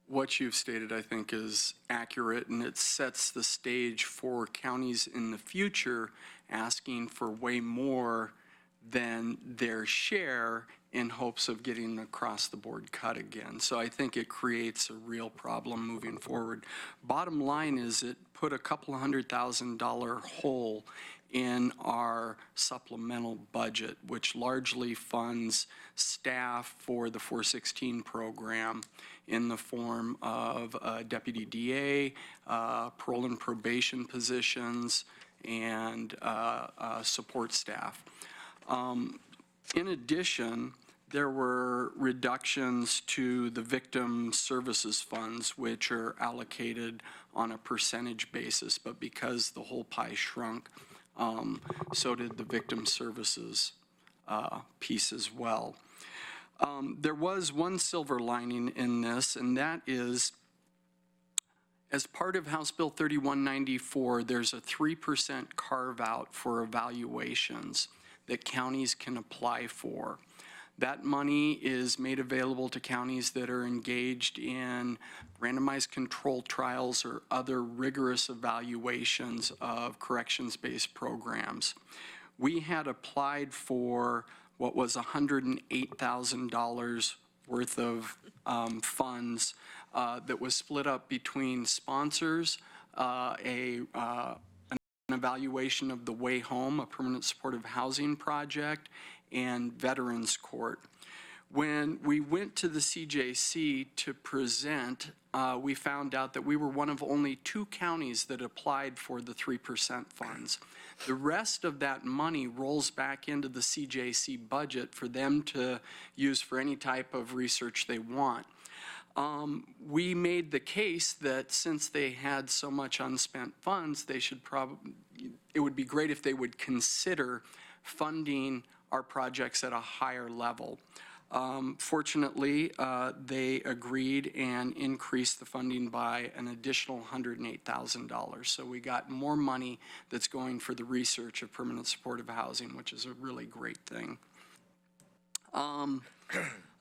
what you've stated, I think, is accurate, and it sets the stage for counties in the future asking for way more than their share in hopes of getting an across-the-board cut again. So I think it creates a real problem moving forward. Bottom line is it put a couple $100,000 hole in our supplemental budget, which largely funds staff for the 416 program in the form of deputy DA, parole and probation positions, and support staff. In addition, there were reductions to the victim services funds, which are allocated on a percentage basis, but because the whole pie shrunk, so did the victim services piece as well. There was one silver lining in this, and that is, as part of House Bill 3194, there's a 3% carve-out for evaluations that counties can apply for. That money is made available to counties that are engaged in randomized control trials or other rigorous evaluations of corrections-based programs. We had applied for what was $108,000 worth of funds that was split up between sponsors, an evaluation of the Way Home, a permanent supportive housing project, and Veterans Court. When we went to the CJC to present, we found out that we were one of only 2 counties that applied for the 3% funds. The rest of that money rolls back into the CJC budget for them to use for any type of research they want. We made the case that since they had so much unspent funds, they should it would be great if they would consider funding our projects at a higher level. Fortunately, they agreed and increased the funding by an additional $108,000. So we got more money that's going for the research of permanent supportive housing, which is a really great thing. On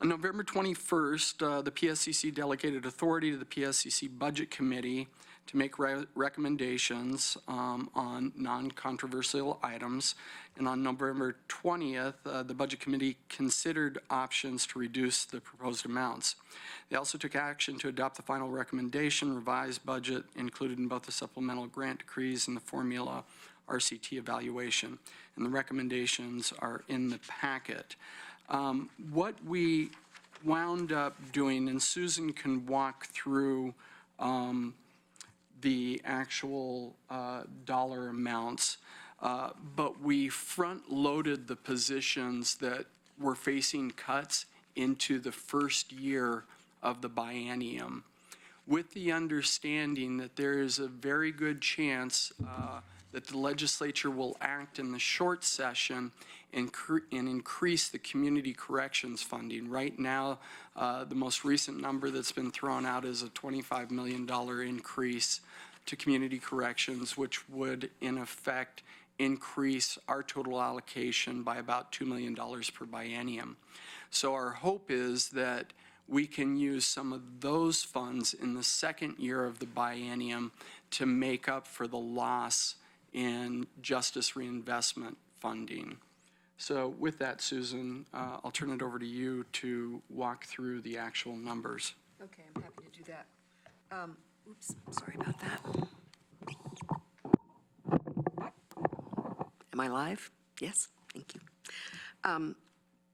November 21st, the PSCC delegated authority to the PSCC Budget Committee to make recommendations on non-controversial items. And on November 20th, the Budget Committee considered options to reduce the proposed amounts. They also took action to adopt the final recommendation, revised budget included in both the supplemental grant decrees and the formula RCT evaluation. And the recommendations are in the packet. What we wound up doing, and Susan can walk through the actual dollar amounts, but we front-loaded the positions that were facing cuts into the first year of the biennium. with the understanding that there is a very good chance that the legislature will act in the short session and increase the community corrections funding. Right now, the most recent number that's been thrown out is a $25 million increase to community corrections, which would in effect increase our total allocation by about $2 million per biennium. So our hope is that we can use some of those funds in the second year of the biennium to make up for the loss in justice reinvestment funding. So with that, Susan, I'll turn it over to you to walk through the actual numbers. Okay, I'm happy to do that. Oops, sorry about that. Am I live? Yes, thank you.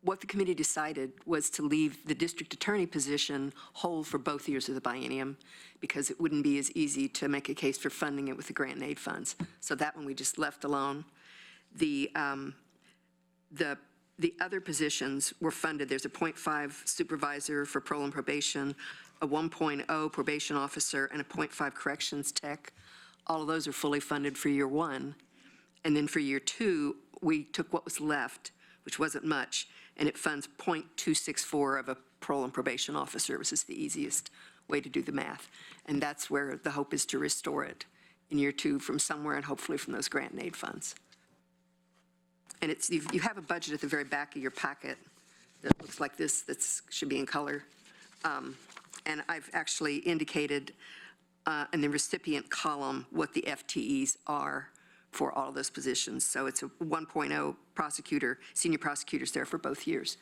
What the committee decided was to leave the district attorney position whole for both years of the biennium because it wouldn't be as easy to make a case for funding it with the grant and aid funds. So that one we just left alone. The other positions were funded. There's a 0.5 supervisor for parole and probation, a 1.0 probation officer, and a 0.5 corrections tech. All of those are fully funded for year one. And then for year two, we took what was left, which wasn't much, and it funds 0.264 of a parole and probation officer, which is the easiest way to do the math. And that's where the hope is to restore it in year two from somewhere and hopefully from those grant and aid funds. And it's, you have a budget at the very back of your packet that looks like this, that should be in color. And I've actually indicated in the recipient column what the FTEs are for all of those positions. So it's a 1.0 prosecutor, senior prosecutors there for both years.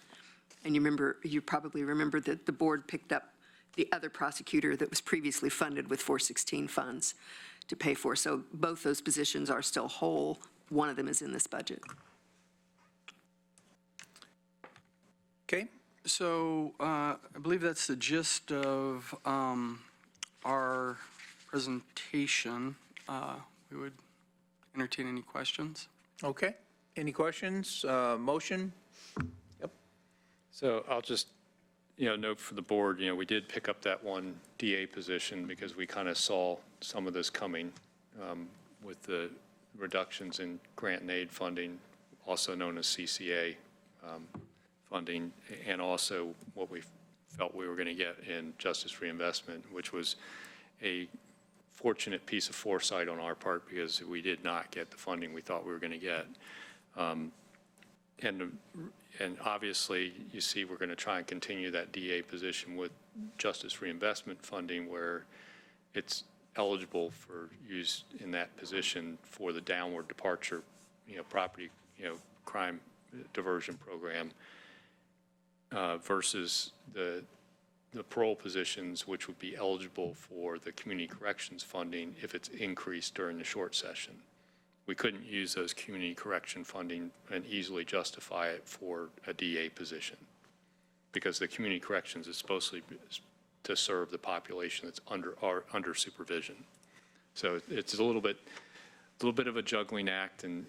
And you probably remember that the board picked up the other prosecutor that was previously funded with 416 funds to pay for. So both those positions are still whole. One of them is in this budget. Okay. So I believe that's the gist of our presentation. We would entertain any questions. Okay. Any questions? Motion? Yep. So I'll just, note for the board, we did pick up that one DA position because we kind of saw some of this coming with the reductions in grant and aid funding, also known as CCA funding, and also what we felt we were going to get in justice reinvestment, which was a fortunate piece of foresight on our part because we did not get the funding we thought we were going to get. And obviously, you see, we're going to try and continue that DA position with justice reinvestment funding where it's eligible for use in that position for the downward departure, property, crime diversion program versus the parole positions, which would be eligible for the community corrections funding if it's increased during the short session. We couldn't use those community correction funding and easily justify it for a DA position because the community corrections is supposed to serve the population that's under supervision. So it's a little bit of a juggling act, and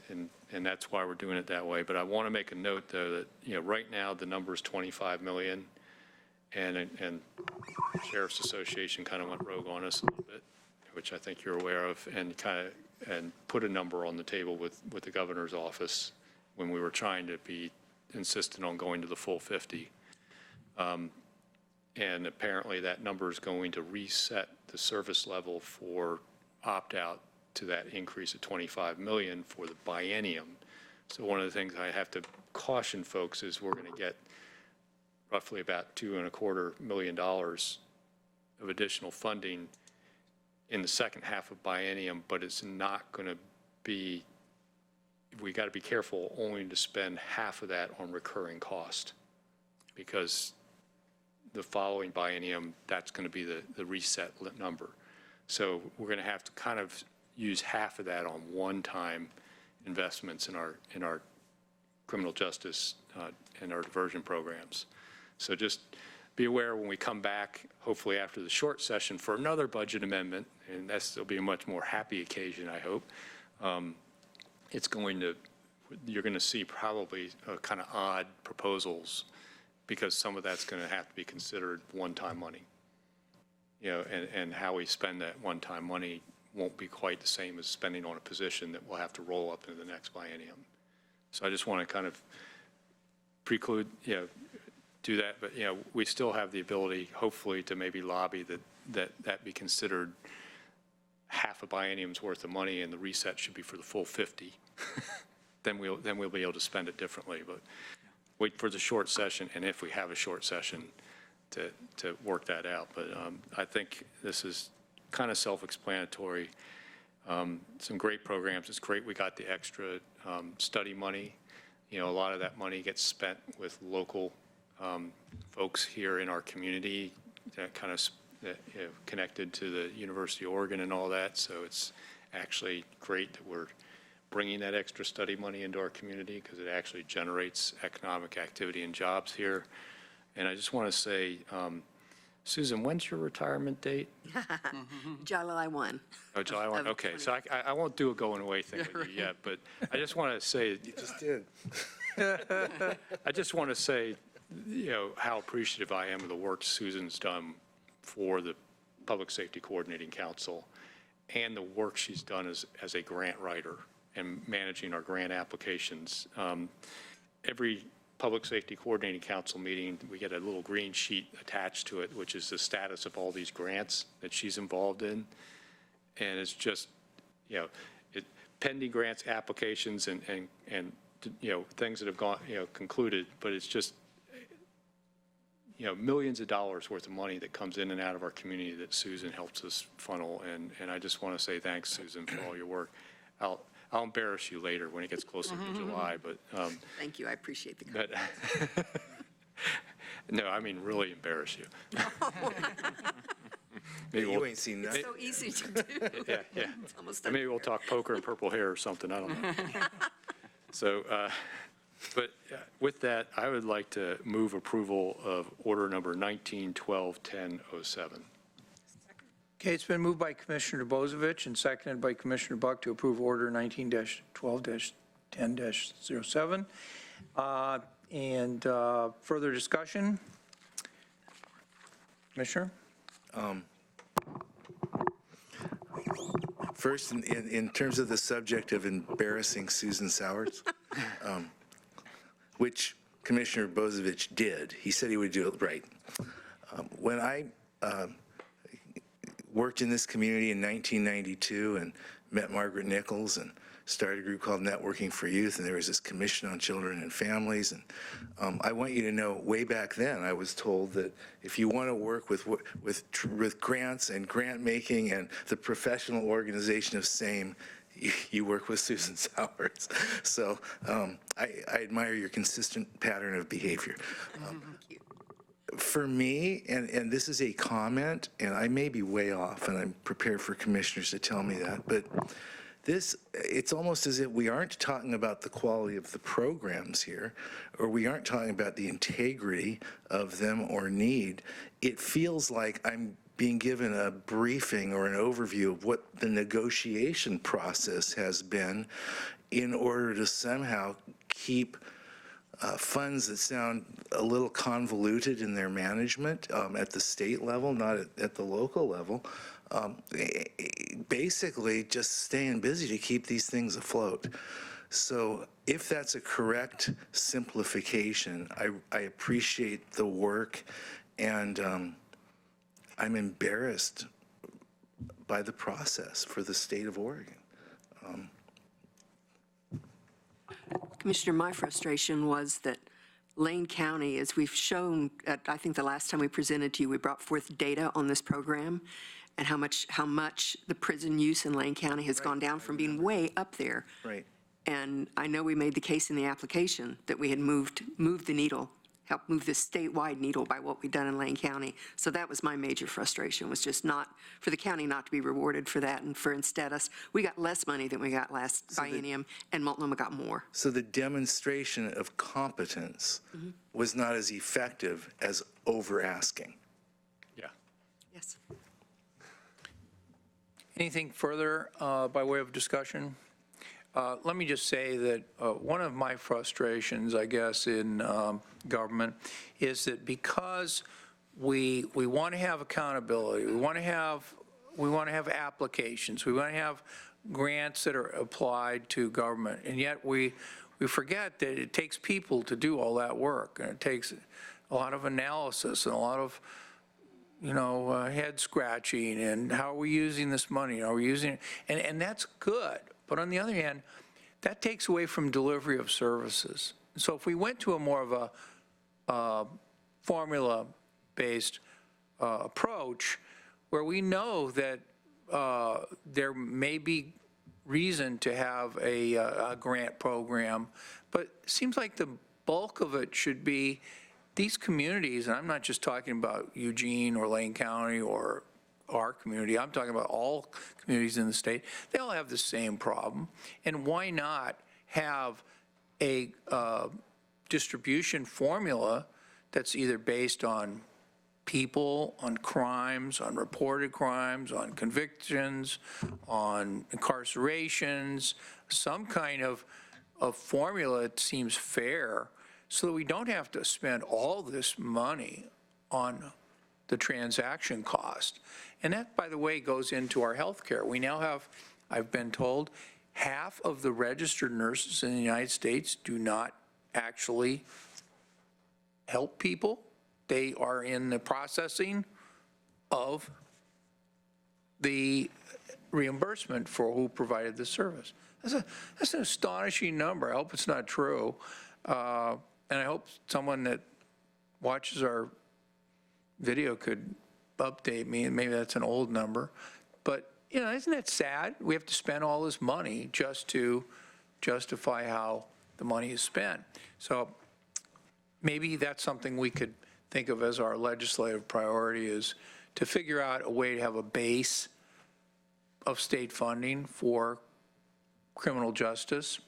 that's why we're doing it that way. But I want to make a note, though, that right now the number is 25 million. And Sheriff's Association kind of went rogue on us a little bit, which I think you're aware of, and put a number on the table with the governor's office when we were trying to be insistent on going to the full 50. And apparently that number is going to reset the service level for opt-out to that increase of 25 million for the biennium. So one of the things I have to caution folks is we're going to get roughly about $2.25 million of additional funding in the second half of biennium, but it's not going to be, we got to be careful only to spend half of that on recurring cost because the following biennium, that's going to be the reset number. So we're going to have to kind of use half of that on one-time investments in our criminal justice and our diversion programs. So just be aware when we come back, hopefully after the short session for another budget amendment, and that'll be a much more happy occasion, I hope. You're going to see probably kind of odd proposals because some of that's going to have to be considered one-time money. and how we spend that one-time money won't be quite the same as spending on a position that we'll have to roll up into the next biennium. So I just want to kind of preclude, do that, but, we still have the ability, hopefully, to maybe lobby that be considered half a biennium's worth of money, and the reset should be for the full 50. Then we'll be able to spend it differently, but wait for the short session, and if we have a short session, to work that out. But I think this is kind of self-explanatory. Some great programs. It's great we got the extra study money. A lot of that money gets spent with local folks here in our community that kind of connected to the University of Oregon and all that. So it's actually great that we're bringing that extra study money into our community because it actually generates economic activity and jobs here. And I just want to say, Susan, when's your retirement date? July 1. Oh, July 1. Okay, so I won't do a going away thing with you yet, but I just want to say. You just did. I just want to say, how appreciative I am of the work Susan's done for the Public Safety Coordinating Council and the work she's done as a grant writer and managing our grant applications. Every Public Safety Coordinating Council meeting, we get a little green sheet attached to it, which is the status of all these grants that she's involved in. And it's just, pending grants, applications, and things that have gone, concluded, but it's just, millions of dollars worth of money that comes in and out of our community that Susan helps us funnel. And I just want to say thanks, Susan, for all your work. I'll embarrass you later when it gets closer to July, but. Thank you, I appreciate the comment. But no, I mean really embarrass you. Maybe You ain't seen nothing. It's so easy to do. Yeah. It's almost Maybe we'll talk poker and purple hair or something, I don't know. So, but with that, I would like to move approval of order number 1912-1007. Okay, it's been moved by Commissioner Bozievich and seconded by Commissioner Buck to approve Order 19-12-10-07. And further discussion? Commissioner? First, in terms of the subject of embarrassing Susan Sowers, which Commissioner Bozievich did. He said he would do it right. When I worked in this community in 1992 and met Margaret Nichols and started a group called Networking for Youth, and there was this Commission on Children and Families. And I want you to know, way back then, I was told that if you want to work with grants and grant making and the professional organization of SAME, you work with Susan Sowers. So I admire your consistent pattern of behavior. For me, and this is a comment, and I may be way off, and I'm prepared for commissioners to tell me that, but it's almost as if we aren't talking about the quality of the programs here, or we aren't talking about the integrity of them or need. It feels like I'm being given a briefing or an overview of what the negotiation process has been in order to somehow keep funds that sound a little convoluted in their management at the state level, not at the local level, basically just staying busy to keep these things afloat. So if that's a correct simplification, I appreciate the work, and I'm embarrassed by the process for the state of Oregon. Commissioner, my frustration was that Lane County, as we've shown, I think the last time we presented to you, we brought forth data on this program and how much the prison use in Lane County has gone down from being way up there. Right. And I know we made the case in the application that we had moved the needle, helped move this statewide needle by what we've done in Lane County. So that was my major frustration, was just not, for the county not to be rewarded for that, and for instead we got less money than we got last biennium, and Multnomah got more. So the demonstration of competence was not as effective as over-asking. Yeah. Yes. Anything further by way of discussion? Let me just say that one of my frustrations, I guess, in government is that because we want to have accountability. We want to have applications. We want to have grants that are applied to government. And yet we forget that it takes people to do all that work. And it takes a lot of analysis and a lot of, head scratching and how are we using this money? Are we using it? And that's good. But on the other hand, that takes away from delivery of services. So if we went to a more of a formula-based approach where we know that there may be reason to have a grant program, but it seems like the bulk of it should be these communities, and I'm not just talking about Eugene or Lane County or our community, I'm talking about all communities in the state, they all have the same problem. And why not have a distribution formula that's either based on people, on crimes, on reported crimes, on convictions, on incarcerations, some kind of formula that seems fair so that we don't have to spend all this money on the transaction cost. And that, by the way, goes into our health care. We now have, I've been told, half of the registered nurses in the United States do not actually help people. They are in the processing of the reimbursement for who provided the service. That's an astonishing number. I hope it's not true. And I hope someone that watches our video could update me, and maybe that's an old number. But, isn't that sad? We have to spend all this money just to justify how the money is spent. So maybe that's something we could think of as our legislative priority, is to figure out a way to have a base of state funding for criminal justice.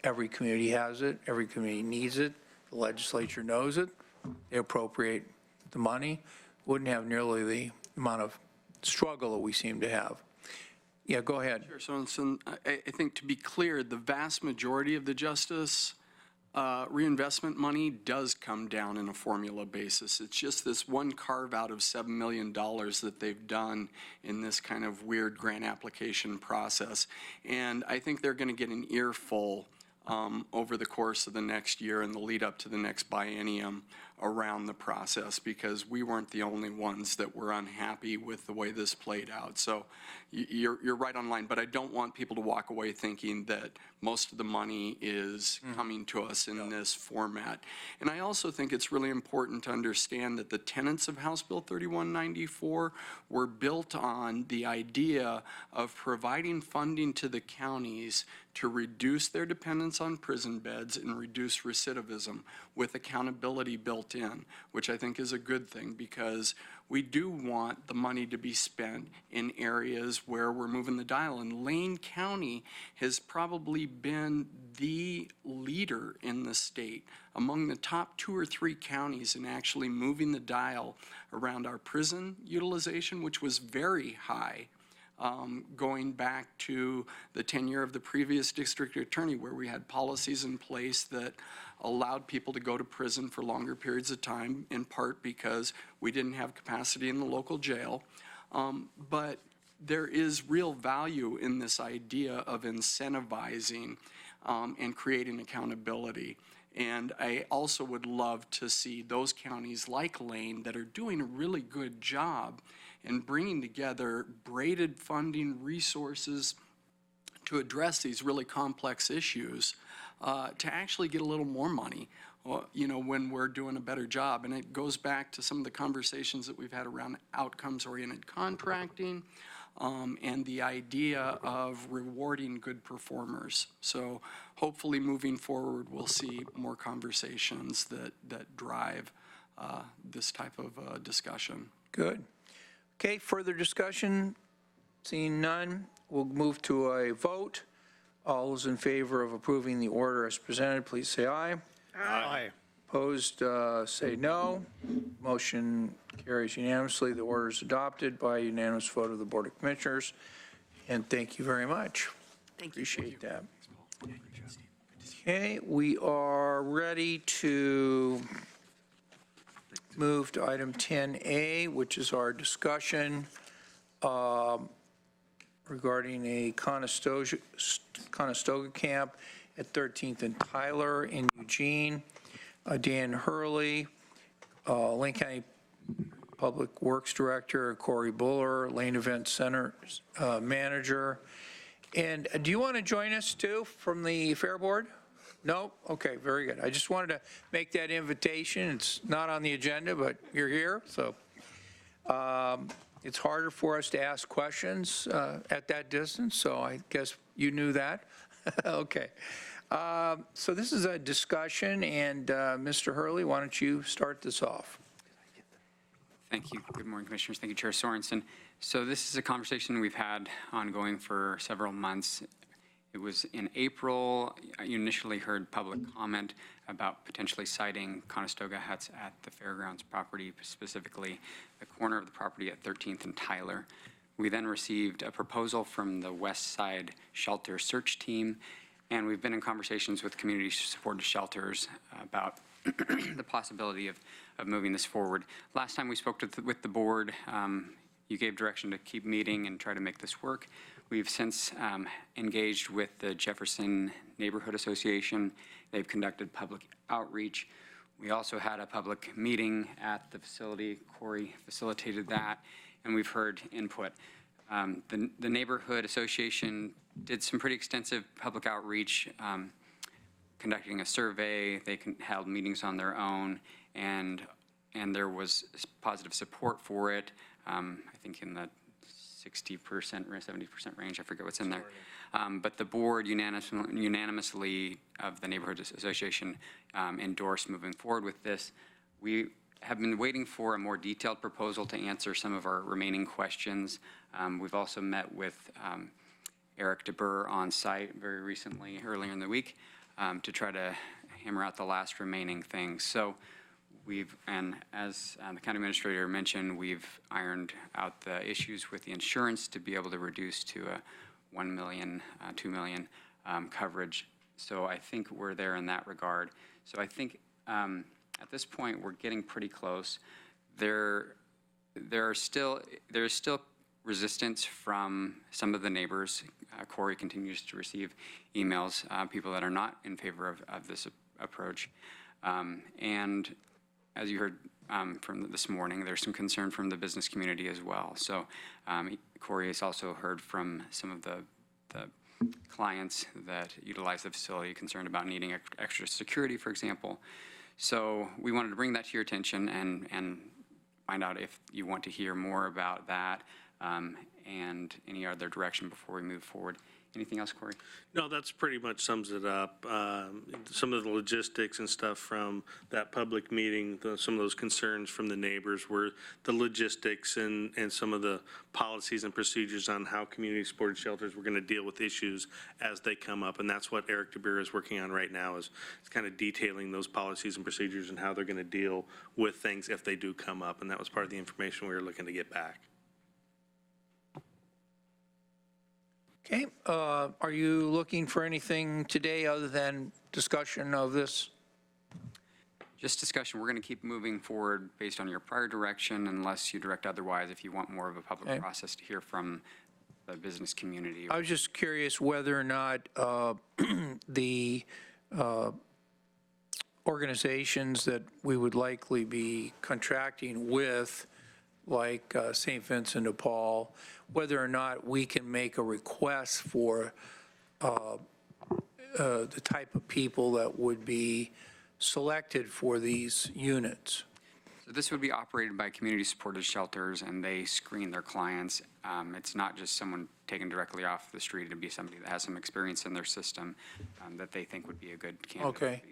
Every community has it. Every community needs it. The legislature knows it. They appropriate the money. Wouldn't have nearly the amount of struggle that we seem to have. Yeah, go ahead. Chair Sorensen, I think to be clear, the vast majority of the justice reinvestment money does come down in a formula basis. It's just this one carve out of $7 million that they've done in this kind of weird grant application process. And I think they're going to get an earful over the course of the next year and the lead up to the next biennium around the process, because we weren't the only ones that were unhappy with the way this played out. So you're right on line, but I don't want people to walk away thinking that most of the money is coming to us in this format. And I also think it's really important to understand that the tenets of House Bill 3194 were built on the idea of providing funding to the counties to reduce their dependence on prison beds and reduce recidivism with accountability built in, which I think is a good thing, because we do want the money to be spent in areas where we're moving the dial. And Lane County has probably been the leader in the state, among the top 2 or 3 counties in actually moving the dial around our prison utilization, which was very high. Going back to the tenure of the previous district attorney, where we had policies in place that allowed people to go to prison for longer periods of time, in part because we didn't have capacity in the local jail. But there is real value in this idea of incentivizing and creating accountability. And I also would love to see those counties like Lane that are doing a really good job in bringing together braided funding resources to address these really complex issues, to actually get a little more money, when we're doing a better job. And it goes back to some of the conversations that we've had around outcomes-oriented contracting, and the idea of rewarding good performers. So hopefully moving forward, we'll see more conversations that drive this type of discussion. Good. Okay, further discussion? Seeing none, we'll move to a vote. All those in favor of approving the order as presented, please say aye. Aye. Opposed, say no. Motion carries unanimously. The order is adopted by unanimous vote of the Board of Commissioners. And thank you very much. Thank you. Appreciate that. Okay, we are ready to move to item 10A, which is our discussion regarding a Conestoga camp at 13th and Tyler in Eugene. Dan Hurley, Lane County Public Works Director, Corey Buller, Lane Event Center Manager. And do you want to join us too from the Fair Board? No? Okay, very good. I just wanted to make that invitation. It's not on the agenda, but you're here, so it's harder for us to ask questions at that distance, so I guess you knew that. Okay. So this is a discussion, and Mr. Hurley, why don't you start this off? Thank you. Good morning, Commissioners. Thank you, Chair Sorensen. So this is a conversation we've had ongoing for several months. It was in April, you initially heard public comment about potentially siting Conestoga huts at the fairgrounds property, specifically the corner of the property at 13th and Tyler. We then received a proposal from the West Side Shelter Search Team, and we've been in conversations with community-supported shelters about the possibility of moving this forward. Last time we spoke with the board, you gave direction to keep meeting and try to make this work. We've since engaged with the Jefferson Neighborhood Association. They've conducted public outreach. We also had a public meeting at the facility. Corey facilitated that, and we've heard input. The Neighborhood Association did some pretty extensive public outreach, conducting a survey. They held meetings on their own, and there was positive support for it. I think in the 60%, 70% range. I forget what's in there. But the board unanimously of the Neighborhood Association endorsed moving forward with this. We have been waiting for a more detailed proposal to answer some of our remaining questions. We've also met with Eric DeBurr on site very recently, earlier in the week, to try to hammer out the last remaining things. So and as the county administrator mentioned, we've ironed out the issues with the insurance to be able to reduce to a $1 million, $2 million coverage. So I think we're there in that regard. So I think at this point we're getting pretty close. There is still resistance from some of the neighbors. Corey continues to receive emails, people that are not in favor of this approach. And as you heard from this morning, there's some concern from the business community as well. So Corey has also heard from some of the clients that utilize the facility concerned about needing extra security, for example. So we wanted to bring that to your attention and find out if you want to hear more about that and any other direction before we move forward. Anything else, Corey? No, that's pretty much sums it up. Some of the logistics and stuff from that public meeting, some of those concerns from the neighbors were the logistics and some of the policies and procedures on how community-supported shelters were going to deal with issues as they come up. And that's what Eric DeBurr is working on right now, is kind of detailing those policies and procedures and how they're going to deal with things if they do come up. And that was part of the information we were looking to get back. Okay, are you looking for anything today other than discussion of this? Just discussion. We're going to keep moving forward based on your prior direction unless you direct otherwise, if you want more of a public process to hear from the business community. I was just curious whether or not the organizations that we would likely be contracting with, like St. Vincent de Paul, whether or not we can make a request for the type of people that would be selected for these units. So this would be operated by community-supported shelters, and they screen their clients. It's not just someone taken directly off the street. It'd be somebody that has some experience in their system that they think would be a good candidate. Okay.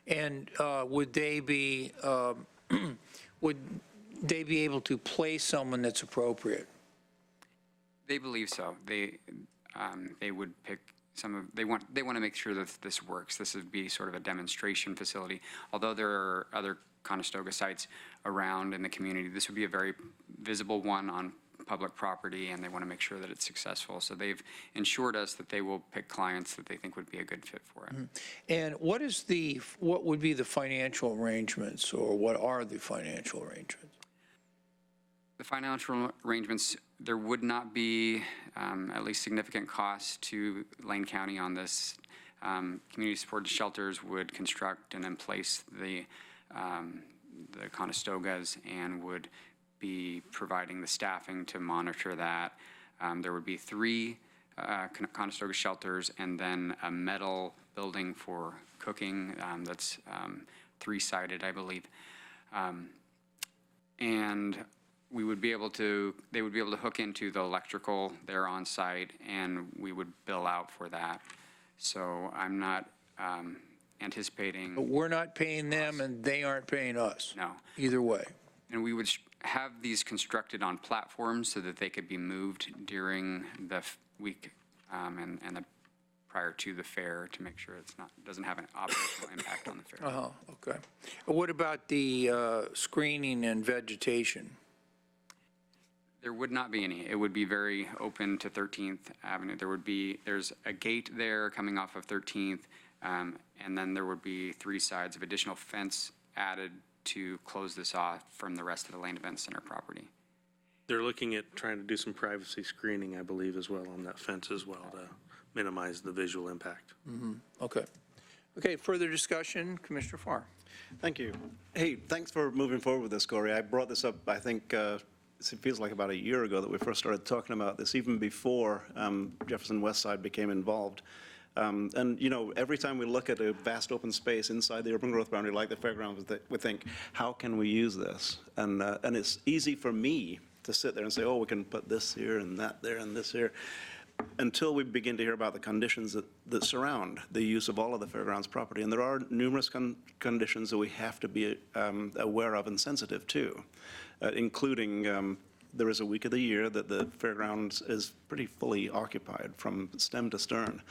And would they be able to place someone that's appropriate? They believe so. They would pick they want to make sure that this works. This would be sort of a demonstration facility. Although there are other Conestoga sites around in the community, this would be a very visible one on public property, and they want to make sure that it's successful. So they've ensured us that they will pick clients that they think would be a good fit for it. And what would be the financial arrangements, or what are the financial arrangements? The financial arrangements, there would not be at least significant costs to Lane County on this. Community supported shelters would construct and then place the Conestogas and would be providing the staffing to monitor that. There would be 3 Conestoga shelters and then a metal building for cooking that's 3-sided, I believe. And they would be able to hook into the electrical there on site, and we would bill out for that. So I'm not anticipating. But we're not paying them and they aren't paying us? No. Either way? And we would have these constructed on platforms so that they could be moved during the week and prior to the fair to make sure doesn't have an operational impact on the fair. Okay. What about the screening and vegetation? There would not be any. It would be very open to 13th Avenue. There's a gate there coming off of 13th, and then there would be 3 sides of additional fence added to close this off from the rest of the Lane Event Center property. They're looking at trying to do some privacy screening, I believe, as well on that fence as well to minimize the visual impact. Okay. Okay, further discussion, Commissioner Farr. Thank you. Hey, thanks for moving forward with this, Corey. I brought this up, I think, it feels like about a year ago that we first started talking about this, even before Jefferson Westside became involved. And, you know, every time we look at a vast open space inside the urban growth boundary like the fairgrounds, we think, how can we use this? And it's easy for me to sit there and say, oh, we can put this here and that there and this here, until we begin to hear about the conditions that surround the use of all of the fairgrounds property. And there are numerous conditions that we have to be aware of and sensitive to, including there is a week of the year that the fairgrounds is pretty fully occupied from stem to stern.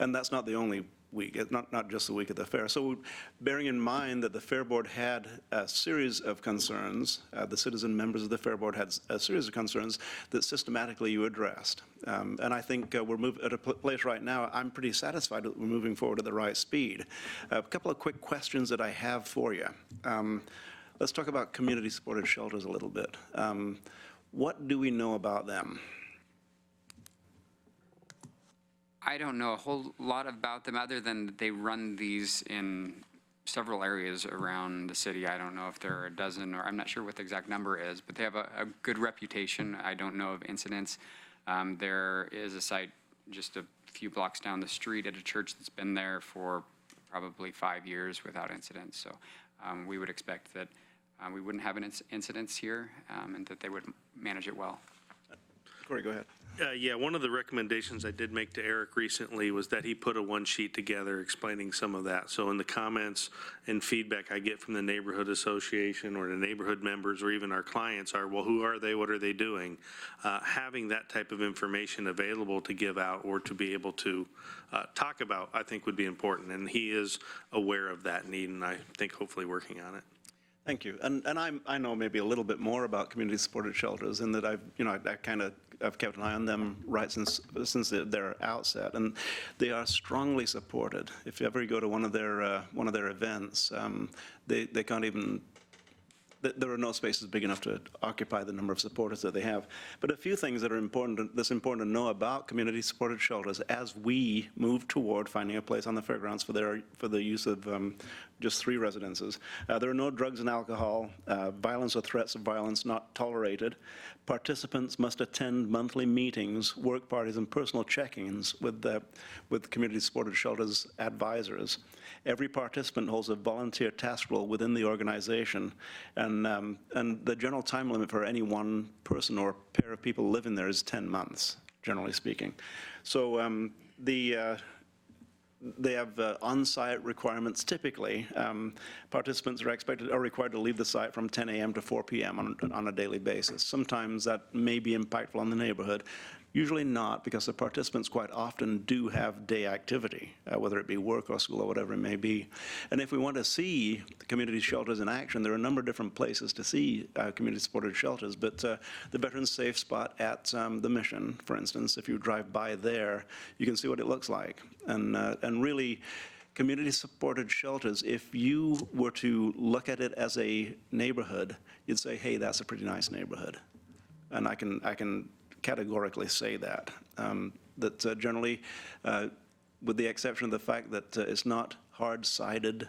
And that's not the only week, it's not just the week of the fair. So bearing in mind that the Fair Board had a series of concerns, the citizen members of the Fair Board had a series of concerns that systematically you addressed. And I think we're at a place right now, I'm pretty satisfied that we're moving forward at the right speed. A couple of quick questions that I have for you. Let's talk about community-supported shelters a little bit. What do we know about them? I don't know a whole lot about them other than they run these in several areas around the city. I don't know if there are a dozen, or I'm not sure what the exact number is, but they have a good reputation. I don't know of incidents. There is a site just a few blocks down the street at a church that's been there for probably 5 years without incidents. So we would expect that we wouldn't have incidents here and that they would manage it well. Corey, go ahead. Yeah, one of the recommendations I did make to Eric recently was that he put a one sheet together explaining some of that. So in the comments and feedback I get from the neighborhood association or the neighborhood members or even our clients are, well, who are they? What are they doing? Having that type of information available to give out or to be able to talk about, I think would be important. And he is aware of that need, and I think hopefully working on it. Thank you. And I know maybe a little bit more about community-supported shelters in that I've kept an eye on them right since their outset, and they are strongly supported. If you ever go to one of their events, they can't even. There are no spaces big enough to occupy the number of supporters that they have. But a few things that are important, that's important to know about community-supported shelters as we move toward finding a place on the fairgrounds for the use of just 3 residences. There are no drugs and alcohol, violence or threats of violence not tolerated. Participants must attend monthly meetings, work parties, and personal check-ins with community-supported shelters advisors. Every participant holds a volunteer task role within the organization, and the general time limit for any one person or pair of people living there is 10 months, generally speaking. So they have on-site requirements. Typically, participants are required to leave the site from 10 a.m. to 4 p.m. on a daily basis. Sometimes that may be impactful on the neighborhood. Usually not, because the participants quite often do have day activity, whether it be work or school or whatever it may be. And if we want to see community shelters in action, there are a number of different places to see community-supported shelters, but the Veterans Safe Spot at the Mission, for instance, if you drive by there, you can see what it looks like. And really, community-supported shelters, if you were to look at it as a neighborhood, you'd say, hey, that's a pretty nice neighborhood. And I can categorically say that. That generally, with the exception of the fact that it's not hard-sided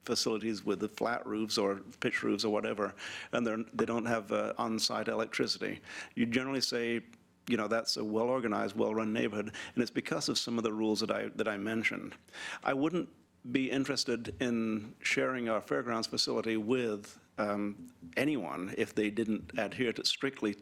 facilities with the flat roofs or pitch roofs or whatever, and they don't have on-site electricity, you generally say, you know, that's a well-organized, well-run neighborhood, and it's because of some of the rules that I mentioned. I wouldn't be interested in sharing our fairgrounds facility with anyone if they didn't adhere to strictly,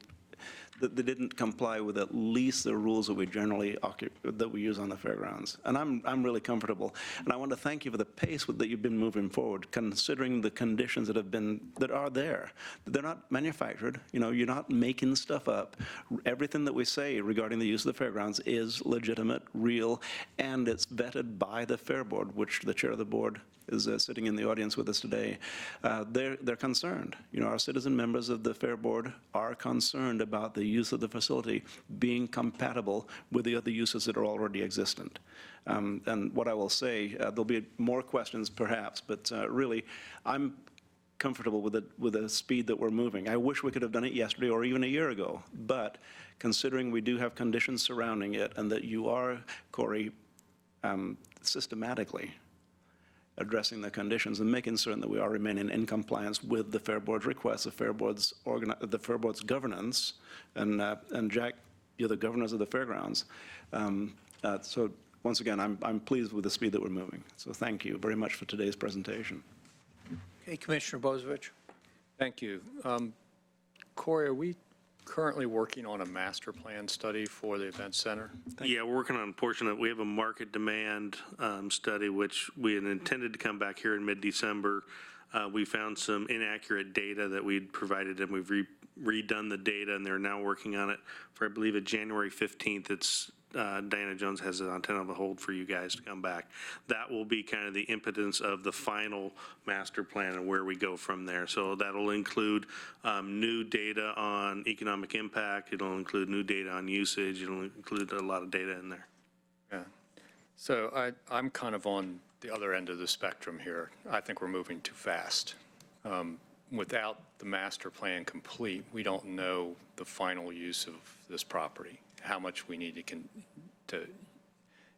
that they didn't comply with at least the rules that we generally that we use on the fairgrounds. And I'm really comfortable. And I want to thank you for the pace that you've been moving forward, considering the conditions that are there. They're not manufactured. You know, you're not making stuff up. Everything that we say regarding the use of the fairgrounds is legitimate, real, and it's vetted by the Fair Board, which the chair of the board is sitting in the audience with us today. They're concerned. You know, our citizen members of the Fair Board are concerned about the use of the facility being compatible with the other uses that are already existent. And what I will say, there'll be more questions perhaps, but really, I'm comfortable with the speed that we're moving. I wish we could have done it yesterday or even a year ago, but considering we do have conditions surrounding it and that you are, Corey, systematically addressing the conditions and making certain that we are remaining in compliance with the Fair Board's requests, the Fair Board's governance, and Jack, you're the governors of the fairgrounds. So once again, I'm pleased with the speed that we're moving. So thank you very much for today's presentation. Okay, Commissioner Bozevich. Thank you. Corey, are we currently working on a master plan study for the event center? Yeah, we're working on a portion of it. We have a market demand study, which we had intended to come back here in mid-December. We found some inaccurate data that we'd provided, and we've redone the data, and they're now working on it for, I believe, January 15th. It's Diana Jones has it on tentative hold for you guys to come back. That will be kind of the impotence of the final master plan and where we go from there. So that'll include new data on economic impact. It'll include new data on usage. It'll include a lot of data in there. Yeah. So I'm kind of on the other end of the spectrum here. I think we're moving too fast. Without the master plan complete, we don't know the final use of this property, how much we need to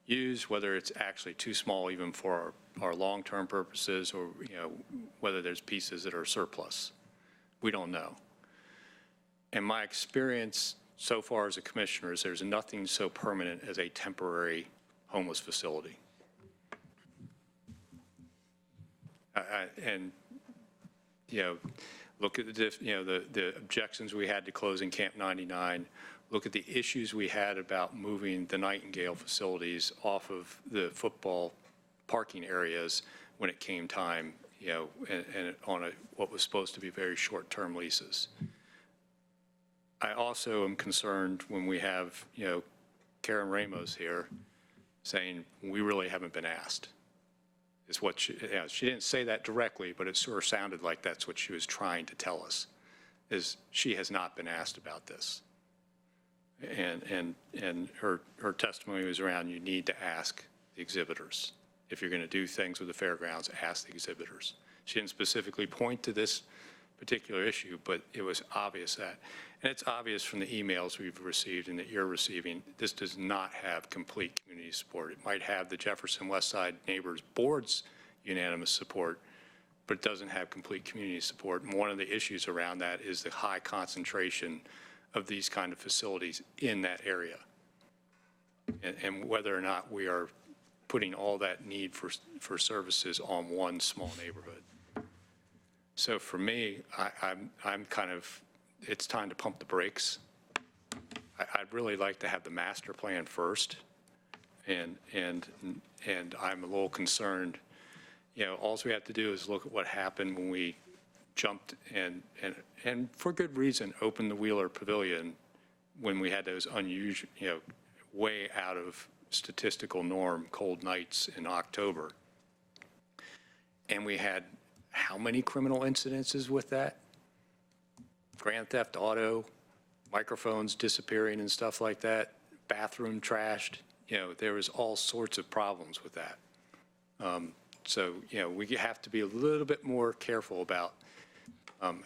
use, whether it's actually too small even for our long-term purposes, or, you know, whether there's pieces that are surplus. We don't know. And my experience so far as a commissioner is there's nothing so permanent as a temporary homeless facility. And, you know, look at the objections we had to closing Camp 99. Look at the issues we had about moving the Nightingale facilities off of the football parking areas when it came time, you know, and on what was supposed to be very short-term leases. I also am concerned when we have, you know, Karen Ramos here saying we really haven't been asked. Is what she didn't say that directly, but it sort of sounded like that's what she was trying to tell us, is she has not been asked about this. And her testimony was around, you need to ask the exhibitors. If you're going to do things with the fairgrounds, ask the exhibitors. She didn't specifically point to this particular issue, but it was obvious that, and it's obvious from the emails we've received and that you're receiving, this does not have complete community support. It might have the Jefferson Westside Neighbors Board's unanimous support, but it doesn't have complete community support. And one of the issues around that is the high concentration of these kind of facilities in that area, and whether or not we are putting all that need for services on one small neighborhood. So for me, I'm kind of, it's time to pump the brakes. I'd really like to have the master plan first, and I'm a little concerned. You know, all we have to do is look at what happened when we jumped and for good reason opened the Wheeler Pavilion when we had those unusual, way out of statistical norm cold nights in October. And we had how many criminal incidences with that? Grand theft auto, microphones disappearing and stuff like that, bathroom trashed. There was all sorts of problems with that. So, we have to be a little bit more careful about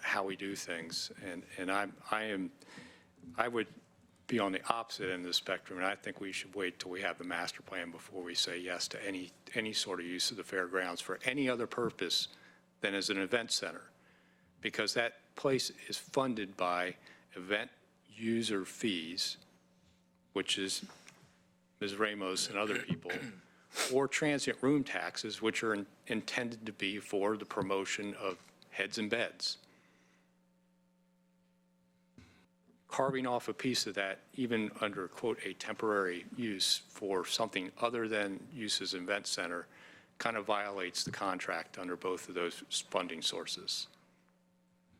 how we do things. And I would be on the opposite end of the spectrum, and I think we should wait till we have the master plan before we say yes to any sort of use of the fairgrounds for any other purpose than as an event center, because that place is funded by event user fees, which is Ms. Ramos and other people, or transient room taxes, which are intended to be for the promotion of heads and beds. Carving off a piece of that, even under, quote, a temporary use for something other than use as an event center, kind of violates the contract under both of those funding sources.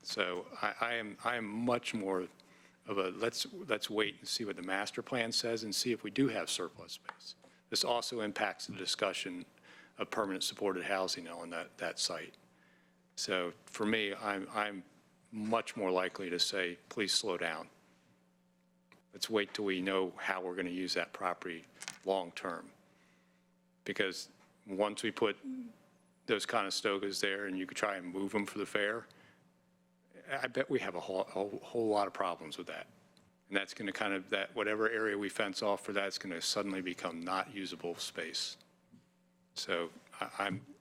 So I am much more of a let's wait and see what the master plan says and see if we do have surplus space. This also impacts the discussion of permanent supported housing on that site. So for me, I'm much more likely to say, please slow down. Let's wait till we know how we're going to use that property long-term. Because once we put those Conestogas there and you could try and move them for the fair, I bet we have a whole lot of problems with that. And that's going to whatever area we fence off for that is going to suddenly become not usable space. So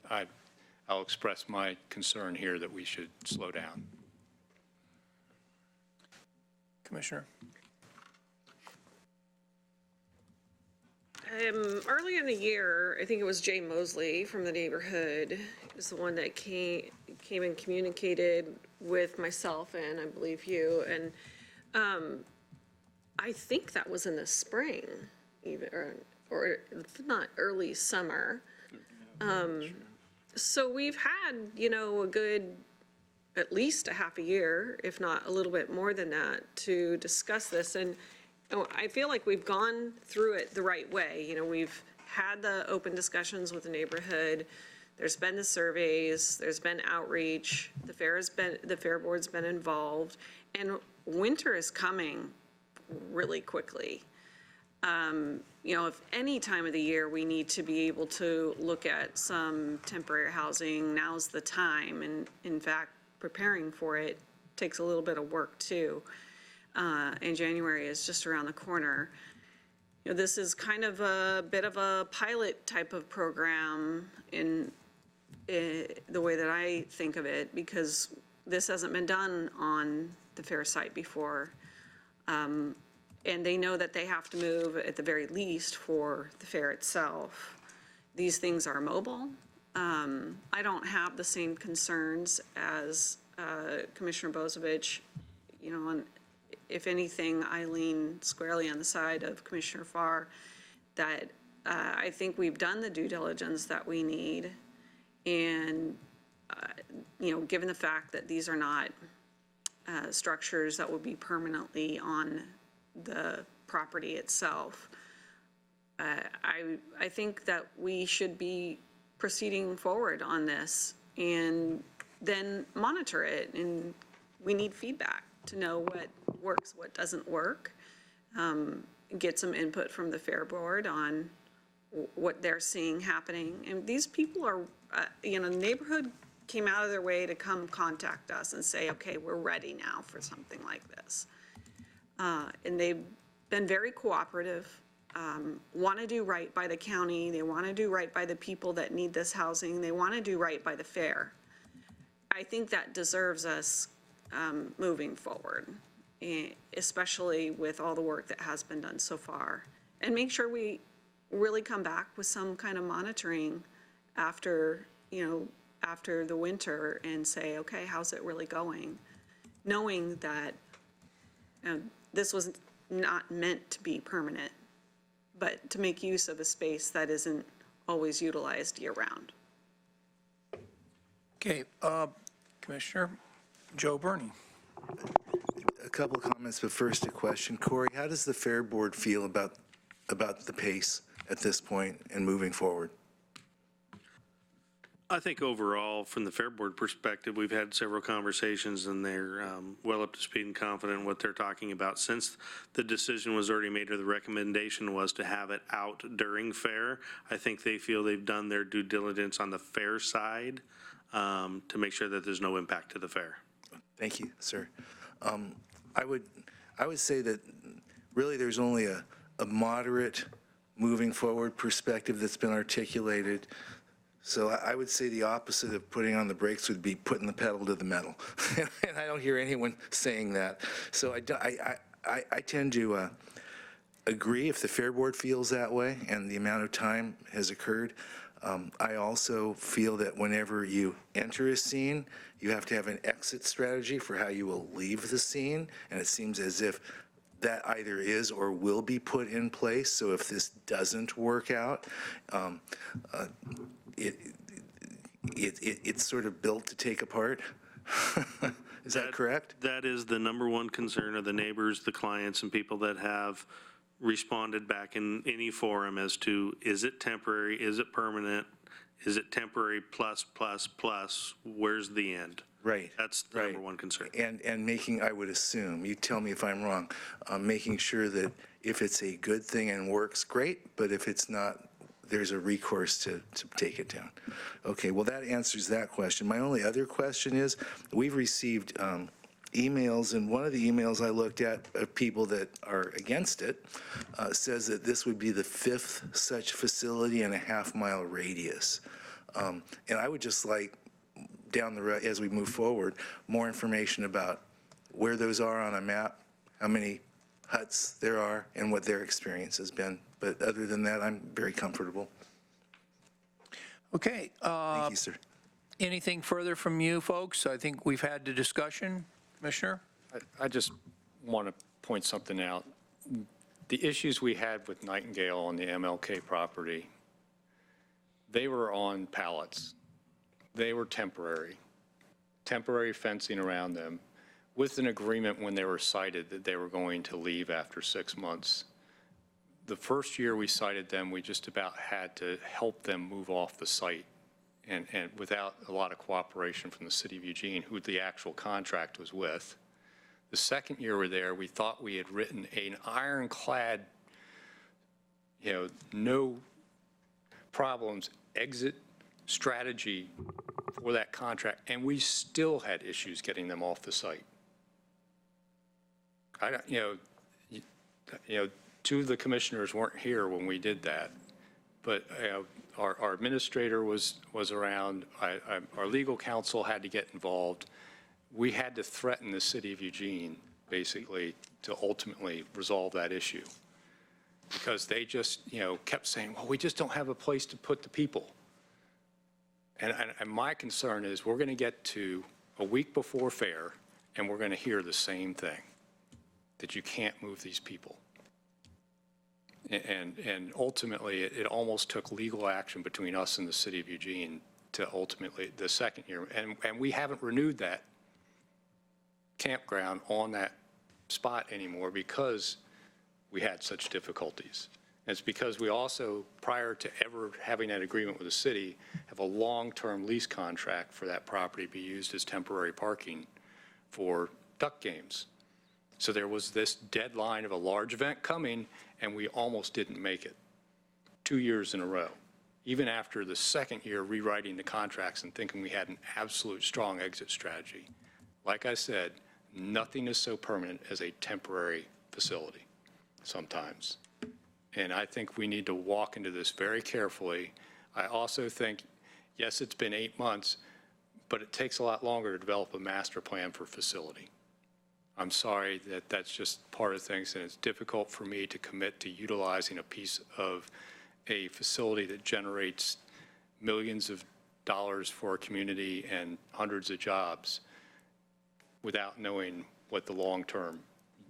I'll express my concern here that we should slow down. Commissioner? Early in the year, I think it was Jay Mosley from the neighborhood was the one that came and communicated with myself and I believe you. And I think that was in the spring, even, or if not early summer. So we've had, a good, at least a half a year, if not a little bit more than that, to discuss this. And I feel like we've gone through it the right way. We've had the open discussions with the neighborhood. There's been the surveys, there's been outreach, the fair board's been involved, and winter is coming really quickly. If any time of the year we need to be able to look at some temporary housing, now's the time. And in fact, preparing for it takes a little bit of work too. And January is just around the corner. This is kind of a bit of a pilot type of program in the way that I think of it, because this hasn't been done on the fair site before. And they know that they have to move at the very least for the fair itself. These things are mobile. I don't have the same concerns as Commissioner Bozovich. If anything, I lean squarely on the side of Commissioner Farr that I think we've done the due diligence that we need. And, given the fact that these are not structures that will be permanently on the property itself, I think that we should be proceeding forward on this and then monitor it. And we need feedback to know what works, what doesn't work, get some input from the Fair Board on what they're seeing happening. And these people are, the neighborhood came out of their way to come contact us and say, okay, we're ready now for something like this. And they've been very cooperative, want to do right by the county. They want to do right by the people that need this housing. They want to do right by the fair. I think that deserves us moving forward, especially with all the work that has been done so far. And make sure we really come back with some kind of monitoring after, after the winter and say, okay, how's it really going? Knowing that this was not meant to be permanent, but to make use of a space that isn't always utilized year-round. Okay, Commissioner Joe Burney. couple of comments, but first a question. Corey, how does the Fair Board feel about the pace at this point and moving forward? I think overall, from the Fair Board perspective, we've had several conversations and they're well up to speed and confident in what they're talking about. Since the decision was already made or the recommendation was to have it out during fair, I think they feel they've done their due diligence on the fair side to make sure that there's no impact to the fair. Thank you, sir. I would say that really there's only a moderate moving forward perspective that's been articulated. So I would say the opposite of putting on the brakes would be putting the pedal to the metal. And I don't hear anyone saying that. So I tend to agree if the Fair Board feels that way and the amount of time has occurred. I also feel that whenever you enter a scene, you have to have an exit strategy for how you will leave the scene. And it seems as if that either is or will be put in place. So if this doesn't work out, it's sort of built to take apart. Is that correct? That is the number one concern of the neighbors, the clients, and people that have responded back in any forum as to, is it temporary, is it permanent, is it temporary plus, where's the end? Right. That's the number one concern. And making, I would assume, you tell me if I'm wrong, making sure that if it's a good thing and works, great, but if it's not, there's a recourse to take it down. Okay, well, that answers that question. My only other question is, we've received emails, and one of the emails I looked at of people that are against it says that this would be the 5th such facility in a half-mile radius. And I would just like, down the road, as we move forward, more information about where those are on a map, how many huts there are, and what their experience has been. But other than that, I'm very comfortable. Okay. Thank you, sir. Anything further from you folks? I think we've had the discussion. Commissioner? I just want to point something out. The issues we had with Nightingale on the MLK property, they were on pallets. They were temporary fencing around them with an agreement when they were sited that they were going to leave after 6 months. The first year we sited them, we just about had to help them move off the site, and without a lot of cooperation from the city of Eugene, who the actual contract was with. The second year we're there, we thought we had written an ironclad, no problems exit strategy for that contract, and we still had issues getting them off the site. Two of the commissioners weren't here when we did that, but our administrator was around. Our legal counsel had to get involved. We had to threaten the city of Eugene, basically, to ultimately resolve that issue, because they just, kept saying, well, we just don't have a place to put the people. And my concern is we're going to get to a week before fair, and we're going to hear the same thing, that you can't move these people. And ultimately, it almost took legal action between us and the city of Eugene to ultimately, the second year. And we haven't renewed that campground on that spot anymore because we had such difficulties. And it's because we also, prior to ever having that agreement with the city, have a long-term lease contract for that property to be used as temporary parking for duck games. So there was this deadline of a large event coming, and we almost didn't make it 2 years in a row, even after the second year rewriting the contracts and thinking we had an absolute strong exit strategy. Like I said, nothing is so permanent as a temporary facility sometimes. And I think we need to walk into this very carefully. I also think, yes, it's been 8 months, but it takes a lot longer to develop a master plan for facility. I'm sorry that that's just part of things, and it's difficult for me to commit to utilizing a piece of a facility that generates millions of dollars for a community and hundreds of jobs without knowing what the long-term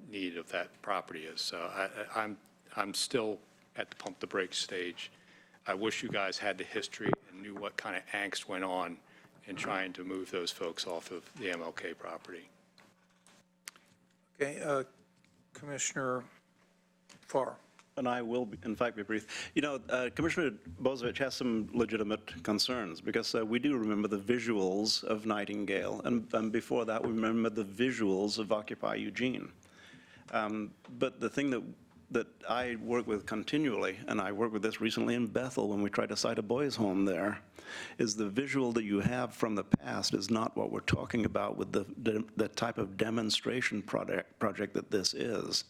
need of that property is. So I'm still at the pump the brakes stage. I wish you guys had the history and knew what kind of angst went on in trying to move those folks off of the MLK property. Okay, Commissioner Farr. And I will, in fact, be brief. You know, Commissioner Bozovich has some legitimate concerns because we do remember the visuals of Nightingale, and before that, we remember the visuals of Occupy Eugene. But the thing that I work with continually, and I worked with this recently in Bethel when we tried to site a boys' home there, is the visual that you have from the past is not what we're talking about with the type of demonstration project that this is.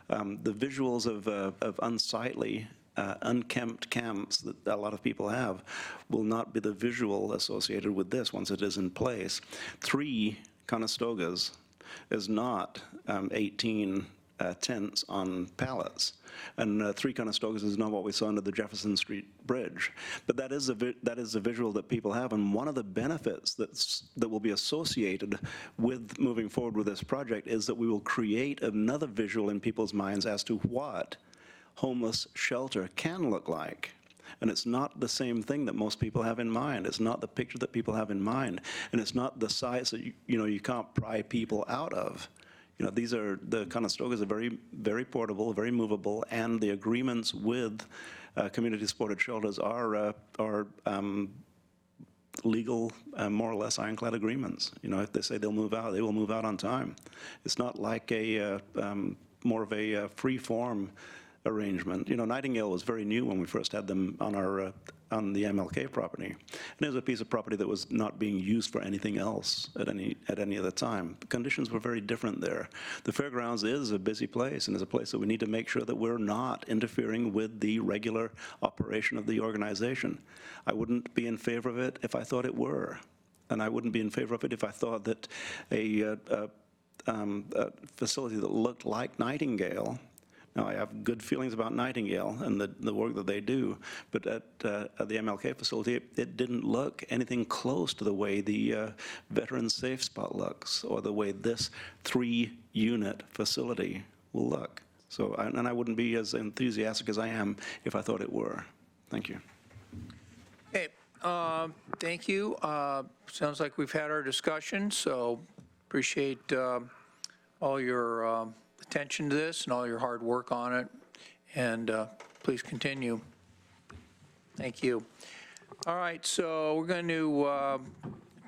The visuals of unsightly, unkempt camps that a lot of people have will not be the visual associated with this once it is in place. 3 Conestogas is not 18 tents on pallets. And 3 Conestogas is not what we saw under the Jefferson Street Bridge. But that is a visual that people have, and one of the benefits that will be associated with moving forward with this project is that we will create another visual in people's minds as to what homeless shelter can look like. And it's not the same thing that most people have in mind. It's not the picture that people have in mind. And it's not the size that you can't pry people out of. You know, the Conestogas are very, very portable, very movable, and the agreements with community-supported shelters are legal, more or less ironclad agreements. You know, if they say they'll move out, they will move out on time. It's not like more of a free-form arrangement. You know, Nightingale was very new when we first had them on the MLK property. And it was a piece of property that was not being used for anything else at any other time. The conditions were very different there. The fairgrounds is a busy place, and is a place that we need to make sure that we're not interfering with the regular operation of the organization. I wouldn't be in favor of it if I thought it were. And I wouldn't be in favor of it if I thought that a facility that looked like Nightingale. Now, I have good feelings about Nightingale and the work that they do, but at the MLK facility, it didn't look anything close to the way the Veterans Safe Spot looks, or the way this 3-unit facility will look. So, and I wouldn't be as enthusiastic as I am if I thought it were. Thank you. Okay, thank you. Sounds like we've had our discussion, so appreciate all your attention to this and all your hard work on it, and please continue. Thank you. All right, so we're going to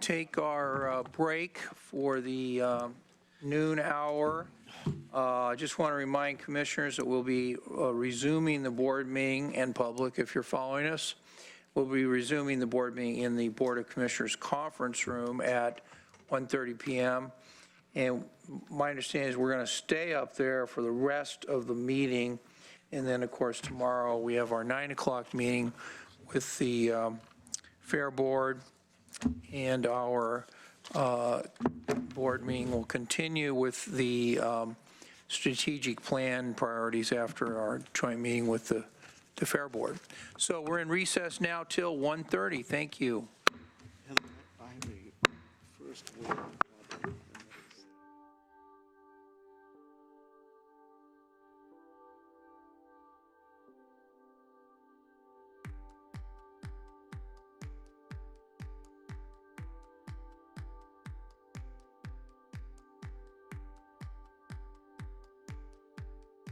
take our break for the noon hour. I just want to remind commissioners that we'll be resuming the board meeting, and public, if you're following us, we'll be resuming the board meeting in the Board of Commissioners conference room at 1:30 p.m. And my understanding is we're going to stay up there for the rest of the meeting. And then, of course, tomorrow we have our 9 o'clock meeting with the Fair Board. And our board meeting will continue with the strategic plan priorities after our joint meeting with the Fair Board. So we're in recess now till 1:30. Thank you. I have a first word.